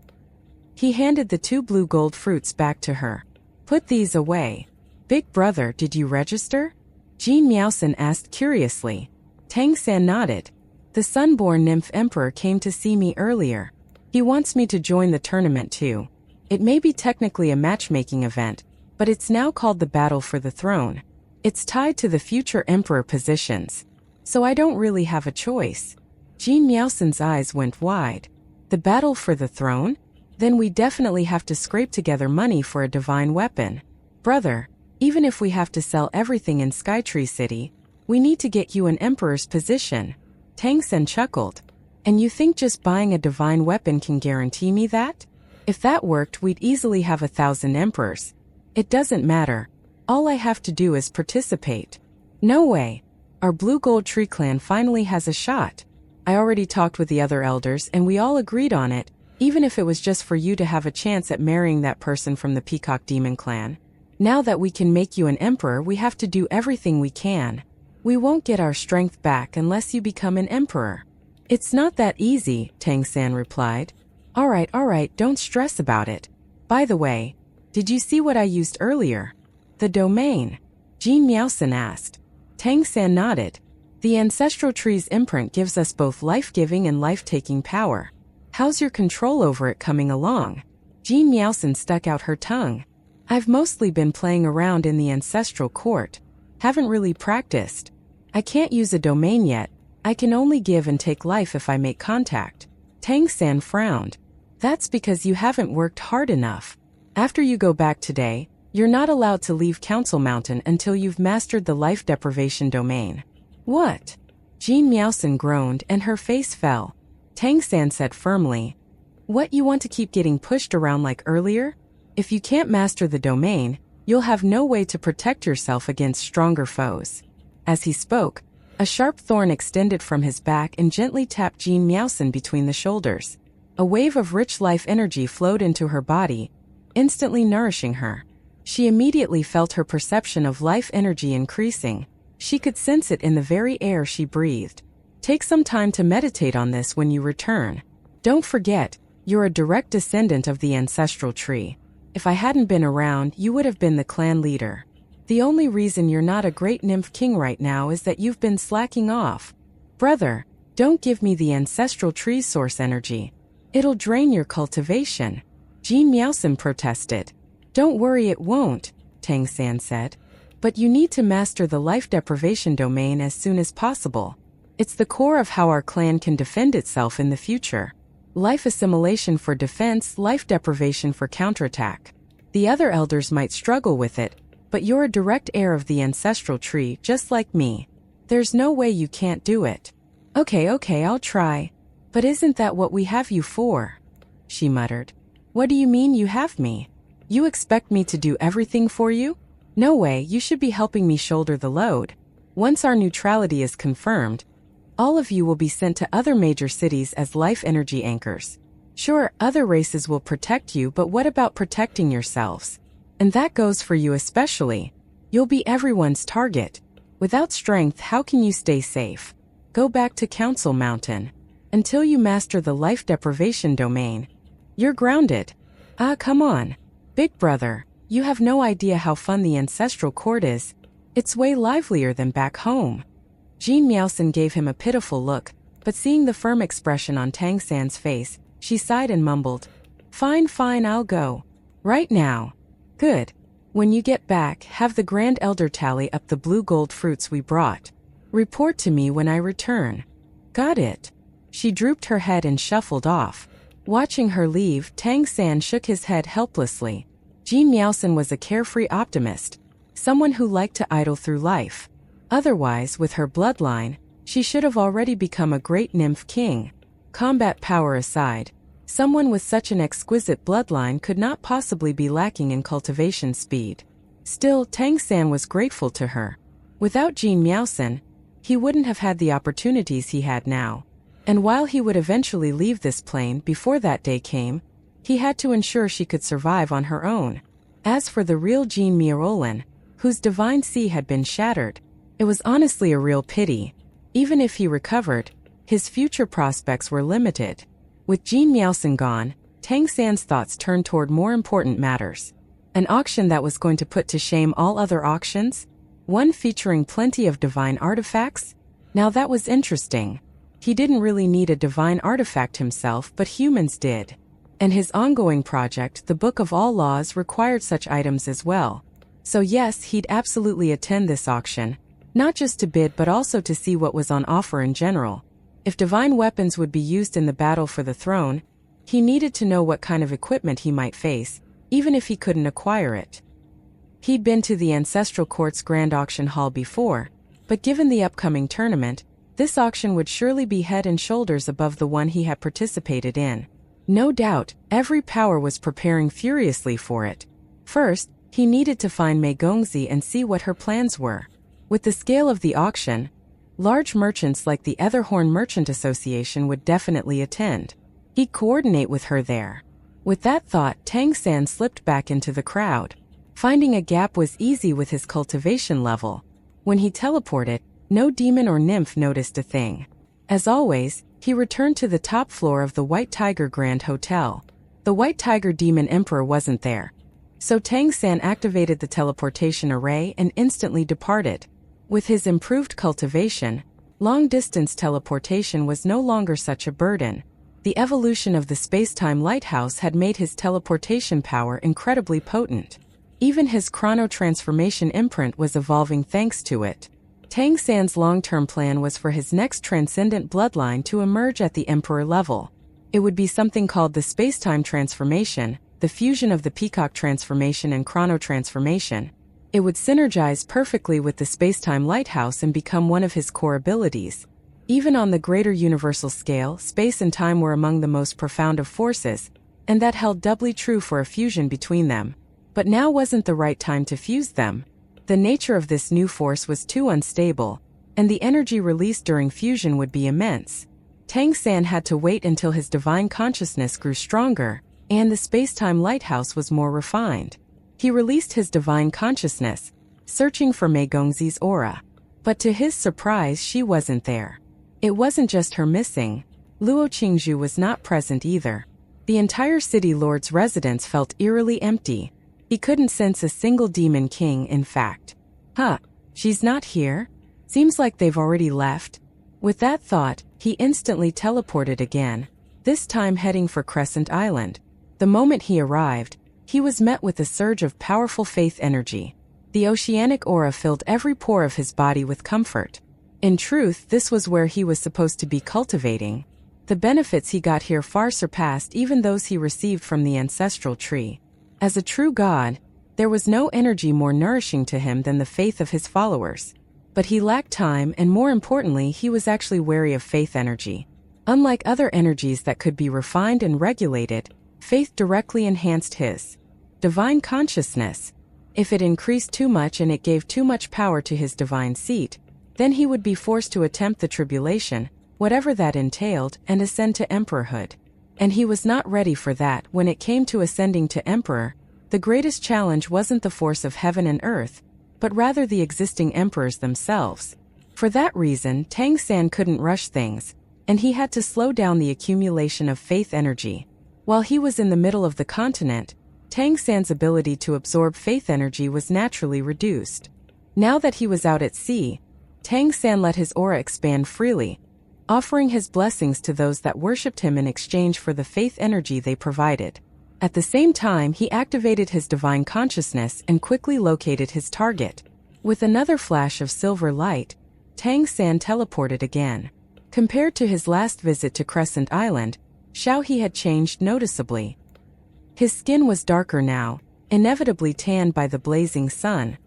He handed the 2 blue gold fruits back to her. Put these away. Big brother, did you register? Jean Miaosen asked curiously. Tang San nodded. The Sunborn Nymph Emperor came to see me earlier. He wants me to join the tournament too. It may be technically a matchmaking event, but it's now called the Battle for the Throne. It's tied to the future emperor positions. So I don't really have a choice. Jean Miaosen's eyes went wide. The battle for the throne? Then we definitely have to scrape together money for a divine weapon. Brother, even if we have to sell everything in Skytree City, we need to get you an emperor's position. Tang San chuckled. And you think just buying a divine weapon can guarantee me that? If that worked, we'd easily have 1,000 emperors. It doesn't matter. All I have to do is participate. No way. Our Blue Gold Tree clan finally has a shot. I already talked with the other elders and we all agreed on it, even if it was just for you to have a chance at marrying that person from the Peacock Demon clan. Now that we can make you an emperor, we have to do everything we can. We won't get our strength back unless you become an emperor. It's not that easy, Tang San replied. All right, don't stress about it. By the way, did you see what I used earlier? The domain. Jean Miaosen asked. Tang San nodded. The ancestral tree's imprint gives us both life-giving and life-taking power. How's your control over it coming along? Jean Miaosen stuck out her tongue. I've mostly been playing around in the ancestral court. Haven't really practiced. I can't use a domain yet. I can only give and take life if I make contact. Tang San frowned. That's because you haven't worked hard enough. After you go back today, you're not allowed to leave Council Mountain until you've mastered the life deprivation domain. What? Jean Miaosen groaned and her face fell. Tang San said firmly. What, you want to keep getting pushed around like earlier? If you can't master the domain, you'll have no way to protect yourself against stronger foes. As he spoke, a sharp thorn extended from his back and gently tapped Jean Miaosen between the shoulders. A wave of rich life energy flowed into her body, instantly nourishing her. She immediately felt her perception of life energy increasing. She could sense it in the very air she breathed. Take some time to meditate on this when you return. Don't forget, you're a direct descendant of the ancestral tree. If I hadn't been around, you would have been the clan leader. The only reason you're not a great nymph king right now is that you've been slacking off. Brother, don't give me the ancestral tree's source energy. It'll drain your cultivation. Jean Miaosen protested. Don't worry, it won't, Tang San said. But you need to master the life deprivation domain as soon as possible. It's the core of how our clan can defend itself in the future. Life assimilation for defense, life deprivation for counterattack. The other elders might struggle with it, but you're a direct heir of the ancestral tree, just like me. There's no way you can't do it. Okay, I'll try. But isn't that what we have you for? She muttered. What do you mean you have me? You expect me to do everything for you? No way, you should be helping me shoulder the load. Once our neutrality is confirmed, all of you will be sent to other major cities as life energy anchors. Sure, other races will protect you, but what about protecting yourselves? And that goes for you especially. You'll be everyone's target. Without strength, how can you stay safe? Go back to Council Mountain. Until you master the life deprivation domain, you're grounded. Ah, come on. Big brother, you have no idea how fun the ancestral court is. It's way livelier than back home. Jean Miaosan gave him a pitiful look, but seeing the firm expression on Tang San's face, she sighed and mumbled, Fine, I'll go. Right now. Good. When you get back, have the Grand Elder tally up the blue gold fruits we brought. Report to me when I return. Got it. She drooped her head and shuffled off. Watching her leave, Tang San shook his head helplessly. Jean Miaosan was a carefree optimist, someone who liked to idle through life. Otherwise, with her bloodline, she should have already become a great nymph king. Combat power aside, someone with such an exquisite bloodline could not possibly be lacking in cultivation speed. Still, Tang San was grateful to her. Without Jean Miaosan, he wouldn't have had the opportunities he had now. And while he would eventually leave this plane before that day came, he had to ensure she could survive on her own. As for the real Jean Miaolan, whose divine sea had been shattered, it was honestly a real pity. Even if he recovered, his future prospects were limited. With Jean Miaosan gone, Tang San's thoughts turned toward more important matters. An auction that was going to put to shame all other auctions? One featuring plenty of divine artifacts? Now that was interesting. He didn't really need a divine artifact himself, but humans did. And his ongoing project, the Book of All Laws, required such items as well. So yes, he'd absolutely attend this auction, not just to bid but also to see what was on offer in general. If divine weapons would be used in the battle for the throne, he needed to know what kind of equipment he might face, even if he couldn't acquire it. He'd been to the Ancestral Court's Grand Auction Hall before, but given the upcoming tournament, this auction would surely be head and shoulders above the one he had participated in. No doubt, every power was preparing furiously for it. First, he needed to find Mei Gongzi and see what her plans were. With the scale of the auction, large merchants like the Etherhorn Merchant Association would definitely attend. He'd coordinate with her there. With that thought, Tang San slipped back into the crowd. Finding a gap was easy with his cultivation level. When he teleported, no demon or nymph noticed a thing. As always, he returned to the top floor of the White Tiger Grand Hotel. The White Tiger Demon Emperor wasn't there. So Tang San activated the teleportation array and instantly departed. With his improved cultivation, long-distance teleportation was no longer such a burden. The evolution of the space-time lighthouse had made his teleportation power incredibly potent. Even his chrono-transformation imprint was evolving thanks to it. Tang San's long-term plan was for his next transcendent bloodline to emerge at the Emperor level. It would be something called the space-time transformation, the fusion of the Peacock transformation and chrono-transformation. It would synergize perfectly with the space-time lighthouse and become one of his core abilities. Even on the greater universal scale, space and time were among the most profound of forces, and that held doubly true for a fusion between them. But now wasn't the right time to fuse them. The nature of this new force was too unstable, and the energy released during fusion would be immense. Tang San had to wait until his divine consciousness grew stronger, and the space-time lighthouse was more refined. He released his divine consciousness, searching for Mei Gongzi's aura. But to his surprise, she wasn't there. It wasn't just her missing. Luo Qingzhu was not present either. The entire city lord's residence felt eerily empty. He couldn't sense a single demon king, in fact. She's not here? Seems like they've already left. With that thought, he instantly teleported again, this time heading for Crescent Island. The moment he arrived, he was met with a surge of powerful faith energy. The oceanic aura filled every pore of his body with comfort. In truth, this was where he was supposed to be cultivating. The benefits he got here far surpassed even those he received from the ancestral tree. As a true god, there was no energy more nourishing to him than the faith of his followers. But he lacked time, and more importantly, he was actually wary of faith energy. Unlike other energies that could be refined and regulated, faith directly enhanced his divine consciousness. If it increased too much and it gave too much power to his divine seat, then he would be forced to attempt the tribulation, whatever that entailed, and ascend to emperorhood. And he was not ready for that. When it came to ascending to emperor, the greatest challenge wasn't the force of heaven and earth, but rather the existing emperors themselves. For that reason, Tang San couldn't rush things. and he had to slow down the accumulation of faith energy. While he was in the middle of the continent, Tang San's ability to absorb faith energy was naturally reduced. Now that he was out at sea, Tang San let his aura expand freely, offering his blessings to those that worshipped him in exchange for the faith energy they provided. At the same time, he activated his divine consciousness and quickly located his target. With another flash of silver light, Tang San teleported again. Compared to his last visit to Crescent Island, Shao He had changed noticeably. His skin was darker now, inevitably tanned by the blazing sun.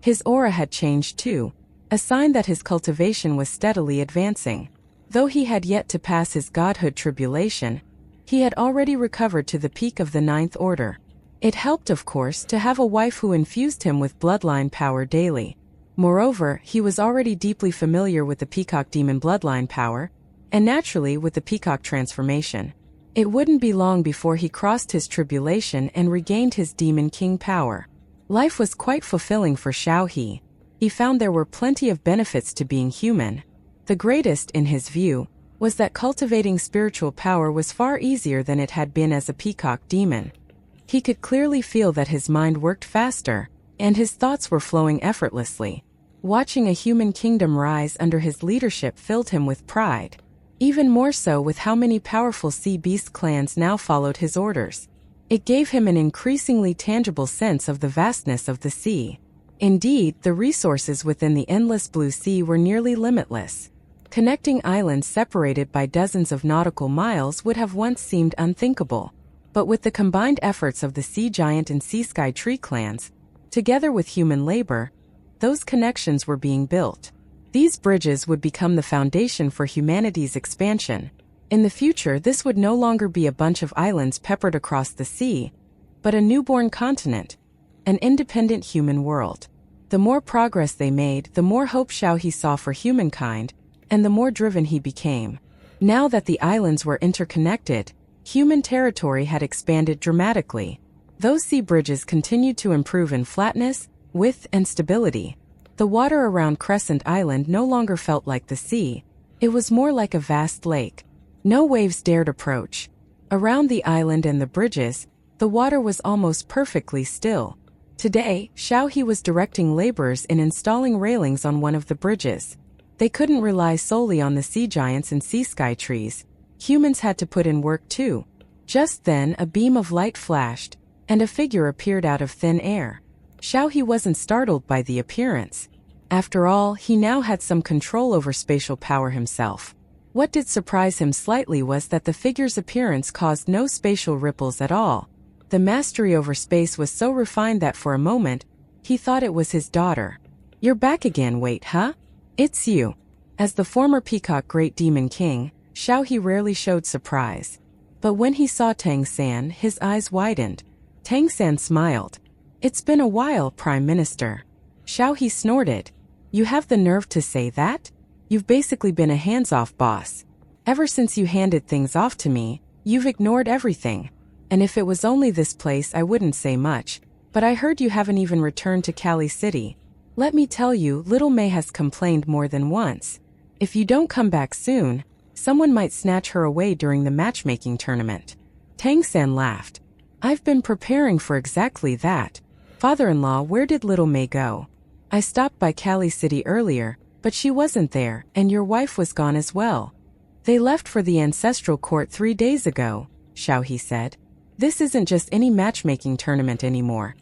His aura had changed too, a sign that his cultivation was steadily advancing. Though he had yet to pass his godhood tribulation, he had already recovered to the peak of the ninth order. It helped, of course, to have a wife who infused him with bloodline power daily. Moreover, he was already deeply familiar with the Peacock Demon bloodline power, and naturally with the Peacock transformation. It wouldn't be long before he crossed his tribulation and regained his Demon King power. Life was quite fulfilling for Shao He. He found there were plenty of benefits to being human. The greatest, in his view, was that cultivating spiritual power was far easier than it had been as a peacock demon. He could clearly feel that his mind worked faster, and his thoughts were flowing effortlessly. Watching a human kingdom rise under his leadership filled him with pride. Even more so with how many powerful sea beast clans now followed his orders. It gave him an increasingly tangible sense of the vastness of the sea. Indeed, the resources within the endless blue sea were nearly limitless. Connecting islands separated by dozens of nautical miles would have once seemed unthinkable. But with the combined efforts of the Sea Giant and Sea Sky Tree clans, together with human labor, those connections were being built. These bridges would become the foundation for humanity's expansion. In the future, this would no longer be a bunch of islands peppered across the sea, but a newborn continent, an independent human world. The more progress they made, the more hope Shao He saw for humankind, and the more driven he became. Now that the islands were interconnected, human territory had expanded dramatically. Those sea bridges continued to improve in flatness, width, and stability. The water around Crescent Island no longer felt like the sea. It was more like a vast lake. No waves dared approach. Around the island and the bridges, the water was almost perfectly still. Today, Shao He was directing laborers in installing railings on one of the bridges. They couldn't rely solely on the sea giants and sea sky trees. Humans had to put in work too. Just then, a beam of light flashed, and a figure appeared out of thin air. Shao He wasn't startled by the appearance. After all, he now had some control over spatial power himself. What did surprise him slightly was that the figure's appearance caused no spatial ripples at all. The mastery over space was so refined that for a moment, he thought it was his daughter. "You're back again, wait, huh? It's you." As the former Peacock Great Demon King, Shao He rarely showed surprise. But when he saw Tang San, his eyes widened. Tang San smiled. "It's been a while, Prime Minister." Shao He snorted. "You have the nerve to say that? You've basically been a hands-off boss. Ever since you handed things off to me, you've ignored everything. And if it was only this place, I wouldn't say much. But I heard you haven't even returned to Cali City. Let me tell you, Little May has complained more than once. If you don't come back soon, someone might snatch her away during the matchmaking tournament." Tang San laughed. "I've been preparing for exactly that. Father-in-law, where did Little May go? I stopped by Cali City earlier, but she wasn't there, and your wife was gone as well." "They left for the ancestral court 3 days ago," Shao He said. "This isn't just any matchmaking tournament anymore.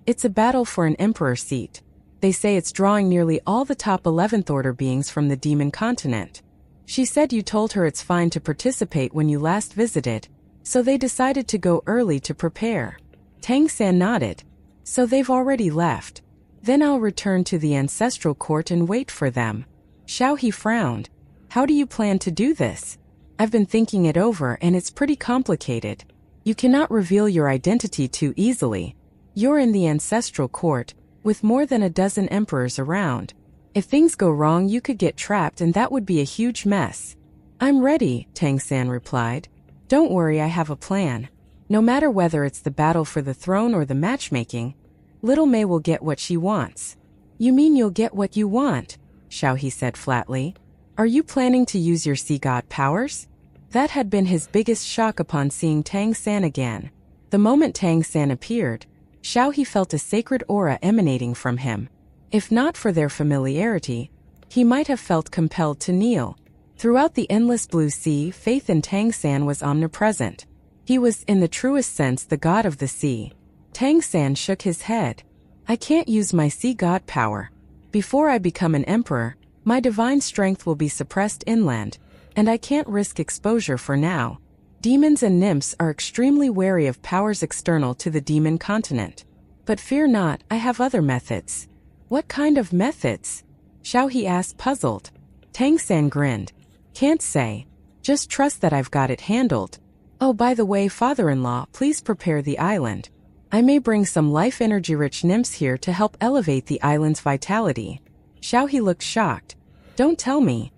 It's a battle for an emperor seat. They say it's drawing nearly all the top 11th order beings from the demon continent. She said you told her it's fine to participate when you last visited, so they decided to go early to prepare." Tang San nodded. "So they've already left. Then I'll return to the ancestral court and wait for them." Shao He frowned. "How do you plan to do this?" "I've been thinking it over and it's pretty complicated. You cannot reveal your identity too easily. You're in the ancestral court, with more than a dozen emperors around. If things go wrong, you could get trapped and that would be a huge mess." "I'm ready," Tang San replied. "Don't worry, I have a plan. No matter whether it's the battle for the throne or the matchmaking, Little May will get what she wants." "You mean you'll get what you want?" Shao He said flatly. Are you planning to use your sea god powers? That had been his biggest shock upon seeing Tang San again. The moment Tang San appeared, Shao He felt a sacred aura emanating from him. If not for their familiarity, he might have felt compelled to kneel. Throughout the endless blue sea, faith in Tang San was omnipresent. He was, in the truest sense, the god of the sea. Tang San shook his head. I can't use my sea god power. Before I become an emperor, my divine strength will be suppressed inland, and I can't risk exposure for now. Demons and nymphs are extremely wary of powers external to the demon continent. But fear not, I have other methods. What kind of methods? Shao He asked, puzzled. Tang San grinned. Can't say. Just trust that I've got it handled. Oh, by the way, father-in-law, please prepare the island. I may bring some life energy-rich nymphs here to help elevate the island's vitality. Shao He looked shocked. Don't tell me.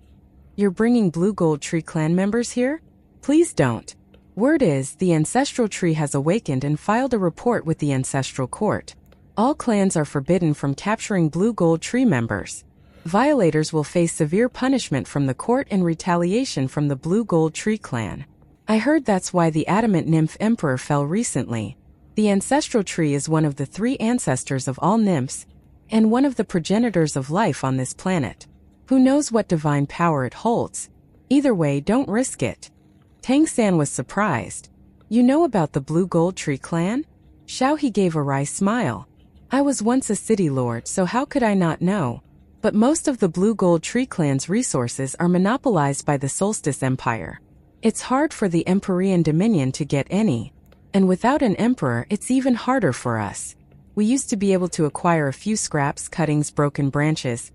You're bringing Blue Gold Tree clan members here? Please don't. Word is, the ancestral tree has awakened and filed a report with the ancestral court. All clans are forbidden from capturing Blue Gold Tree members. Violators will face severe punishment from the court in retaliation from the Blue Gold Tree clan. I heard that's why the Adamant Nymph Emperor fell recently. The ancestral tree is one of the 3 ancestors of all nymphs, and one of the progenitors of life on this planet. Who knows what divine power it holds? Either way, don't risk it. Tang San was surprised. You know about the Blue Gold Tree clan? Shao He gave a wry smile. I was once a city lord, so how could I not know? But most of the Blue Gold Tree clan's resources are monopolized by the Solstice Empire. It's hard for the Empyrean Dominion to get any. And without an emperor, it's even harder for us. We used to be able to acquire a few scraps, cuttings, broken branches.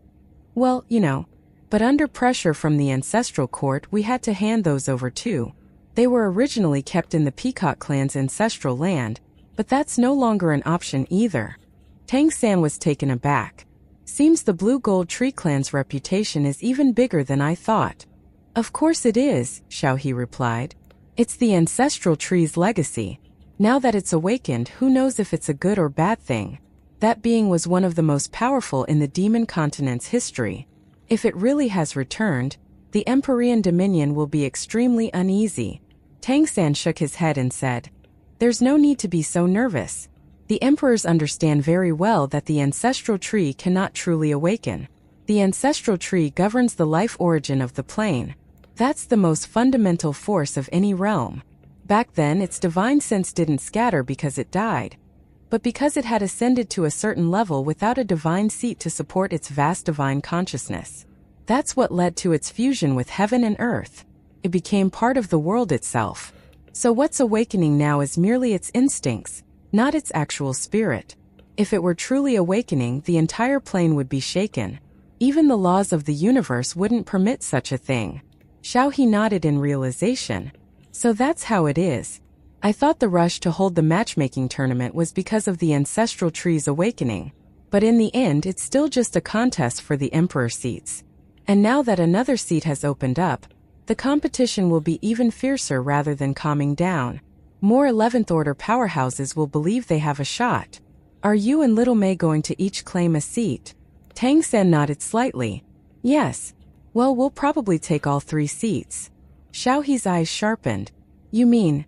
Well, you know. But under pressure from the ancestral court, we had to hand those over too. They were originally kept in the Peacock clan's ancestral land, but that's no longer an option either. Tang San was taken aback. Seems the Blue Gold Tree clan's reputation is even bigger than I thought. Of course it is, Shao He replied. It's the ancestral tree's legacy. Now that it's awakened, who knows if it's a good or bad thing? That being was one of the most powerful in the demon continent's history. If it really has returned, the Empyrean Dominion will be extremely uneasy. Tang San shook his head and said, There's no need to be so nervous. The emperors understand very well that the ancestral tree cannot truly awaken. The ancestral tree governs the life origin of the plane. That's the most fundamental force of any realm. Back then, its divine sense didn't scatter because it died, but because it had ascended to a certain level without a divine seat to support its vast divine consciousness. That's what led to its fusion with heaven and earth. It became part of the world itself. So what's awakening now is merely its instincts, not its actual spirit. If it were truly awakening, the entire plane would be shaken. Even the laws of the universe wouldn't permit such a thing. Shao He nodded in realization. So that's how it is. I thought the rush to hold the matchmaking tournament was because of the ancestral tree's awakening. But in the end, it's still just a contest for the emperor seats. And now that another seat has opened up, the competition will be even fiercer rather than calming down. More 11th order powerhouses will believe they have a shot. Are you and Little May going to each claim a seat? Tang San nodded slightly. Yes. Well, we'll probably take all 3 seats. Shao He's eyes sharpened. You mean,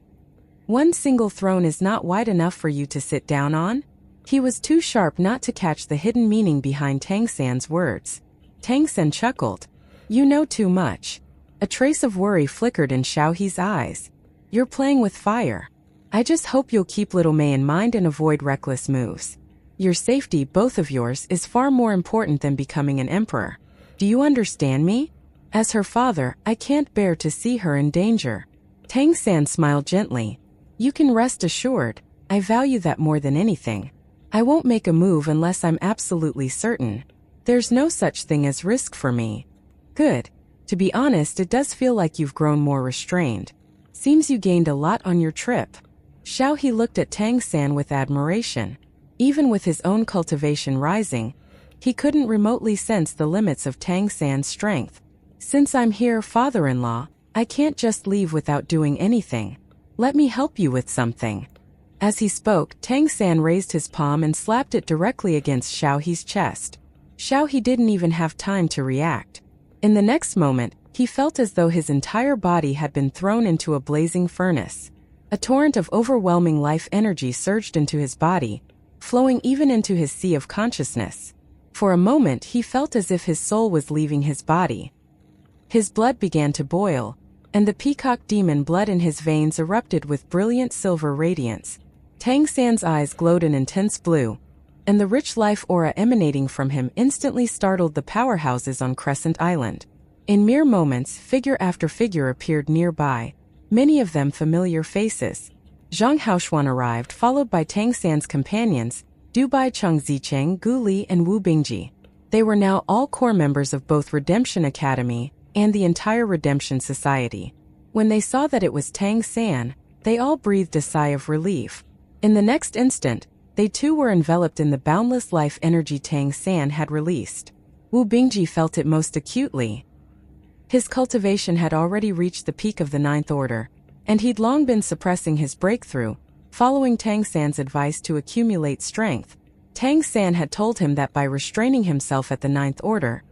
one single throne is not wide enough for you to sit down on? He was too sharp not to catch the hidden meaning behind Tang San's words. Tang San chuckled. You know too much. A trace of worry flickered in Shao He's eyes. You're playing with fire. I just hope you'll keep Little May in mind and avoid reckless moves. Your safety, both of yours, is far more important than becoming an emperor. Do you understand me? As her father, I can't bear to see her in danger. Tang San smiled gently. You can rest assured, I value that more than anything. I won't make a move unless I'm absolutely certain. There's no such thing as risk for me. Good. To be honest, it does feel like you've grown more restrained. Seems you gained a lot on your trip. Shao He looked at Tang San with admiration. Even with his own cultivation rising, he couldn't remotely sense the limits of Tang San's strength. Since I'm here, father-in-law, I can't just leave without doing anything. Let me help you with something. As he spoke, Tang San raised his palm and slapped it directly against Shao He's chest. Shao He didn't even have time to react. In the next moment, he felt as though his entire body had been thrown into a blazing furnace. A torrent of overwhelming life energy surged into his body, flowing even into his sea of consciousness. For a moment, he felt as if his soul was leaving his body. His blood began to boil, and the peacock demon blood in his veins erupted with brilliant silver radiance. Tang San's eyes glowed an intense blue, and the rich life aura emanating from him instantly startled the powerhouses on Crescent Island. In mere moments, figure after figure appeared nearby, many of them familiar faces. Zhang Haoshuan arrived, followed by Tang San's companions, Dubai Cheng Zicheng, Gu Li, and Wu Bingji. They were now all core members of both Redemption Academy and the entire Redemption Society. When they saw that it was Tang San, they all breathed a sigh of relief. In the next instant, they too were enveloped in the boundless life energy Tang San had released. Wu Bingji felt it most acutely. His cultivation had already reached the peak of the 9th order, and he'd long been suppressing his breakthrough, following Tang San's advice to accumulate strength. Tang San had told him that by restraining himself at the 9th order,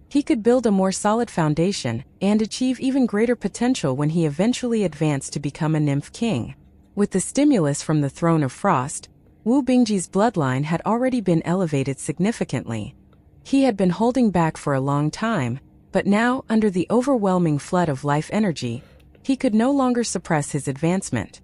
he could build a more solid foundation and achieve even greater potential when he eventually advanced to become a nymph king. With the stimulus from the Throne of Frost, Wu Bingji's bloodline had already been elevated significantly. He had been holding back for a long time, but now, under the overwhelming flood of life energy, he could no longer suppress his advancement.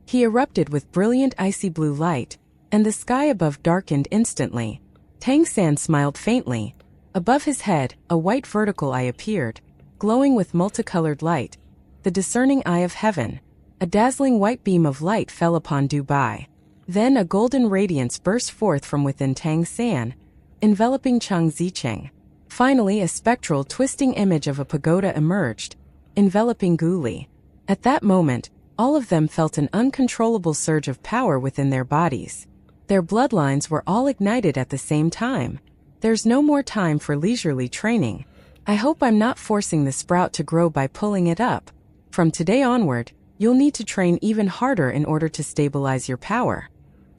He erupted with brilliant icy blue light, and the sky above darkened instantly. Tang San smiled faintly. Above his head, a white vertical eye appeared, glowing with multicolored light, the discerning eye of heaven. A dazzling white beam of light fell upon Dubai. Then a golden radiance burst forth from within Tang San, enveloping Cheng Zicheng. Finally, a spectral, twisting image of a pagoda emerged, enveloping Gu Li. At that moment, all of them felt an uncontrollable surge of power within their bodies. Their bloodlines were all ignited at the same time. There's no more time for leisurely training. I hope I'm not forcing the sprout to grow by pulling it up. From today onward, you'll need to train even harder in order to stabilize your power.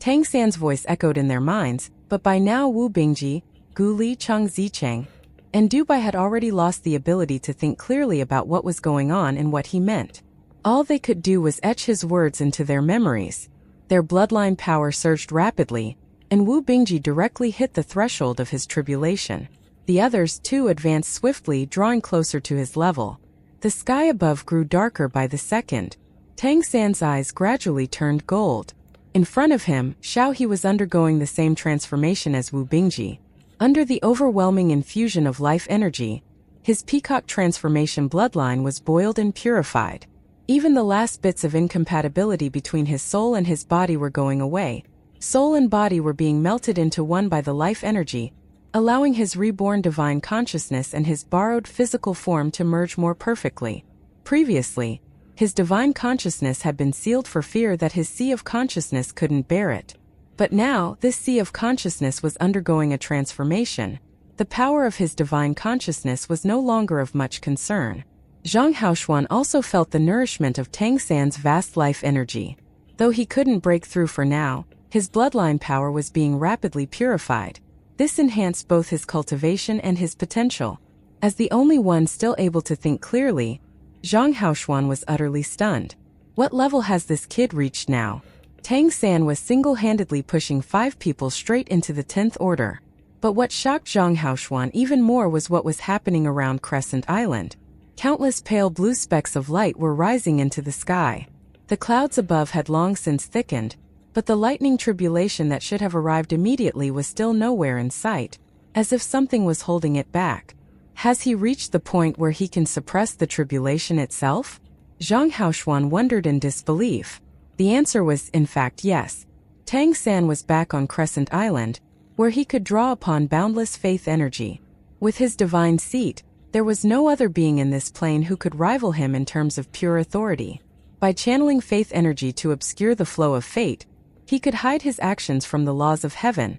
Tang San's voice echoed in their minds, but by now Wu Bingji, Gu Li, Cheng Zicheng, and Dubai had already lost the ability to think clearly about what was going on and what he meant. All they could do was etch his words into their memories. Their bloodline power surged rapidly, and Wu Bingji directly hit the threshold of his tribulation. The others too advanced swiftly, drawing closer to his level. The sky above grew darker by the second. Tang San's eyes gradually turned gold. In front of him, Xiaohe was undergoing the same transformation as Wu Bingji. Under the overwhelming infusion of life energy, his peacock transformation bloodline was boiled and purified. Even the last bits of incompatibility between his soul and his body were going away. Soul and body were being melted into one by the life energy, allowing his reborn divine consciousness and his borrowed physical form to merge more perfectly. Previously, his divine consciousness had been sealed for fear that his sea of consciousness couldn't bear it. But now, this sea of consciousness was undergoing a transformation. The power of his divine consciousness was no longer of much concern. Zhang Haoshuan also felt the nourishment of Tang San's vast life energy. Though he couldn't break through for now, his bloodline power was being rapidly purified. This enhanced both his cultivation and his potential. As the only one still able to think clearly, Zhang Haoshuan was utterly stunned. What level has this kid reached now? Tang San was single-handedly pushing 5 people straight into the 10th order. But what shocked Zhang Haoshuan even more was what was happening around Crescent Island. Countless pale blue specks of light were rising into the sky. The clouds above had long since thickened, but the lightning tribulation that should have arrived immediately was still nowhere in sight, as if something was holding it back. Has he reached the point where he can suppress the tribulation itself? Zhang Haoshuan wondered in disbelief. The answer was, in fact, yes. Tang San was back on Crescent Island, where he could draw upon boundless faith energy. With his divine seat, there was no other being in this plane who could rival him in terms of pure authority. By channeling faith energy to obscure the flow of fate, he could hide his actions from the laws of heaven,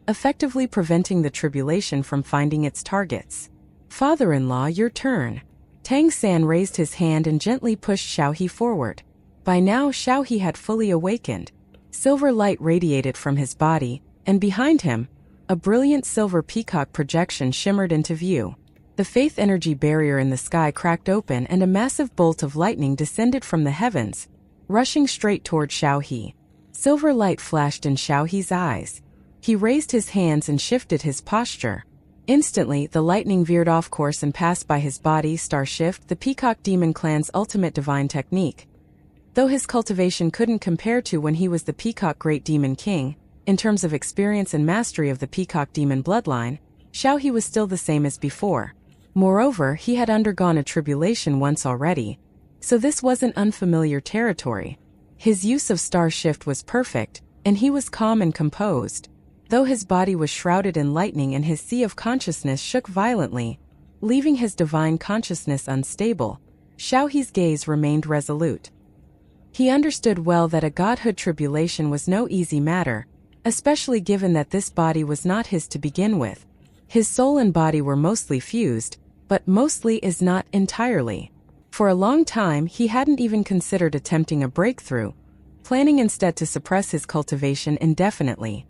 effectively preventing the tribulation from finding its targets. Father-in-law, your turn. Tang San raised his hand and gently pushed Xiaohe forward. By now, Xiaohe had fully awakened. Silver light radiated from his body, and behind him, a brilliant silver peacock projection shimmered into view. The faith energy barrier in the sky cracked open and a massive bolt of lightning descended from the heavens, rushing straight toward Shao He. Silver light flashed in Shao He's eyes. He raised his hands and shifted his posture. Instantly, the lightning veered off course and passed by his body. Star Shift, the Peacock Demon Clan's ultimate divine technique. Though his cultivation couldn't compare to when he was the Peacock Great Demon King, in terms of experience and mastery of the Peacock Demon bloodline, Shao He was still the same as before. Moreover, he had undergone a tribulation once already, so this wasn't unfamiliar territory. His use of Star Shift was perfect, and he was calm and composed. Though his body was shrouded in lightning and his sea of consciousness shook violently, leaving his divine consciousness unstable, Shao He's gaze remained resolute. He understood well that a godhood tribulation was no easy matter, especially given that this body was not his to begin with. His soul and body were mostly fused, but mostly is not entirely. For a long time he hadn't even considered attempting a breakthrough, planning instead to suppress his cultivation indefinitely.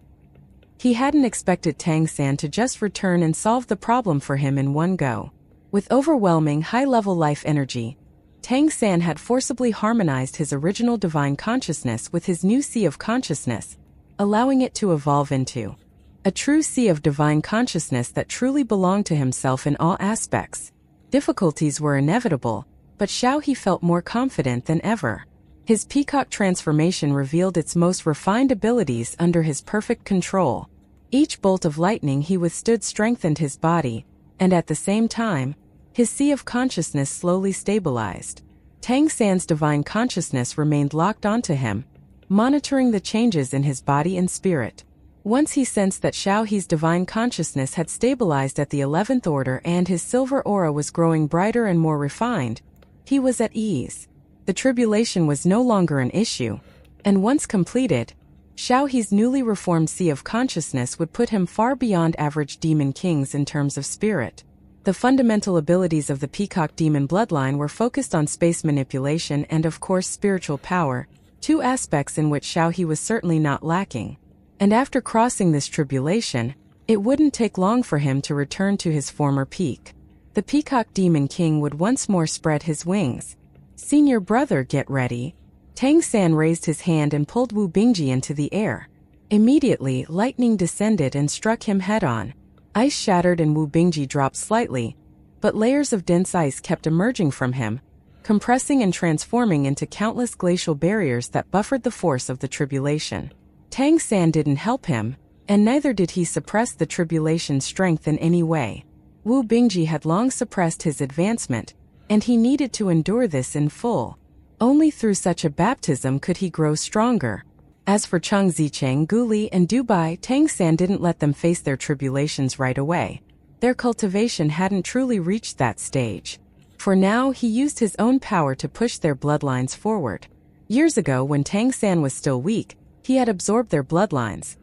He hadn't expected Tang San to just return and solve the problem for him in one go. With overwhelming high-level life energy, Tang San had forcibly harmonized his original divine consciousness with his new sea of consciousness, allowing it to evolve into a true sea of divine consciousness that truly belonged to himself in all aspects. Difficulties were inevitable, but Shao He felt more confident than ever. His peacock transformation revealed its most refined abilities under his perfect control. Each bolt of lightning he withstood strengthened his body, and at the same time, his sea of consciousness slowly stabilized. Tang San's divine consciousness remained locked onto him, monitoring the changes in his body and spirit. Once he sensed that Shao He's divine consciousness had stabilized at the 11th order and his silver aura was growing brighter and more refined, he was at ease. The tribulation was no longer an issue, and once completed, Shao He's newly reformed sea of consciousness would put him far beyond average demon kings in terms of spirit. The fundamental abilities of the Peacock Demon bloodline were focused on space manipulation and of course spiritual power, two aspects in which Shao He was certainly not lacking. And after crossing this tribulation, it wouldn't take long for him to return to his former peak. The Peacock Demon King would once more spread his wings. "Senior brother, get ready." Tang San raised his hand and pulled Wu Bingji into the air. Immediately, lightning descended and struck him head-on. Ice shattered and Wu Bingji dropped slightly, but layers of dense ice kept emerging from him, compressing and transforming into countless glacial barriers that buffered the force of the tribulation. Tang San didn't help him, and neither did he suppress the tribulation's strength in any way. Wu Bingji had long suppressed his advancement, and he needed to endure this in full. Only through such a baptism could he grow stronger. As for Cheng Zicheng, Gu Li, and Dubai, Tang San didn't let them face their tribulations right away. Their cultivation hadn't truly reached that stage. For now, he used his own power to push their bloodlines forward. Years ago, when Tang San was still weak, he had absorbed their bloodlines: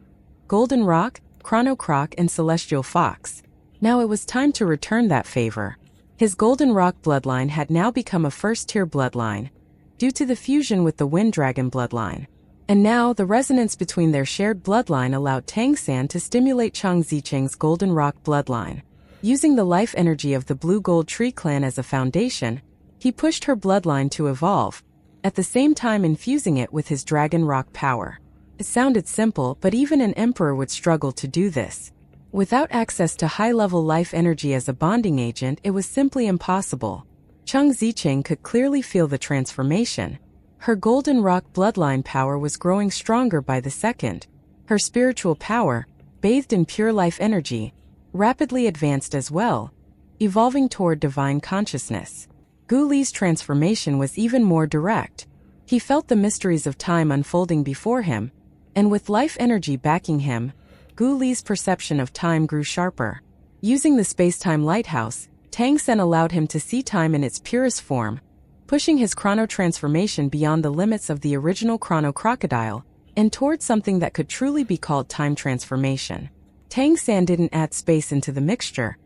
Golden Rock, Chrono Croc, and Celestial Fox. Now it was time to return that favor. His Golden Rock bloodline had now become a first-tier bloodline, due to the fusion with the Wind Dragon bloodline. And now, the resonance between their shared bloodline allowed Tang San to stimulate Cheng Zicheng's Golden Rock bloodline. Using the life energy of the Blue Gold Tree clan as a foundation, he pushed her bloodline to evolve, at the same time infusing it with his Dragon Rock power. It sounded simple, but even an emperor would struggle to do this. Without access to high-level life energy as a bonding agent, it was simply impossible. Cheng Zicheng could clearly feel the transformation. Her Golden Rock bloodline power was growing stronger by the second. Her spiritual power, bathed in pure life energy, rapidly advanced as well, evolving toward divine consciousness. Gu Li's transformation was even more direct. He felt the mysteries of time unfolding before him, and with life energy backing him, Gu Li's perception of time grew sharper. Using the space-time lighthouse, Tang San allowed him to see time in its purest form, pushing his chrono transformation beyond the limits of the original chrono crocodile, and toward something that could truly be called time transformation. Tang San didn't add space into the mixture.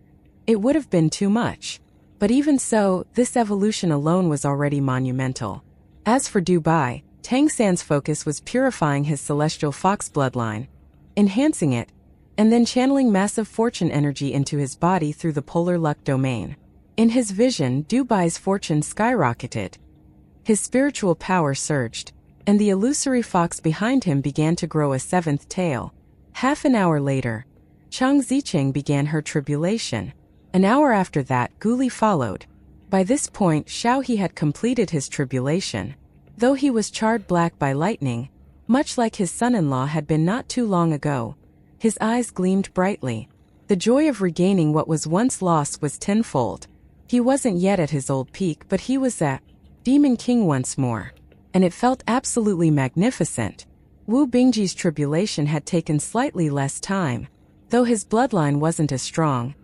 It would have been too much. But even so, this evolution alone was already monumental. As for Dubai, Tang San's focus was purifying his Celestial Fox bloodline, enhancing it, and then channeling massive fortune energy into his body through the polar luck domain. In his vision, Dubai's fortune skyrocketed. His spiritual power surged, and the illusory fox behind him began to grow a seventh tail. Half an hour later, Chang Zicheng began her tribulation. An hour after that, Guli followed. By this point, Shao He had completed his tribulation. Though he was charred black by lightning, much like his son-in-law had been not too long ago, his eyes gleamed brightly. The joy of regaining what was once lost was tenfold. He wasn't yet at his old peak, but he was a Demon King once more, and it felt absolutely magnificent. Wu Bingji's tribulation had taken slightly less time, though his bloodline wasn't as strong.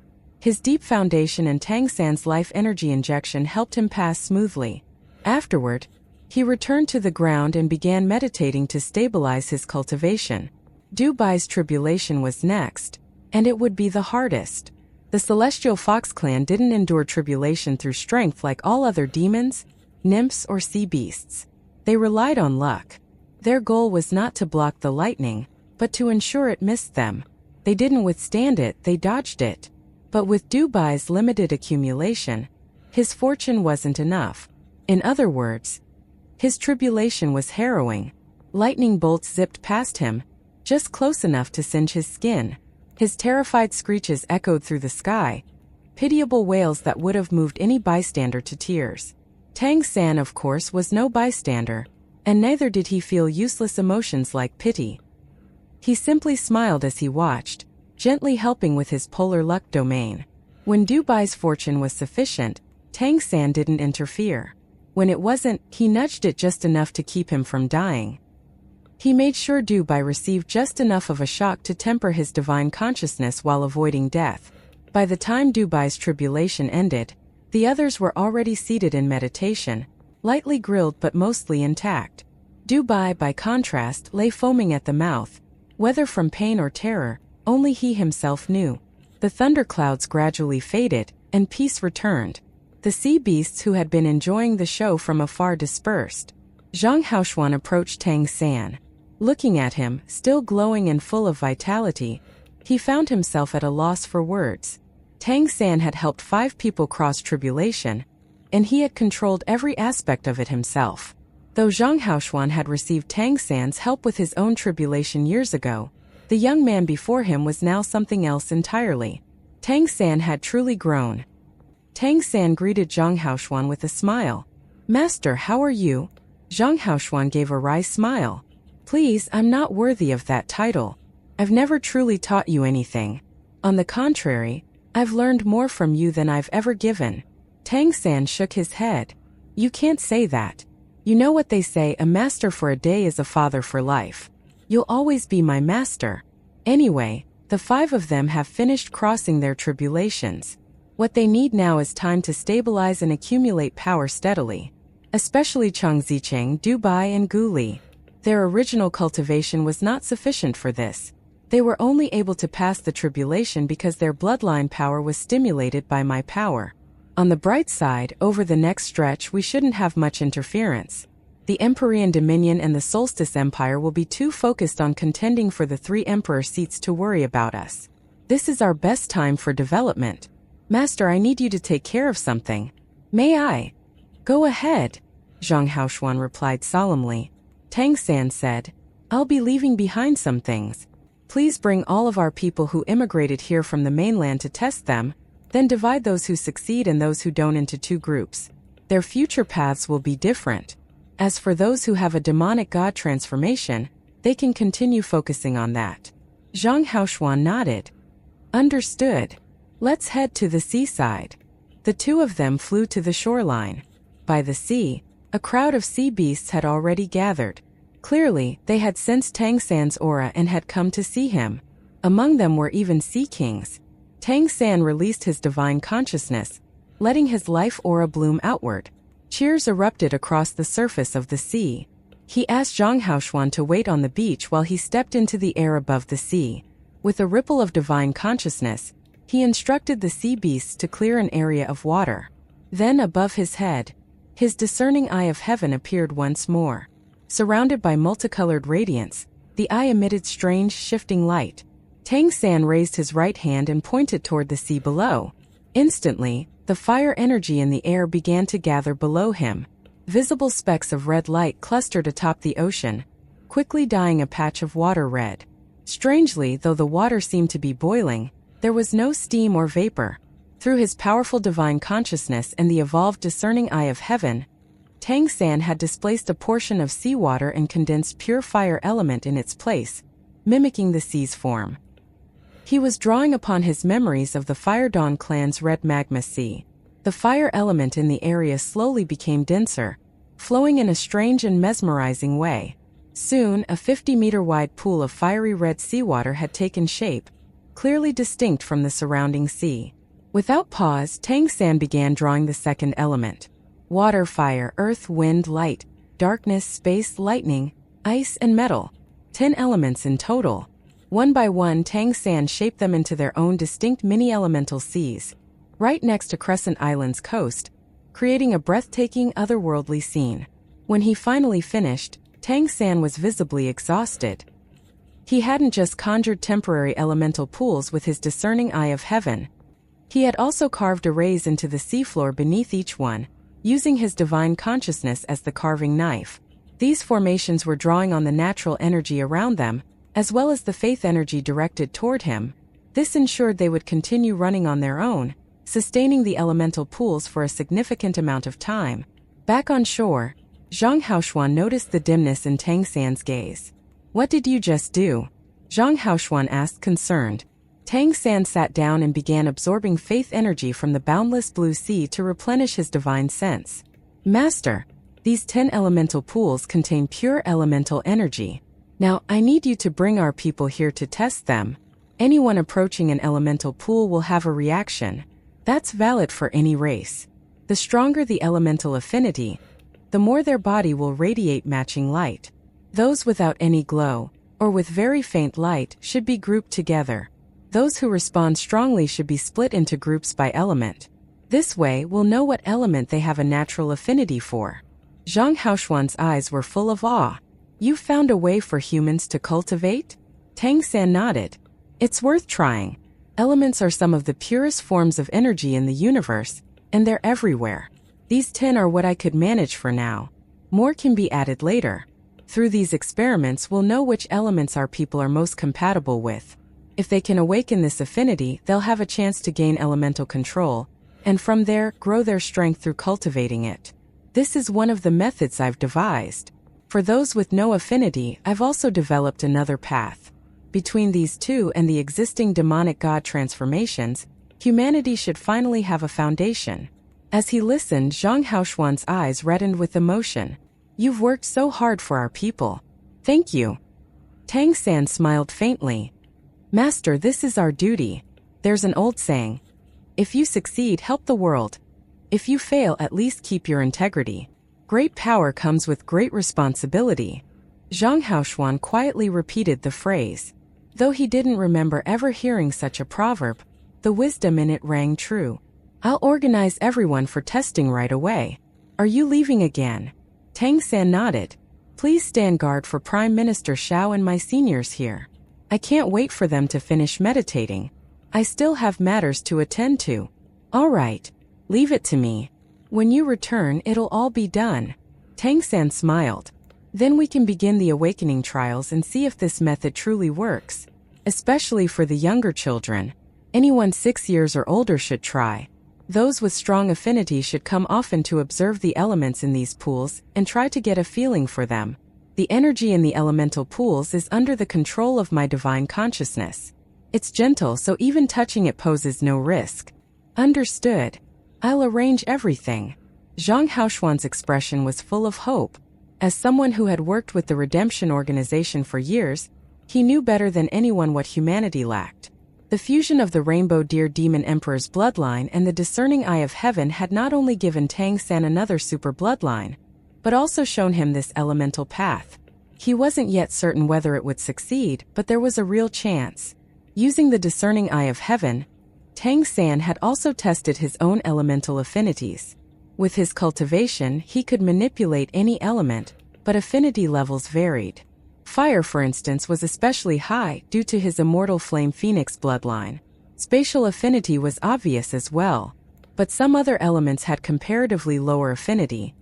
His deep foundation and Tang San's life energy injection helped him pass smoothly. Afterward, he returned to the ground and began meditating to stabilize his cultivation. Dubai's tribulation was next, and it would be the hardest. The Celestial Fox clan didn't endure tribulation through strength like all other demons, nymphs, or sea beasts. They relied on luck. Their goal was not to block the lightning, but to ensure it missed them. They didn't withstand it, they dodged it. But with Dubai's limited accumulation, his fortune wasn't enough. In other words, his tribulation was harrowing. Lightning bolts zipped past him, just close enough to singe his skin. His terrified screeches echoed through the sky, pitiable wails that would have moved any bystander to tears. Tang San, of course, was no bystander, and neither did he feel useless emotions like pity. He simply smiled as he watched, gently helping with his polar luck domain. When Dubai's fortune was sufficient, Tang San didn't interfere. When it wasn't, he nudged it just enough to keep him from dying. He made sure Dubai received just enough of a shock to temper his divine consciousness while avoiding death. By the time Dubai's tribulation ended, the others were already seated in meditation, lightly grilled but mostly intact. Dubai, by contrast, lay foaming at the mouth, whether from pain or terror, only he himself knew. The thunderclouds gradually faded, and peace returned. The sea beasts who had been enjoying the show from afar dispersed. Zhang Haoshuan approached Tang San. Looking at him, still glowing and full of vitality, he found himself at a loss for words. Tang San had helped 5 people cross tribulation, and he had controlled every aspect of it himself. Though Zhang Haoshuan had received Tang San's help with his own tribulation years ago, the young man before him was now something else entirely. Tang San had truly grown. Tang San greeted Zhang Haoshuan with a smile. "Master, how are you?" Zhang Haoshuan gave a wry smile. "Please, I'm not worthy of that title. I've never truly taught you anything. On the contrary, I've learned more from you than I've ever given." Tang San shook his head. "You can't say that. You know what they say, a master for a day is a father for life. You'll always be my master. Anyway, the 5 of them have finished crossing their tribulations. What they need now is time to stabilize and accumulate power steadily. Especially Chang Zicheng, Dubai, and Guli. Their original cultivation was not sufficient for this. They were only able to pass the tribulation because their bloodline power was stimulated by my power. On the bright side, over the next stretch we shouldn't have much interference. The Empyrean Dominion and the Solstice Empire will be too focused on contending for the 3 emperor seats to worry about us. This is our best time for development. Master, I need you to take care of something. May I?" "Go ahead," Zhang Haoshuan replied solemnly. Tang San said, "I'll be leaving behind some things. Please bring all of our people who immigrated here from the mainland to test them, then divide those who succeed and those who don't into 2 groups. Their future paths will be different. As for those who have a demonic god transformation, they can continue focusing on that." Zhang Haoshuan nodded. "Understood. Let's head to the seaside." The 2 of them flew to the shoreline. By the sea, a crowd of sea beasts had already gathered. Clearly, they had sensed Tang San's aura and had come to see him. Among them were even sea kings. Tang San released his divine consciousness, letting his life aura bloom outward. Cheers erupted across the surface of the sea. He asked Zhang Haoshuan to wait on the beach while he stepped into the air above the sea. With a ripple of divine consciousness, he instructed the sea beasts to clear an area of water. Then above his head, his discerning eye of heaven appeared once more. Surrounded by multicolored radiance, the eye emitted strange, shifting light. Tang San raised his right hand and pointed toward the sea below. Instantly, the fire energy in the air began to gather below him. Visible specks of red light clustered atop the ocean, quickly dyeing a patch of water red. Strangely, though the water seemed to be boiling, there was no steam or vapor. Through his powerful divine consciousness and the evolved discerning eye of heaven, Tang San had displaced a portion of seawater and condensed pure fire element in its place, mimicking the sea's form. He was drawing upon his memories of the Fire Dawn clan's red magma sea. The fire element in the area slowly became denser, flowing in a strange and mesmerizing way. Soon, a 50-meter-wide pool of fiery red seawater had taken shape, clearly distinct from the surrounding sea. Without pause, Tang San began drawing the second element. Water, fire, earth, wind, light, darkness, space, lightning, ice, and metal. 10 elements in total. One by one, Tang San shaped them into their own distinct mini-elemental seas, right next to Crescent Island's coast, creating a breathtaking, otherworldly scene. When he finally finished, Tang San was visibly exhausted. He hadn't just conjured temporary elemental pools with his discerning eye of heaven. He had also carved arrays into the seafloor beneath each one, using his divine consciousness as the carving knife. These formations were drawing on the natural energy around them, as well as the faith energy directed toward him. This ensured they would continue running on their own, sustaining the elemental pools for a significant amount of time. Back on shore, Zhang Haoshuan noticed the dimness in Tang San's gaze. "What did you just do?" Zhang Haoshuan asked, concerned. Tang San sat down and began absorbing faith energy from the boundless blue sea to replenish his divine sense. "Master, these 10 elemental pools contain pure elemental energy. Now, I need you to bring our people here to test them. Anyone approaching an elemental pool will have a reaction. That's valid for any race. The stronger the elemental affinity, the more their body will radiate matching light. Those without any glow, or with very faint light, should be grouped together. Those who respond strongly should be split into groups by element. This way, we'll know what element they have a natural affinity for." Zhang Haoshuan's eyes were full of awe. "You found a way for humans to cultivate?" Tang San nodded. "It's worth trying. Elements are some of the purest forms of energy in the universe, and they're everywhere. These 10 are what I could manage for now. More can be added later. Through these experiments, we'll know which elements our people are most compatible with. If they can awaken this affinity, they'll have a chance to gain elemental control, and from there, grow their strength through cultivating it. This is one of the methods I've devised. For those with no affinity, I've also developed another path. Between these two and the existing demonic god transformations, humanity should finally have a foundation." As he listened, Zhang Haoshuan's eyes reddened with emotion. "You've worked so hard for our people. Thank you." Tang San smiled faintly. "Master, this is our duty. There's an old saying. If you succeed, help the world. If you fail, at least keep your integrity. Great power comes with great responsibility." Zhang Haoshuan quietly repeated the phrase. Though he didn't remember ever hearing such a proverb, the wisdom in it rang true. "I'll organize everyone for testing right away. Are you leaving again?" Tang San nodded. "Please stand guard for Prime Minister Shao and my seniors here. I can't wait for them to finish meditating. I still have matters to attend to." "All right. Leave it to me. When you return, it'll all be done." Tang San smiled. "Then we can begin the awakening trials and see if this method truly works. Especially for the younger children. Anyone 6 years or older should try. Those with strong affinity should come often to observe the elements in these pools and try to get a feeling for them. The energy in the elemental pools is under the control of my divine consciousness. It's gentle, so even touching it poses no risk." "Understood. I'll arrange everything." Zhang Haoshuan's expression was full of hope. As someone who had worked with the Redemption Organization for years, he knew better than anyone what humanity lacked. The fusion of the Rainbow Deer Demon Emperor's bloodline and the discerning eye of heaven had not only given Tang San another super bloodline, but also shown him this elemental path. He wasn't yet certain whether it would succeed, but there was a real chance. Using the discerning eye of heaven, Tang San had also tested his own elemental affinities. With his cultivation, he could manipulate any element, but affinity levels varied. Fire, for instance, was especially high due to his immortal flame phoenix bloodline. Spatial affinity was obvious as well, but some other elements had comparatively lower affinity.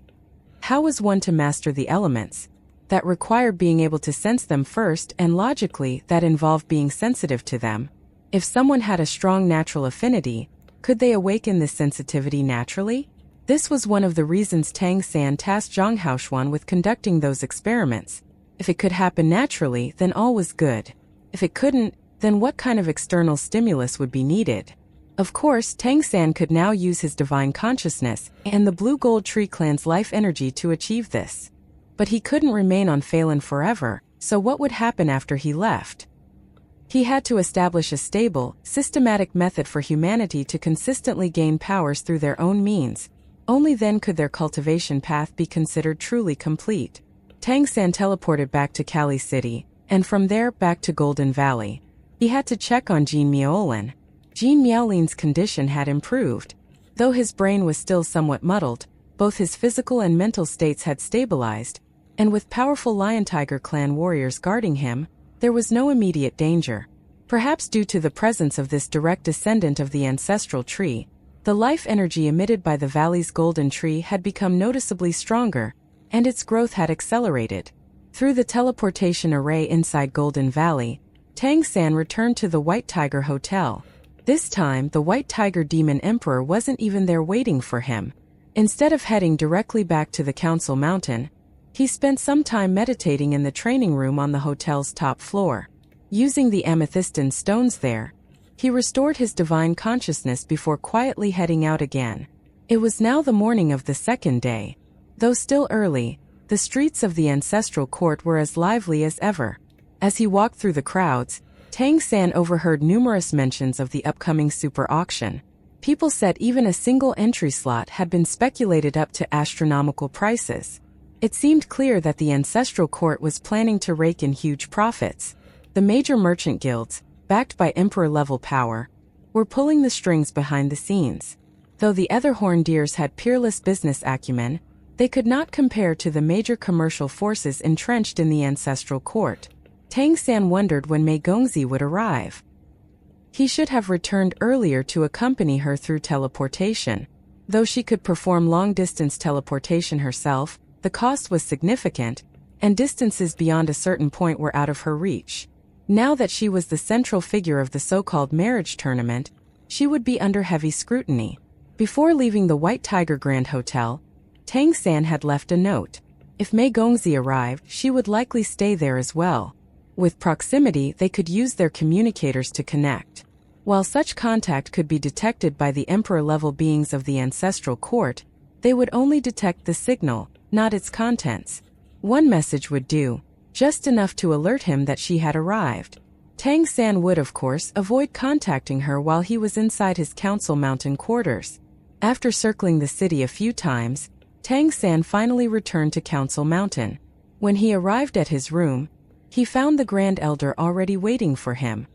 How was one to master the elements? That required being able to sense them first, and logically, that involved being sensitive to them. If someone had a strong natural affinity, could they awaken this sensitivity naturally? This was one of the reasons Tang San tasked Zhang Haoshuan with conducting those experiments. If it could happen naturally, then all was good. If it couldn't, then what kind of external stimulus would be needed? Of course, Tang San could now use his divine consciousness and the Blue Gold Tree clan's life energy to achieve this. But he couldn't remain on Phelan forever, so what would happen after he left? He had to establish a stable, systematic method for humanity to consistently gain powers through their own means. Only then could their cultivation path be considered truly complete. Tang San teleported back to Kali City, and from there back to Golden Valley. He had to check on Jean Miaolin. Jean Miaolin's condition had improved. Though his brain was still somewhat muddled, both his physical and mental states had stabilized, and with powerful Lion Tiger clan warriors guarding him, there was no immediate danger. Perhaps due to the presence of this direct descendant of the ancestral tree, the life energy emitted by the valley's golden tree had become noticeably stronger, and its growth had accelerated. Through the teleportation array inside Golden Valley, Tang San returned to the White Tiger Hotel. This time, the White Tiger Demon Emperor wasn't even there waiting for him. Instead of heading directly back to the Council Mountain, he spent some time meditating in the training room on the hotel's top floor. Using the amethystine stones there, he restored his divine consciousness before quietly heading out again. It was now the morning of the second day. Though still early, the streets of the ancestral court were as lively as ever. As he walked through the crowds, Tang San overheard numerous mentions of the upcoming super auction. People said even a single entry slot had been speculated up to astronomical prices. It seemed clear that the ancestral court was planning to rake in huge profits. The major merchant guilds, backed by emperor-level power, were pulling the strings behind the scenes. Though the other horndeers had peerless business acumen, they could not compare to the major commercial forces entrenched in the ancestral court. Tang San wondered when Mei Gongzi would arrive. He should have returned earlier to accompany her through teleportation. Though she could perform long-distance teleportation herself, the cost was significant, and distances beyond a certain point were out of her reach. Now that she was the central figure of the so-called marriage tournament, she would be under heavy scrutiny. Before leaving the White Tiger Grand Hotel, Tang San had left a note. If Mei Gongzi arrived, she would likely stay there as well. With proximity, they could use their communicators to connect. While such contact could be detected by the emperor-level beings of the ancestral court, they would only detect the signal, not its contents. One message would do, just enough to alert him that she had arrived. Tang San would, of course, avoid contacting her while he was inside his Council Mountain quarters. After circling the city a few times, Tang San finally returned to Council Mountain. When he arrived at his room, he found the Grand Elder already waiting for him.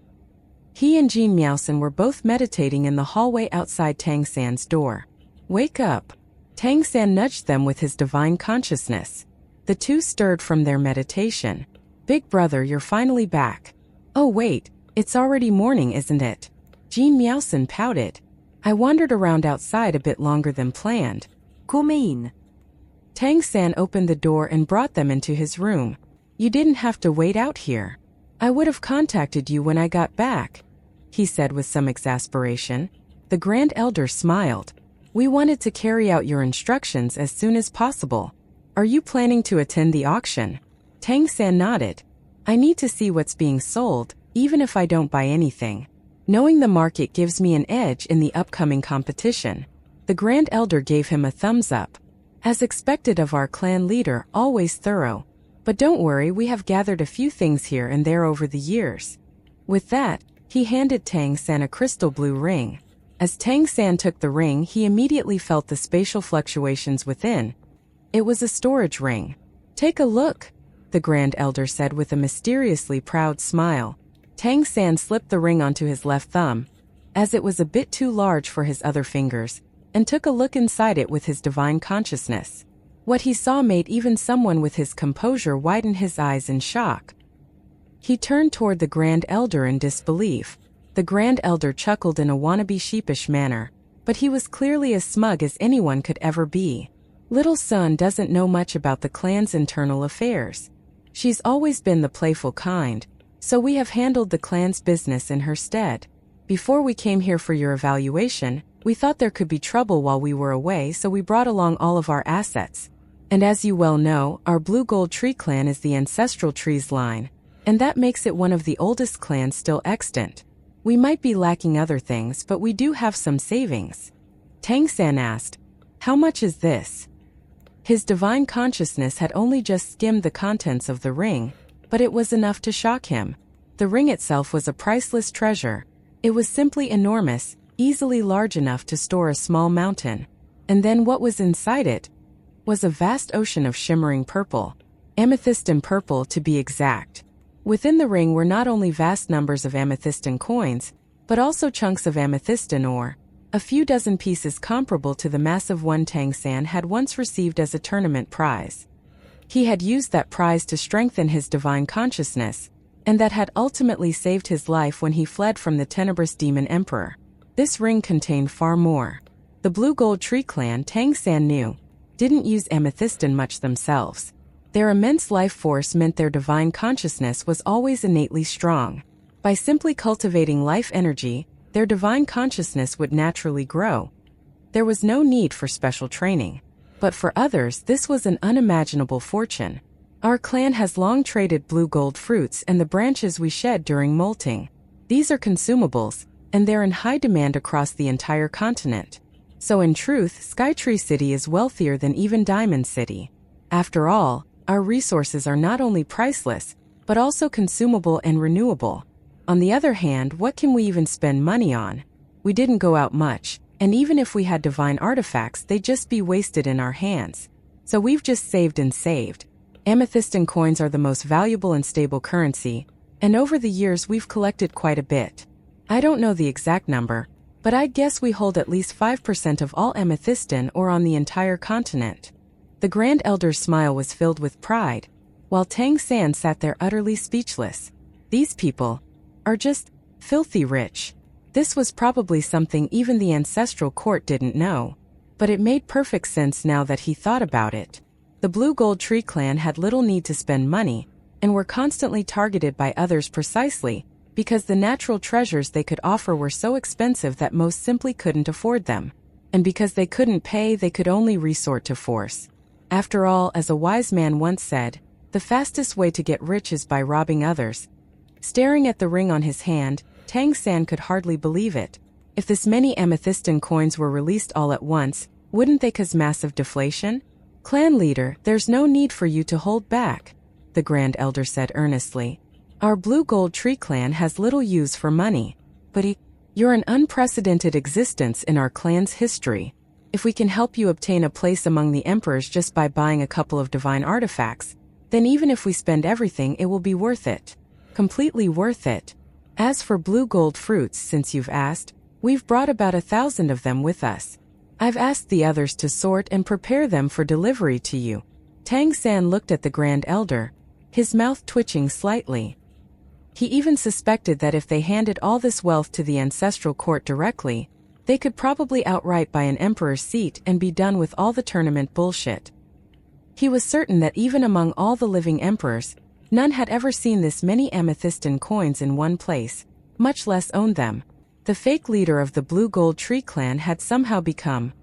He and Jean Miaosan were both meditating in the hallway outside Tang San's door. "Wake up." Tang San nudged them with his divine consciousness. The two stirred from their meditation. "Big brother, you're finally back." "Oh wait, it's already morning, isn't it?" Jean Miaosan pouted. "I wandered around outside a bit longer than planned." Come in. Tang San opened the door and brought them into his room. "You didn't have to wait out here. I would have contacted you when I got back," he said with some exasperation. The Grand Elder smiled. "We wanted to carry out your instructions as soon as possible. Are you planning to attend the auction?" Tang San nodded. "I need to see what's being sold, even if I don't buy anything. Knowing the market gives me an edge in the upcoming competition." The Grand Elder gave him a thumbs up. "As expected of our clan leader, always thorough. But don't worry, we have gathered a few things here and there over the years." With that, he handed Tang San a crystal blue ring. As Tang San took the ring, he immediately felt the spatial fluctuations within. It was a storage ring. "Take a look," the Grand Elder said with a mysteriously proud smile. Tang San slipped the ring onto his left thumb, as it was a bit too large for his other fingers, and took a look inside it with his divine consciousness. What he saw made even someone with his composure widen his eyes in shock. He turned toward the Grand Elder in disbelief. The Grand Elder chuckled in a wannabe sheepish manner, but he was clearly as smug as anyone could ever be. Little Sun doesn't know much about the clan's internal affairs. She's always been the playful kind, so we have handled the clan's business in her stead. Before we came here for your evaluation, we thought there could be trouble while we were away, so we brought along all of our assets. And as you well know, our Blue Gold Tree clan is the ancestral trees line, and that makes it one of the oldest clans still extant. We might be lacking other things, but we do have some savings. Tang San asked, "How much is this?" His divine consciousness had only just skimmed the contents of the ring, but it was enough to shock him. The ring itself was a priceless treasure. It was simply enormous, easily large enough to store a small mountain. And then what was inside it was a vast ocean of shimmering purple. Amethystine purple, to be exact. Within the ring were not only vast numbers of amethystine coins, but also chunks of amethystine ore, a few dozen pieces comparable to the massive one Tang San had once received as a tournament prize. He had used that prize to strengthen his divine consciousness, and that had ultimately saved his life when he fled from the tenebrous demon emperor. This ring contained far more. The Blue Gold Tree clan, Tang San knew, didn't use amethystine much themselves. Their immense life force meant their divine consciousness was always innately strong. By simply cultivating life energy, their divine consciousness would naturally grow. There was no need for special training. But for others, this was an unimaginable fortune. Our clan has long traded blue gold fruits and the branches we shed during molting. These are consumables, and they're in high demand across the entire continent. So in truth, Skytree City is wealthier than even Diamond City. After all, our resources are not only priceless, but also consumable and renewable. On the other hand, what can we even spend money on? We didn't go out much, and even if we had divine artifacts, they'd just be wasted in our hands. So we've just saved and saved. Amethystine coins are the most valuable and stable currency, and over the years we've collected quite a bit. I don't know the exact number, but I'd guess we hold at least 5% of all amethystine ore on the entire continent. The Grand Elder's smile was filled with pride, while Tang San sat there utterly speechless. These people are just filthy rich. This was probably something even the ancestral court didn't know, but it made perfect sense now that he thought about it. The Blue Gold Tree clan had little need to spend money, and were constantly targeted by others precisely because the natural treasures they could offer were so expensive that most simply couldn't afford them. And because they couldn't pay, they could only resort to force. After all, as a wise man once said, the fastest way to get rich is by robbing others. Staring at the ring on his hand, Tang San could hardly believe it. If this many amethystine coins were released all at once, wouldn't they cause massive deflation? Clan leader, there's no need for you to hold back, the Grand Elder said earnestly. Our Blue Gold Tree clan has little use for money, but you're an unprecedented existence in our clan's history. If we can help you obtain a place among the emperors just by buying a couple of divine artifacts, then even if we spend everything, it will be worth it. Completely worth it. As for blue gold fruits, since you've asked, we've brought about 1,000 of them with us. I've asked the others to sort and prepare them for delivery to you. Tang San looked at the Grand Elder, his mouth twitching slightly. He even suspected that if they handed all this wealth to the ancestral court directly, they could probably outright buy an emperor's seat and be done with all the tournament bullshit. He was certain that even among all the living emperors, none had ever seen this many amethystine coins in one place, much less owned them. The fake leader of the Blue Gold Tree clan had somehow become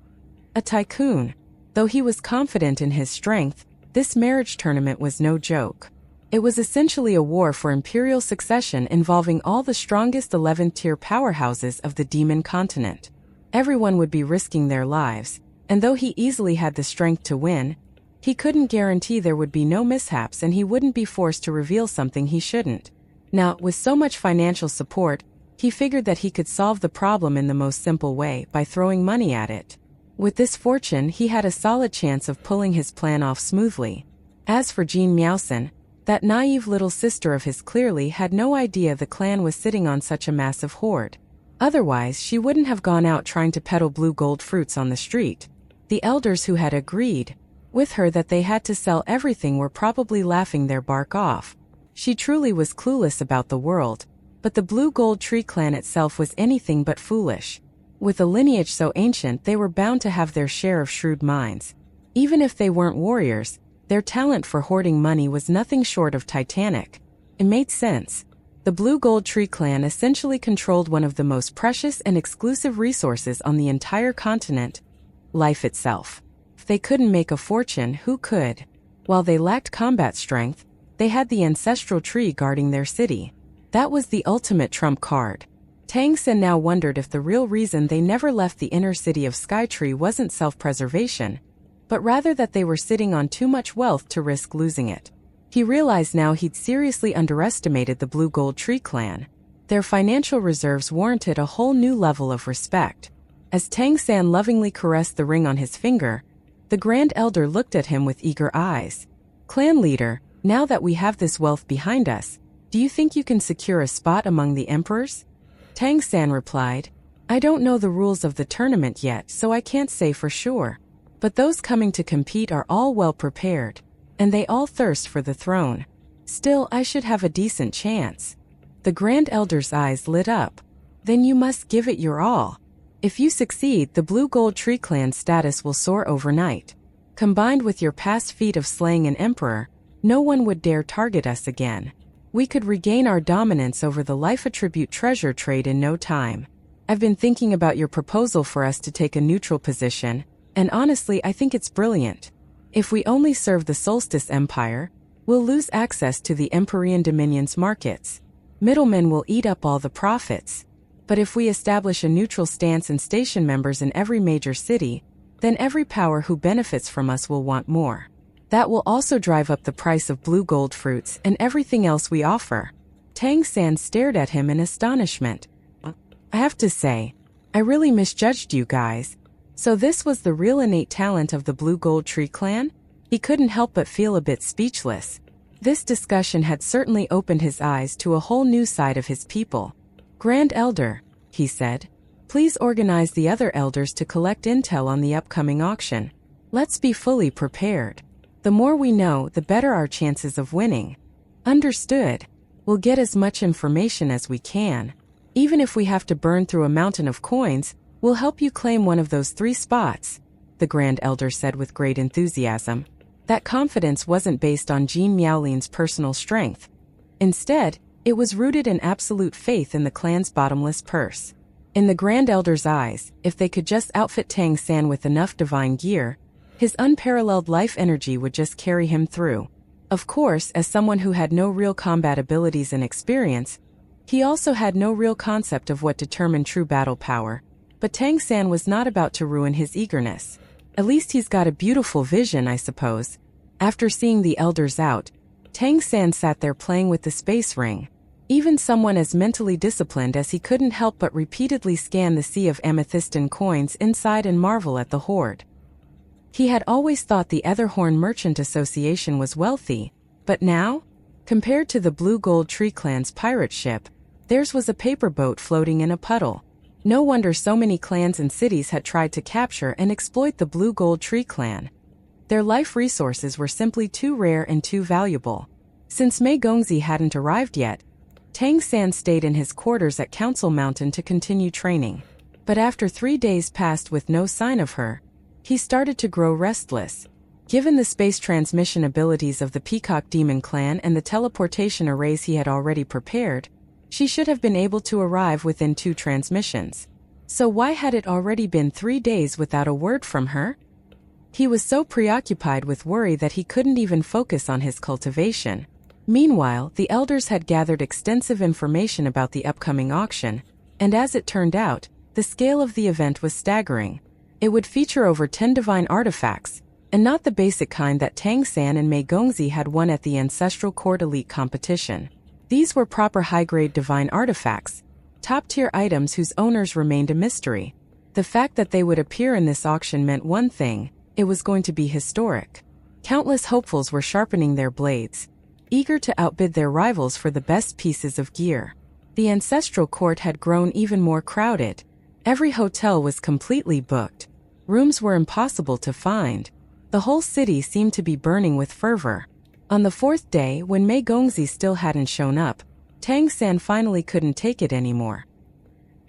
a tycoon. Though he was confident in his strength, this marriage tournament was no joke. It was essentially a war for imperial succession involving all the strongest 11th-tier powerhouses of the demon continent. Everyone would be risking their lives, and though he easily had the strength to win, he couldn't guarantee there would be no mishaps and he wouldn't be forced to reveal something he shouldn't. Now, with so much financial support, he figured that he could solve the problem in the most simple way, by throwing money at it. With this fortune, he had a solid chance of pulling his plan off smoothly. As for Jean Miaosen, that naive little sister of his clearly had no idea the clan was sitting on such a massive hoard. Otherwise, she wouldn't have gone out trying to peddle blue gold fruits on the street. The elders who had agreed with her that they had to sell everything were probably laughing their bark off. She truly was clueless about the world, but the Blue Gold Tree clan itself was anything but foolish. With a lineage so ancient, they were bound to have their share of shrewd minds. Even if they weren't warriors, their talent for hoarding money was nothing short of titanic. It made sense. The Blue Gold Tree clan essentially controlled one of the most precious and exclusive resources on the entire continent: life itself. If they couldn't make a fortune, who could? While they lacked combat strength, they had the ancestral tree guarding their city. That was the ultimate trump card. Tang San now wondered if the real reason they never left the inner city of Skytree wasn't self-preservation, but rather that they were sitting on too much wealth to risk losing it. He realized now he'd seriously underestimated the Blue Gold Tree clan. Their financial reserves warranted a whole new level of respect. As Tang San lovingly caressed the ring on his finger, the Grand Elder looked at him with eager eyes. "Clan leader, now that we have this wealth behind us, do you think you can secure a spot among the emperors?" Tang San replied, "I don't know the rules of the tournament yet, so I can't say for sure. But those coming to compete are all well prepared, and they all thirst for the throne. Still, I should have a decent chance." The Grand Elder's eyes lit up. "Then you must give it your all. If you succeed, the Blue Gold Tree clan's status will soar overnight. Combined with your past feat of slaying an emperor, no one would dare target us again. We could regain our dominance over the life attribute treasure trade in no time. I've been thinking about your proposal for us to take a neutral position, and honestly I think it's brilliant. If we only serve the Solstice Empire, we'll lose access to the Empyrean Dominion's markets. Middlemen will eat up all the profits. But if we establish a neutral stance and station members in every major city, then every power who benefits from us will want more. That will also drive up the price of blue gold fruits and everything else we offer." Tang San stared at him in astonishment. "I have to say, I really misjudged you guys. So this was the real innate talent of the Blue Gold Tree clan?" He couldn't help but feel a bit speechless. This discussion had certainly opened his eyes to a whole new side of his people. "Grand Elder," he said, "please organize the other elders to collect intel on the upcoming auction. Let's be fully prepared. The more we know, the better our chances of winning." "Understood. We'll get as much information as we can. Even if we have to burn through a mountain of coins, we'll help you claim one of those 3 spots," the Grand Elder said with great enthusiasm. That confidence wasn't based on Jean Miaolin's personal strength. Instead, it was rooted in absolute faith in the clan's bottomless purse. In the Grand Elder's eyes, if they could just outfit Tang San with enough divine gear, his unparalleled life energy would just carry him through. Of course, as someone who had no real combat abilities and experience, he also had no real concept of what determined true battle power. But Tang San was not about to ruin his eagerness. At least he's got a beautiful vision, I suppose. After seeing the elders out, Tang San sat there playing with the space ring. Even someone as mentally disciplined as he couldn't help but repeatedly scan the sea of amethystine coins inside and marvel at the hoard. He had always thought the Etherhorn Merchant Association was wealthy, but now, compared to the Blue Gold Tree clan's pirate ship, theirs was a paper boat floating in a puddle. No wonder so many clans and cities had tried to capture and exploit the Blue Gold Tree clan. Their life resources were simply too rare and too valuable. Since Mei Gongzi hadn't arrived yet, Tang San stayed in his quarters at Council Mountain to continue training. But after 3 days passed with no sign of her, he started to grow restless. Given the space transmission abilities of the Peacock Demon clan and the teleportation arrays he had already prepared, she should have been able to arrive within 2 transmissions. So why had it already been 3 days without a word from her? He was so preoccupied with worry that he couldn't even focus on his cultivation. Meanwhile, the elders had gathered extensive information about the upcoming auction, and as it turned out, the scale of the event was staggering. It would feature over 10 divine artifacts, and not the basic kind that Tang San and Mei Gongzi had won at the Ancestral Court Elite competition. These were proper high-grade divine artifacts, top-tier items whose owners remained a mystery. The fact that they would appear in this auction meant one thing: it was going to be historic. Countless hopefuls were sharpening their blades, eager to outbid their rivals for the best pieces of gear. The Ancestral Court had grown even more crowded. Every hotel was completely booked. Rooms were impossible to find. The whole city seemed to be burning with fervor. On the fourth day, when Mei Gongzi still hadn't shown up, Tang San finally couldn't take it anymore.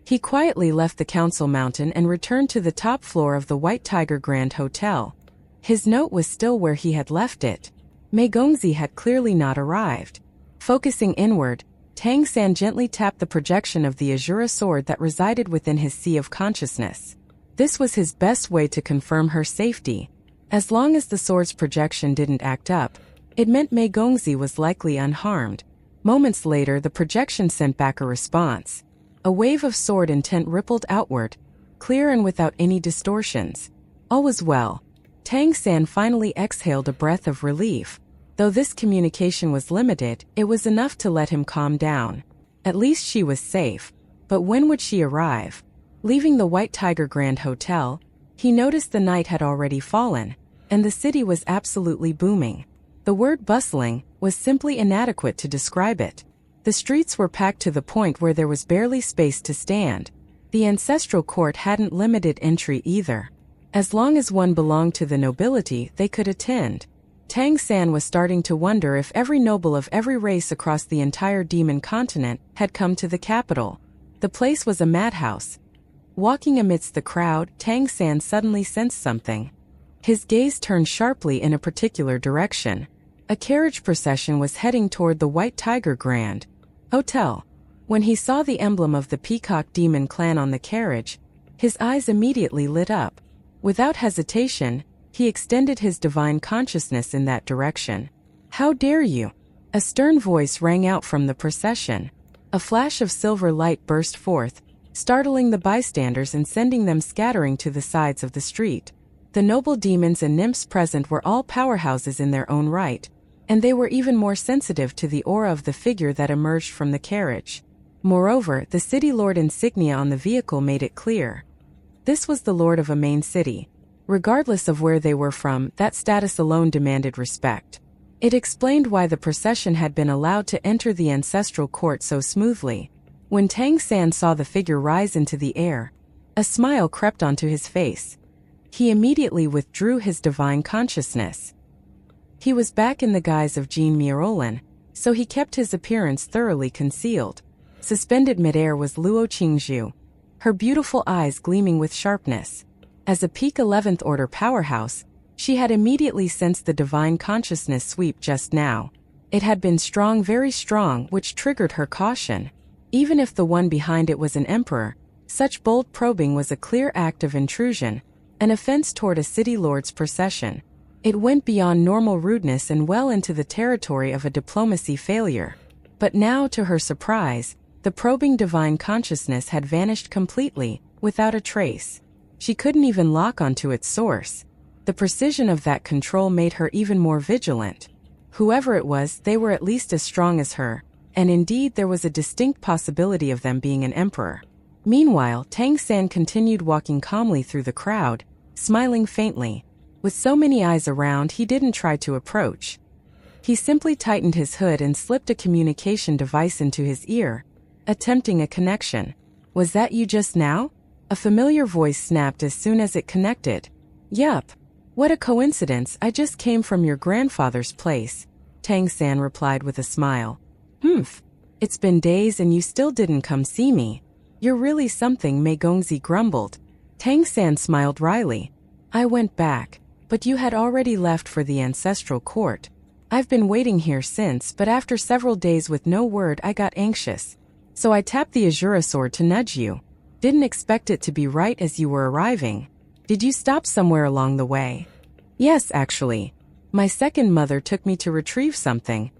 He quietly left the council mountain and returned to the top floor of the White Tiger Grand Hotel. His note was still where he had left it. Mei Gongzi had clearly not arrived. Focusing inward, Tang San gently tapped the projection of the Azura sword that resided within his sea of consciousness. This was his best way to confirm her safety. As long as the sword's projection didn't act up, it meant Mei Gongzi was likely unharmed. Moments later, the projection sent back a response. A wave of sword intent rippled outward, clear and without any distortions. All was well. Tang San finally exhaled a breath of relief. Though this communication was limited, it was enough to let him calm down. At least she was safe. But when would she arrive? Leaving the White Tiger Grand Hotel, he noticed the night had already fallen, and the city was absolutely booming. The word bustling was simply inadequate to describe it. The streets were packed to the point where there was barely space to stand. The ancestral court hadn't limited entry either. As long as one belonged to the nobility, they could attend. Tang San was starting to wonder if every noble of every race across the entire demon continent had come to the capital. The place was a madhouse. Walking amidst the crowd, Tang San suddenly sensed something. His gaze turned sharply in a particular direction. A carriage procession was heading toward the White Tiger Grand Hotel. When he saw the emblem of the Peacock Demon clan on the carriage, his eyes immediately lit up. Without hesitation, he extended his divine consciousness in that direction. "How dare you?" A stern voice rang out from the procession. A flash of silver light burst forth, startling the bystanders and sending them scattering to the sides of the street. The noble demons and nymphs present were all powerhouses in their own right, and they were even more sensitive to the aura of the figure that emerged from the carriage. Moreover, the city lord insignia on the vehicle made it clear. This was the lord of a main city. Regardless of where they were from, that status alone demanded respect. It explained why the procession had been allowed to enter the ancestral court so smoothly. When Tang San saw the figure rise into the air, a smile crept onto his face. He immediately withdrew his divine consciousness. He was back in the guise of Jean Mirolan, so he kept his appearance thoroughly concealed. Suspended midair was Luo Qingzhu, her beautiful eyes gleaming with sharpness. As a peak 11th order powerhouse, she had immediately sensed the divine consciousness sweep just now. It had been strong, very strong, which triggered her caution. Even if the one behind it was an emperor, such bold probing was a clear act of intrusion, an offense toward a city lord's procession. It went beyond normal rudeness and well into the territory of a diplomacy failure. But now, to her surprise, the probing divine consciousness had vanished completely, without a trace. She couldn't even lock onto its source. The precision of that control made her even more vigilant. Whoever it was, they were at least as strong as her, and indeed there was a distinct possibility of them being an emperor. Meanwhile, Tang San continued walking calmly through the crowd, smiling faintly. With so many eyes around, he didn't try to approach. He simply tightened his hood and slipped a communication device into his ear, attempting a connection. "Was that you just now?" A familiar voice snapped as soon as it connected. "Yup. What a coincidence, I just came from your grandfather's place," Tang San replied with a smile. "Humph. It's been days and you still didn't come see me. You're really something," Mei Gongzi grumbled. Tang San smiled wryly. "I went back, but you had already left for the ancestral court. I've been waiting here since, but after several days with no word I got anxious. So I tapped the Azura sword to nudge you. Didn't expect it to be right as you were arriving. Did you stop somewhere along the way?" "Yes, actually. My second mother took me to retrieve something.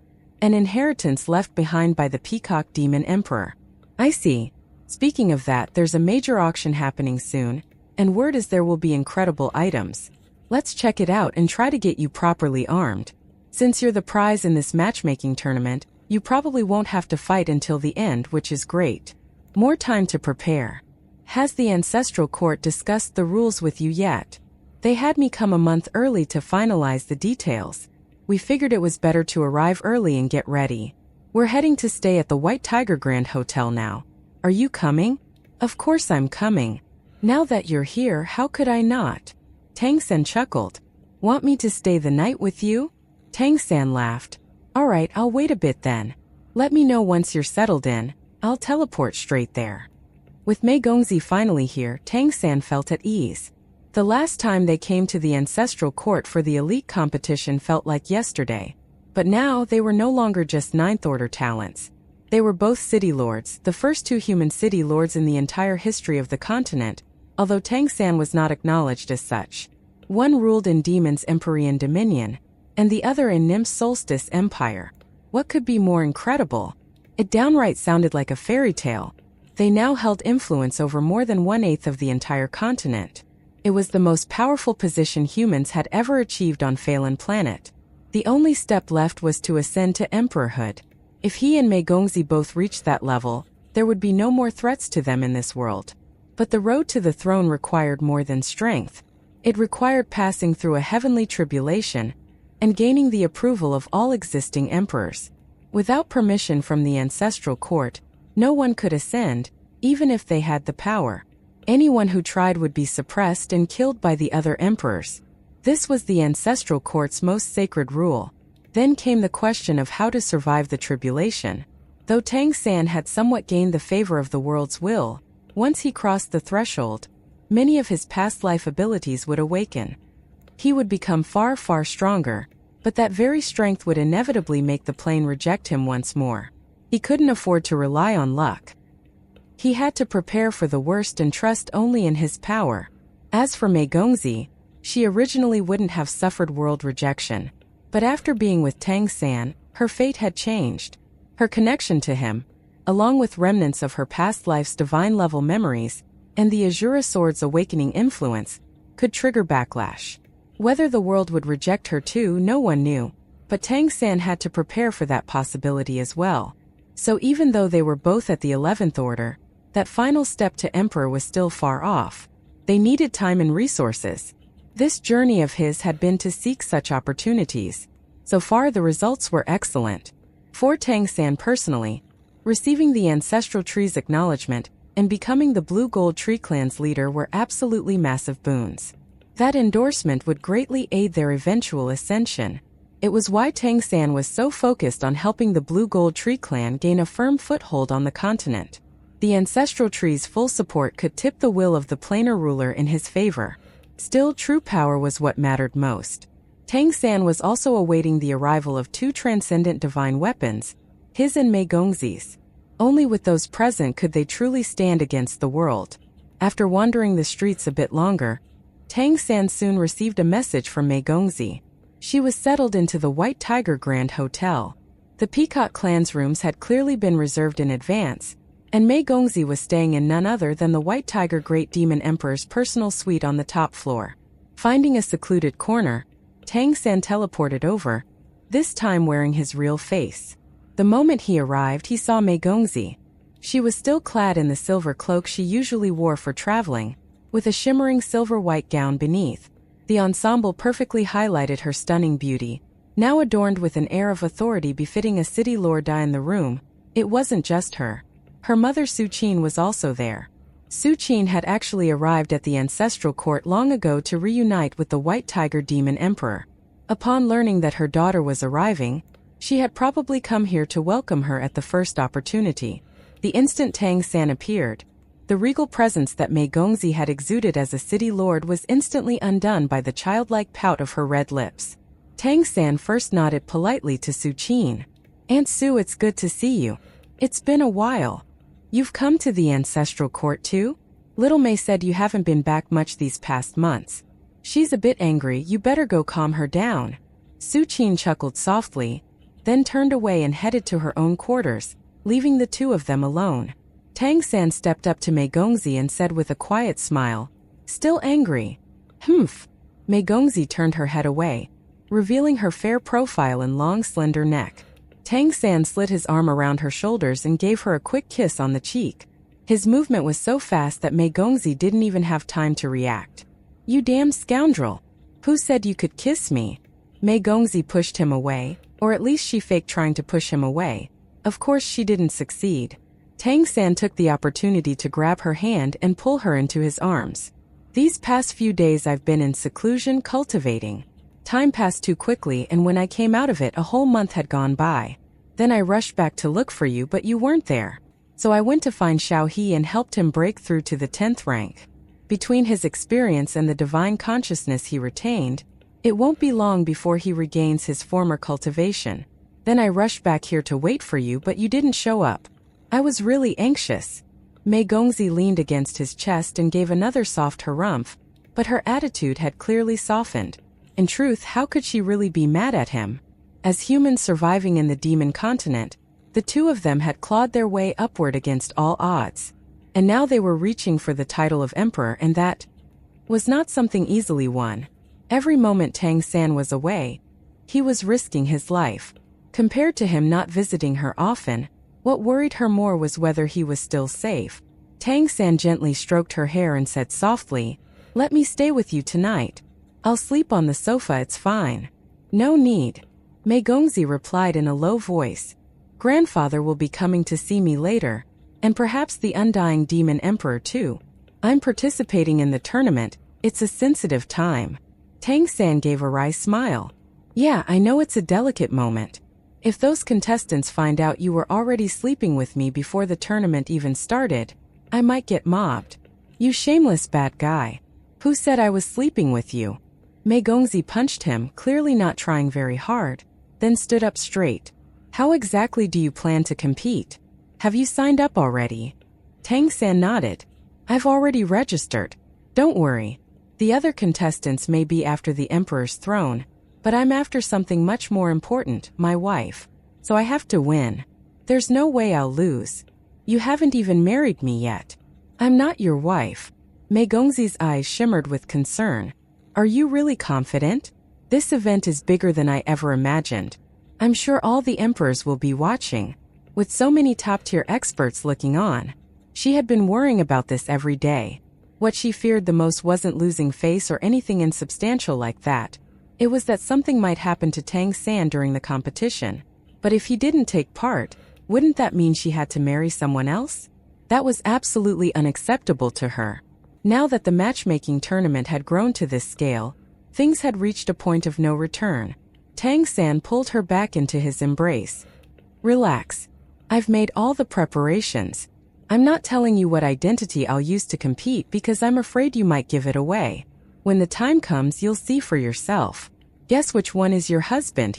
An inheritance left behind by the Peacock Demon Emperor." "I see. Speaking of that, there's a major auction happening soon, and word is there will be incredible items. Let's check it out and try to get you properly armed. Since you're the prize in this matchmaking tournament, you probably won't have to fight until the end, which is great. More time to prepare. Has the ancestral court discussed the rules with you yet?" "They had me come a month early to finalize the details. We figured it was better to arrive early and get ready. We're heading to stay at the White Tiger Grand Hotel now. Are you coming?" "Of course I'm coming. Now that you're here, how could I not?" Tang San chuckled. "Want me to stay the night with you?" Tang San laughed. All right, I'll wait a bit then. Let me know once you're settled in. I'll teleport straight there. With Mei Gongzi finally here, Tang San felt at ease. The last time they came to the ancestral court for the elite competition felt like yesterday. But now they were no longer just ninth order talents. They were both city lords, the first two human city lords in the entire history of the continent, although Tang San was not acknowledged as such. One ruled in Demon's Empyrean Dominion, and the other in Nymph's Solstice Empire. What could be more incredible? It downright sounded like a fairy tale. They now held influence over more than 1/8 of the entire continent. It was the most powerful position humans had ever achieved on Phelan Planet. The only step left was to ascend to emperorhood. If he and Mei Gongzi both reached that level, there would be no more threats to them in this world. But the road to the throne required more than strength. It required passing through a heavenly tribulation and gaining the approval of all existing emperors. Without permission from the ancestral court, no one could ascend, even if they had the power. Anyone who tried would be suppressed and killed by the other emperors. This was the ancestral court's most sacred rule. Then came the question of how to survive the tribulation. Though Tang San had somewhat gained the favor of the world's will, once he crossed the threshold, many of his past life abilities would awaken. He would become far, far stronger, but that very strength would inevitably make the plane reject him once more. He couldn't afford to rely on luck. He had to prepare for the worst and trust only in his power. As for Mei Gongzi, she originally wouldn't have suffered world rejection. But after being with Tang San, her fate had changed. Her connection to him, along with remnants of her past life's divine-level memories, and the Azura Sword's awakening influence, could trigger backlash. Whether the world would reject her too, no one knew, but Tang San had to prepare for that possibility as well. So even though they were both at the 11th order, that final step to emperor was still far off. They needed time and resources. This journey of his had been to seek such opportunities. So far the results were excellent. For Tang San personally, receiving the ancestral tree's acknowledgement and becoming the Blue Gold Tree Clan's leader were absolutely massive boons. That endorsement would greatly aid their eventual ascension. It was why Tang San was so focused on helping the Blue Gold Tree Clan gain a firm foothold on the continent. The ancestral tree's full support could tip the will of the planar ruler in his favor. Still, true power was what mattered most. Tang San was also awaiting the arrival of two transcendent divine weapons, his and Mei Gongzi's. Only with those present could they truly stand against the world. After wandering the streets a bit longer, Tang San soon received a message from Mei Gongzi. She was settled into the White Tiger Grand Hotel. The Peacock clan's rooms had clearly been reserved in advance, and Mei Gongzi was staying in none other than the White Tiger Great Demon Emperor's personal suite on the top floor. Finding a secluded corner, Tang San teleported over, this time wearing his real face. The moment he arrived, he saw Mei Gongzi. She was still clad in the silver cloak she usually wore for traveling, with a shimmering silver-white gown beneath. The ensemble perfectly highlighted her stunning beauty, now adorned with an air of authority befitting a city lord. In the room, it wasn't just her. Her mother Su Qin was also there. Su Qin had actually arrived at the ancestral court long ago to reunite with the White Tiger Demon Emperor. Upon learning that her daughter was arriving, she had probably come here to welcome her at the first opportunity. The instant Tang San appeared, the regal presence that Mei Gongzi had exuded as a city lord was instantly undone by the childlike pout of her red lips. Tang San first nodded politely to Su Qin. "Aunt Su, it's good to see you. It's been a while. You've come to the ancestral court too? Little Mei said you haven't been back much these past months. She's a bit angry, you better go calm her down." Su Qin chuckled softly, then turned away and headed to her own quarters, leaving the two of them alone. Tang San stepped up to Mei Gongzi and said with a quiet smile, "Still angry?" "Humph." Mei Gongzi turned her head away, revealing her fair profile and long slender neck. Tang San slid his arm around her shoulders and gave her a quick kiss on the cheek. His movement was so fast that Mei Gongzi didn't even have time to react. "You damn scoundrel! Who said you could kiss me?" Mei Gongzi pushed him away, or at least she faked trying to push him away. Of course she didn't succeed. Tang San took the opportunity to grab her hand and pull her into his arms. "These past few days I've been in seclusion cultivating. Time passed too quickly, and when I came out of it, a whole month had gone by. Then I rushed back to look for you, but you weren't there. So I went to find Xiao He and helped him break through to the 10th rank. Between his experience and the divine consciousness he retained, it won't be long before he regains his former cultivation. Then I rushed back here to wait for you, but you didn't show up. I was really anxious. Mei Gongzi leaned against his chest and gave another soft harumph, but her attitude had clearly softened. In truth, how could she really be mad at him? As humans surviving in the demon continent, the two of them had clawed their way upward against all odds. And now they were reaching for the title of emperor, and that was not something easily won. Every moment Tang San was away, he was risking his life. Compared to him not visiting her often, what worried her more was whether he was still safe. Tang San gently stroked her hair and said softly, "Let me stay with you tonight. I'll sleep on the sofa, it's fine." "No need," Mei Gongzi replied in a low voice. "Grandfather will be coming to see me later, and perhaps the undying demon emperor too. I'm participating in the tournament, it's a sensitive time." Tang San gave a wry smile. "Yeah, I know it's a delicate moment. If those contestants find out you were already sleeping with me before the tournament even started, I might get mobbed." "You shameless bad guy. Who said I was sleeping with you?" Mei Gongzi punched him, clearly not trying very hard, then stood up straight. "How exactly do you plan to compete? Have you signed up already?" Tang San nodded. "I've already registered. Don't worry. The other contestants may be after the emperor's throne, but I'm after something much more important, my wife. So I have to win. There's no way I'll lose. You haven't even married me yet." "I'm not your wife." Mei Gongzi's eyes shimmered with concern. "Are you really confident? This event is bigger than I ever imagined. I'm sure all the emperors will be watching, with so many top-tier experts looking on." She had been worrying about this every day. What she feared the most wasn't losing face or anything insubstantial like that. It was that something might happen to Tang San during the competition. But if he didn't take part, wouldn't that mean she had to marry someone else? That was absolutely unacceptable to her. Now that the matchmaking tournament had grown to this scale, things had reached a point of no return. Tang San pulled her back into his embrace. "Relax. I've made all the preparations. I'm not telling you what identity I'll use to compete because I'm afraid you might give it away. When the time comes, you'll see for yourself. Guess which one is your husband,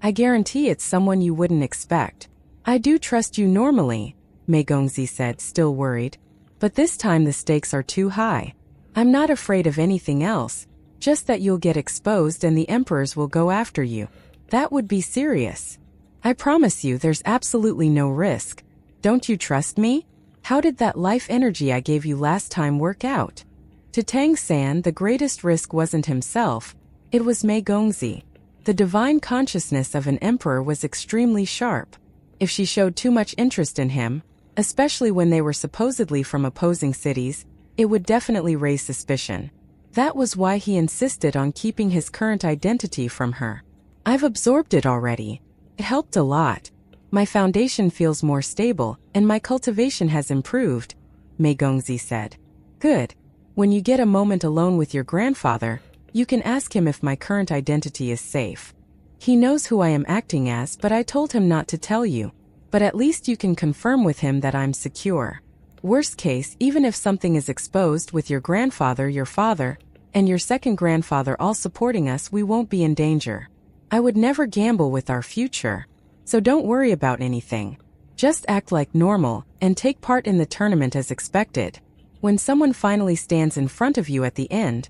I guarantee it's someone you wouldn't expect." "I do trust you normally," Mei Gongzi said, still worried. "But this time the stakes are too high. I'm not afraid of anything else, just that you'll get exposed and the emperors will go after you. That would be serious. I promise you there's absolutely no risk. Don't you trust me? How did that life energy I gave you last time work out?" To Tang San, the greatest risk wasn't himself, it was Mei Gongzi. The divine consciousness of an emperor was extremely sharp. If she showed too much interest in him, especially when they were supposedly from opposing cities, it would definitely raise suspicion. That was why he insisted on keeping his current identity from her. "I've absorbed it already. It helped a lot. My foundation feels more stable, and my cultivation has improved," Mei Gongzi said. "Good. When you get a moment alone with your grandfather, you can ask him if my current identity is safe. He knows who I am acting as, but I told him not to tell you. But at least you can confirm with him that I'm secure. Worst case, even if something is exposed with your grandfather, your father, and your second grandfather all supporting us, we won't be in danger. I would never gamble with our future. So don't worry about anything. Just act like normal, and take part in the tournament as expected. When someone finally stands in front of you at the end,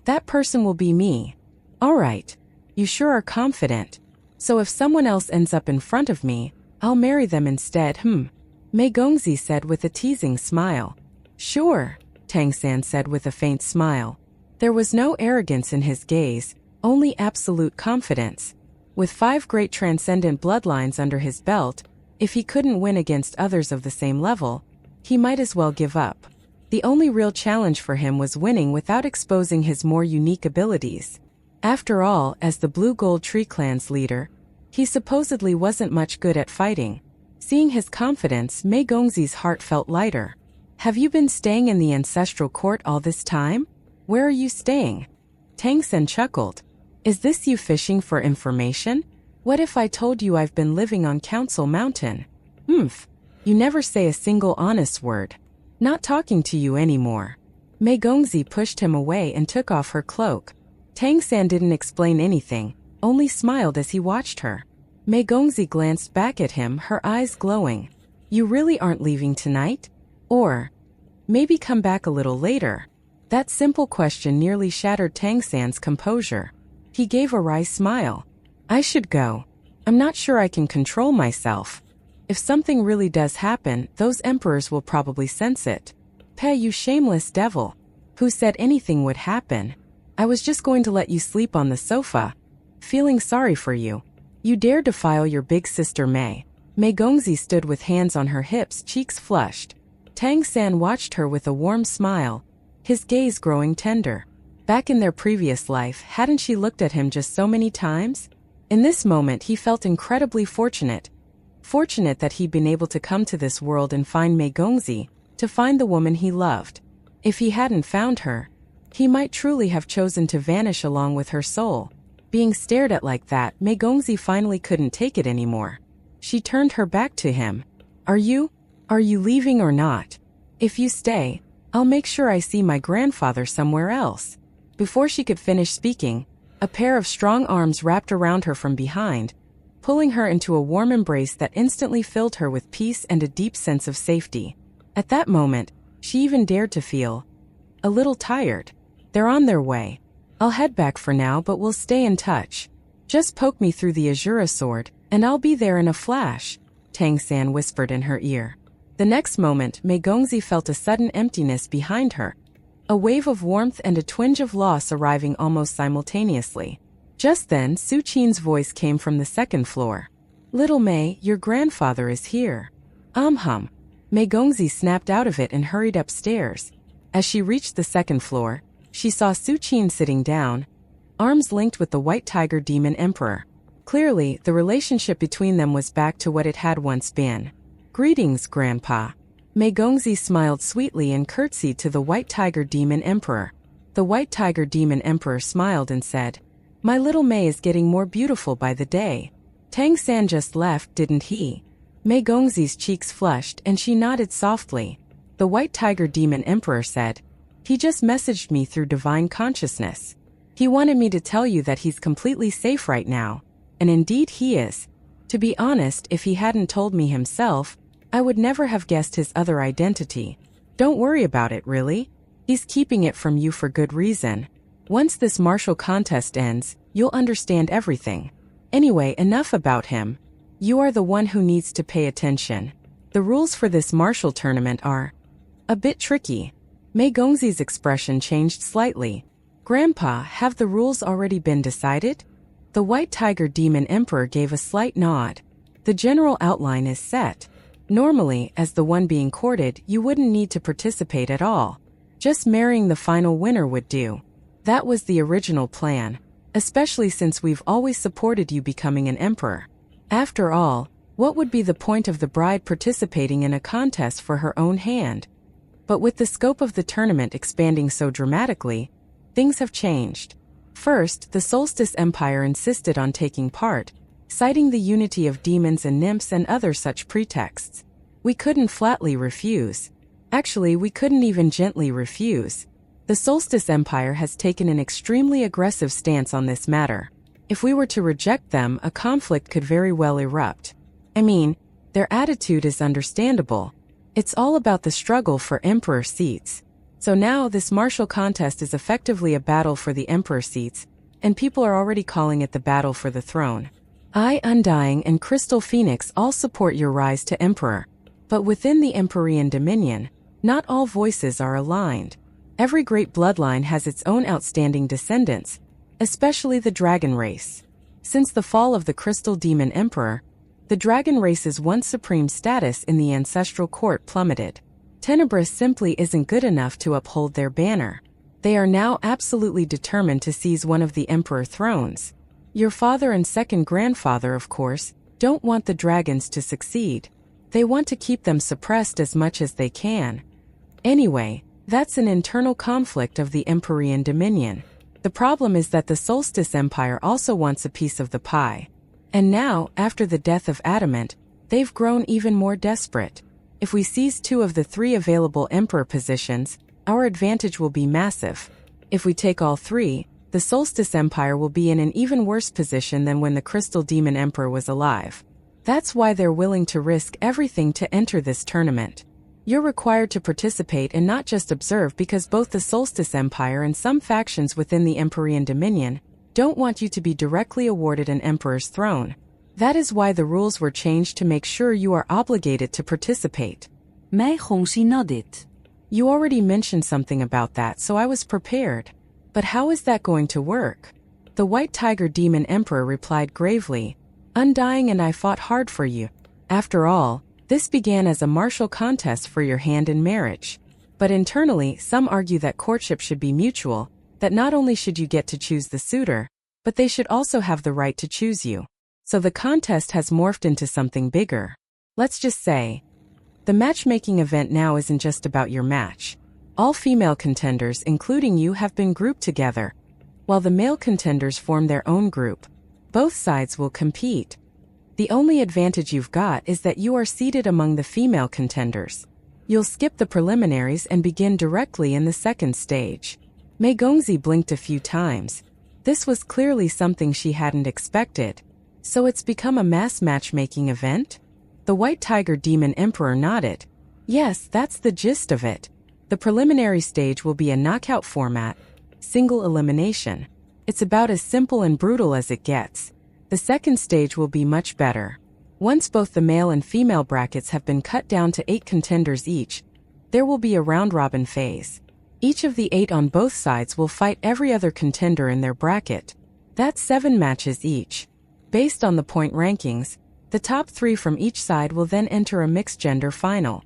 that person will be me." "All right. You sure are confident. So if someone else ends up in front of me, I'll marry them instead, Mei Gongzi said with a teasing smile. "Sure," Tang San said with a faint smile. There was no arrogance in his gaze, only absolute confidence. With 5 great transcendent bloodlines under his belt, if he couldn't win against others of the same level, he might as well give up. The only real challenge for him was winning without exposing his more unique abilities. After all, as the Blue Gold Tree Clan's leader, he supposedly wasn't much good at fighting. Seeing his confidence, Mei Gongzi's heart felt lighter. "Have you been staying in the ancestral court all this time? Where are you staying?" Tang San chuckled. Is this you fishing for information? What if I told you I've been living on Council Mountain? Oomph. You never say a single honest word. Not talking to you anymore. Mei Gongzi pushed him away and took off her cloak. Tang San didn't explain anything, only smiled as he watched her. Mei Gongzi glanced back at him, her eyes glowing. You really aren't leaving tonight? Or maybe come back a little later? That simple question nearly shattered Tang San's composure. He gave a wry smile. I should go. I'm not sure I can control myself. If something really does happen, those emperors will probably sense it. Pei, you shameless devil. Who said anything would happen? I was just going to let you sleep on the sofa. Feeling sorry for you. You dare defile your big sister Mei. Mei Gongzi stood with hands on her hips, cheeks flushed. Tang San watched her with a warm smile, his gaze growing tender. Back in their previous life, hadn't she looked at him just so many times? In this moment he felt incredibly fortunate. Fortunate that he'd been able to come to this world and find Mei Gongzi, to find the woman he loved. If he hadn't found her, he might truly have chosen to vanish along with her soul. Being stared at like that, Mei Gongzi finally couldn't take it anymore. She turned her back to him. Are you leaving or not? If you stay, I'll make sure I see my grandfather somewhere else. Before she could finish speaking, a pair of strong arms wrapped around her from behind, pulling her into a warm embrace that instantly filled her with peace and a deep sense of safety. At that moment, she even dared to feel a little tired. They're on their way. I'll head back for now, but we'll stay in touch. Just poke me through the Azura sword, and I'll be there in a flash, Tang San whispered in her ear. The next moment, Mei Gongzi felt a sudden emptiness behind her, a wave of warmth and a twinge of loss arriving almost simultaneously. Just then, Su Qin's voice came from the second floor. Little Mei, your grandfather is here. Hum. Mei Gongzi snapped out of it and hurried upstairs. As she reached the second floor, she saw Su Qin sitting down, arms linked with the White Tiger Demon Emperor. Clearly, the relationship between them was back to what it had once been. Greetings, Grandpa. Mei Gongzi smiled sweetly and curtsied to the White Tiger Demon Emperor. The White Tiger Demon Emperor smiled and said, My little Mei is getting more beautiful by the day. Tang San just left, didn't he? Mei Gongzi's cheeks flushed and she nodded softly. The White Tiger Demon Emperor said, He just messaged me through divine consciousness. He wanted me to tell you that he's completely safe right now. And indeed he is. To be honest, if he hadn't told me himself, I would never have guessed his other identity. Don't worry about it, really. He's keeping it from you for good reason. Once this martial contest ends, you'll understand everything. Anyway, enough about him. You are the one who needs to pay attention. The rules for this martial tournament are a bit tricky. Mei Gongzi's expression changed slightly. Grandpa, have the rules already been decided? The White Tiger Demon Emperor gave a slight nod. The general outline is set. Normally, as the one being courted, you wouldn't need to participate at all. Just marrying the final winner would do. That was the original plan, especially since we've always supported you becoming an emperor. After all, what would be the point of the bride participating in a contest for her own hand? But with the scope of the tournament expanding so dramatically, things have changed. First, the Solstice Empire insisted on taking part, citing the unity of demons and nymphs and other such pretexts. We couldn't flatly refuse. Actually, we couldn't even gently refuse. The Solstice Empire has taken an extremely aggressive stance on this matter. If we were to reject them, a conflict could very well erupt. I mean, their attitude is understandable. It's all about the struggle for emperor seats. So now this martial contest is effectively a battle for the emperor seats, and people are already calling it the battle for the throne. I, Undying, and Crystal Phoenix all support your rise to emperor. But within the Empyrean Dominion, not all voices are aligned. Every great bloodline has its own outstanding descendants, especially the dragon race. Since the fall of the Crystal Demon Emperor, the dragon race's once supreme status in the ancestral court plummeted. Tenebris simply isn't good enough to uphold their banner. They are now absolutely determined to seize one of the emperor thrones. Your father and second grandfather, of course, don't want the dragons to succeed. They want to keep them suppressed as much as they can. Anyway, that's an internal conflict of the Empyrean Dominion. The problem is that the Solstice Empire also wants a piece of the pie. And now, after the death of Adamant, they've grown even more desperate. If we seize 2 of the 3 available emperor positions, our advantage will be massive. If we take all 3, the Solstice Empire will be in an even worse position than when the Crystal Demon Emperor was alive. That's why they're willing to risk everything to enter this tournament. You're required to participate and not just observe because both the Solstice Empire and some factions within the Empyrean Dominion don't want you to be directly awarded an emperor's throne. That is why the rules were changed to make sure you are obligated to participate. Mei Hongxi nodded. You already mentioned something about that, so I was prepared. But how is that going to work? The White Tiger Demon Emperor replied gravely, "Undying and I fought hard for you. After all, this began as a martial contest for your hand in marriage. But internally, some argue that courtship should be mutual, that not only should you get to choose the suitor, but they should also have the right to choose you. So the contest has morphed into something bigger. Let's just say, the matchmaking event now isn't just about your match. All female contenders, including you, have been grouped together, while the male contenders form their own group. Both sides will compete. The only advantage you've got is that you are seated among the female contenders. You'll skip the preliminaries and begin directly in the second stage." Mei Gongzi blinked a few times. This was clearly something she hadn't expected. So it's become a mass matchmaking event? The White Tiger Demon Emperor nodded. Yes, that's the gist of it. The preliminary stage will be a knockout format, single elimination. It's about as simple and brutal as it gets. The second stage will be much better. Once both the male and female brackets have been cut down to 8 contenders each, there will be a round-robin phase. Each of the 8 on both sides will fight every other contender in their bracket. That's 7 matches each. Based on the point rankings, the top 3 from each side will then enter a mixed-gender final.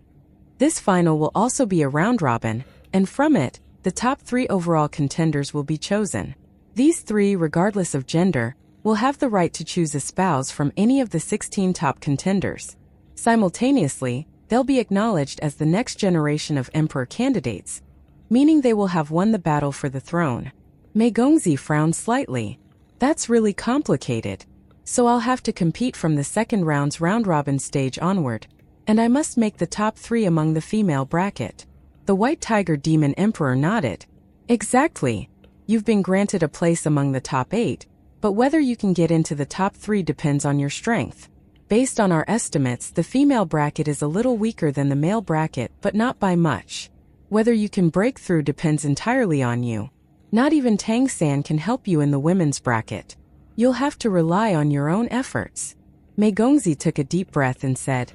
This final will also be a round-robin, and from it, the top 3 overall contenders will be chosen. These 3, regardless of gender, will have the right to choose a spouse from any of the 16 top contenders. Simultaneously, they'll be acknowledged as the next generation of emperor candidates, meaning they will have won the battle for the throne. Mei Gongzi frowned slightly. That's really complicated. So I'll have to compete from the second round's round-robin stage onward, and I must make the top 3 among the female bracket. The White Tiger Demon Emperor nodded. Exactly. You've been granted a place among the top 8, but whether you can get into the top 3 depends on your strength. Based on our estimates, the female bracket is a little weaker than the male bracket, but not by much. Whether you can break through depends entirely on you. Not even Tang San can help you in the women's bracket. You'll have to rely on your own efforts. Mei Gongzi took a deep breath and said,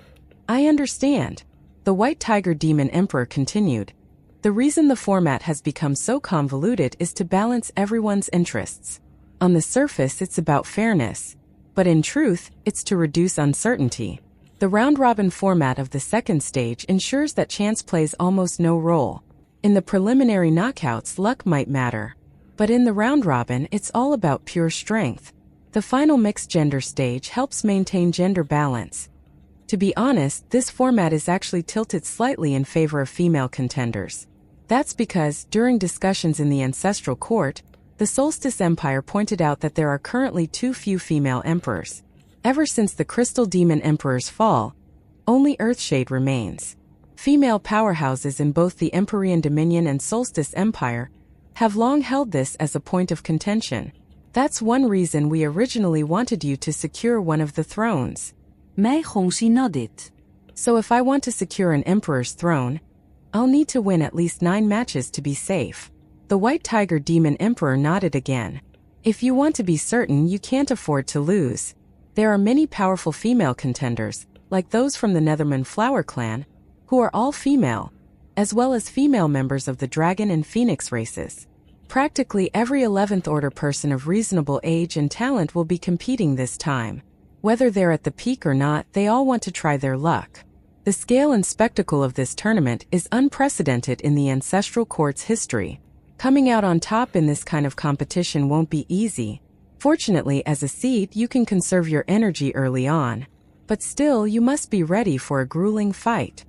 "I understand." The White Tiger Demon Emperor continued. The reason the format has become so convoluted is to balance everyone's interests. On the surface, it's about fairness, but in truth, it's to reduce uncertainty. The round-robin format of the second stage ensures that chance plays almost no role. In the preliminary knockouts, luck might matter, but in the round-robin, it's all about pure strength. The final mixed-gender stage helps maintain gender balance. To be honest, this format is actually tilted slightly in favor of female contenders. That's because, during discussions in the Ancestral Court, the Solstice Empire pointed out that there are currently too few female emperors. Ever since the Crystal Demon Emperor's fall, only Earthshade remains. Female powerhouses in both the Empyrean Dominion and Solstice Empire have long held this as a point of contention. That's one reason we originally wanted you to secure one of the thrones. Mei Hongxi nodded. So if I want to secure an emperor's throne, I'll need to win at least 9 matches to be safe. The White Tiger Demon Emperor nodded again. If you want to be certain, you can't afford to lose. There are many powerful female contenders, like those from the Netherman Flower clan, who are all female, as well as female members of the Dragon and Phoenix races. Practically every 11th Order person of reasonable age and talent will be competing this time. Whether they're at the peak or not, they all want to try their luck. The scale and spectacle of this tournament is unprecedented in the Ancestral Court's history. Coming out on top in this kind of competition won't be easy. Fortunately, as a seed, you can conserve your energy early on. But still, you must be ready for a grueling fight.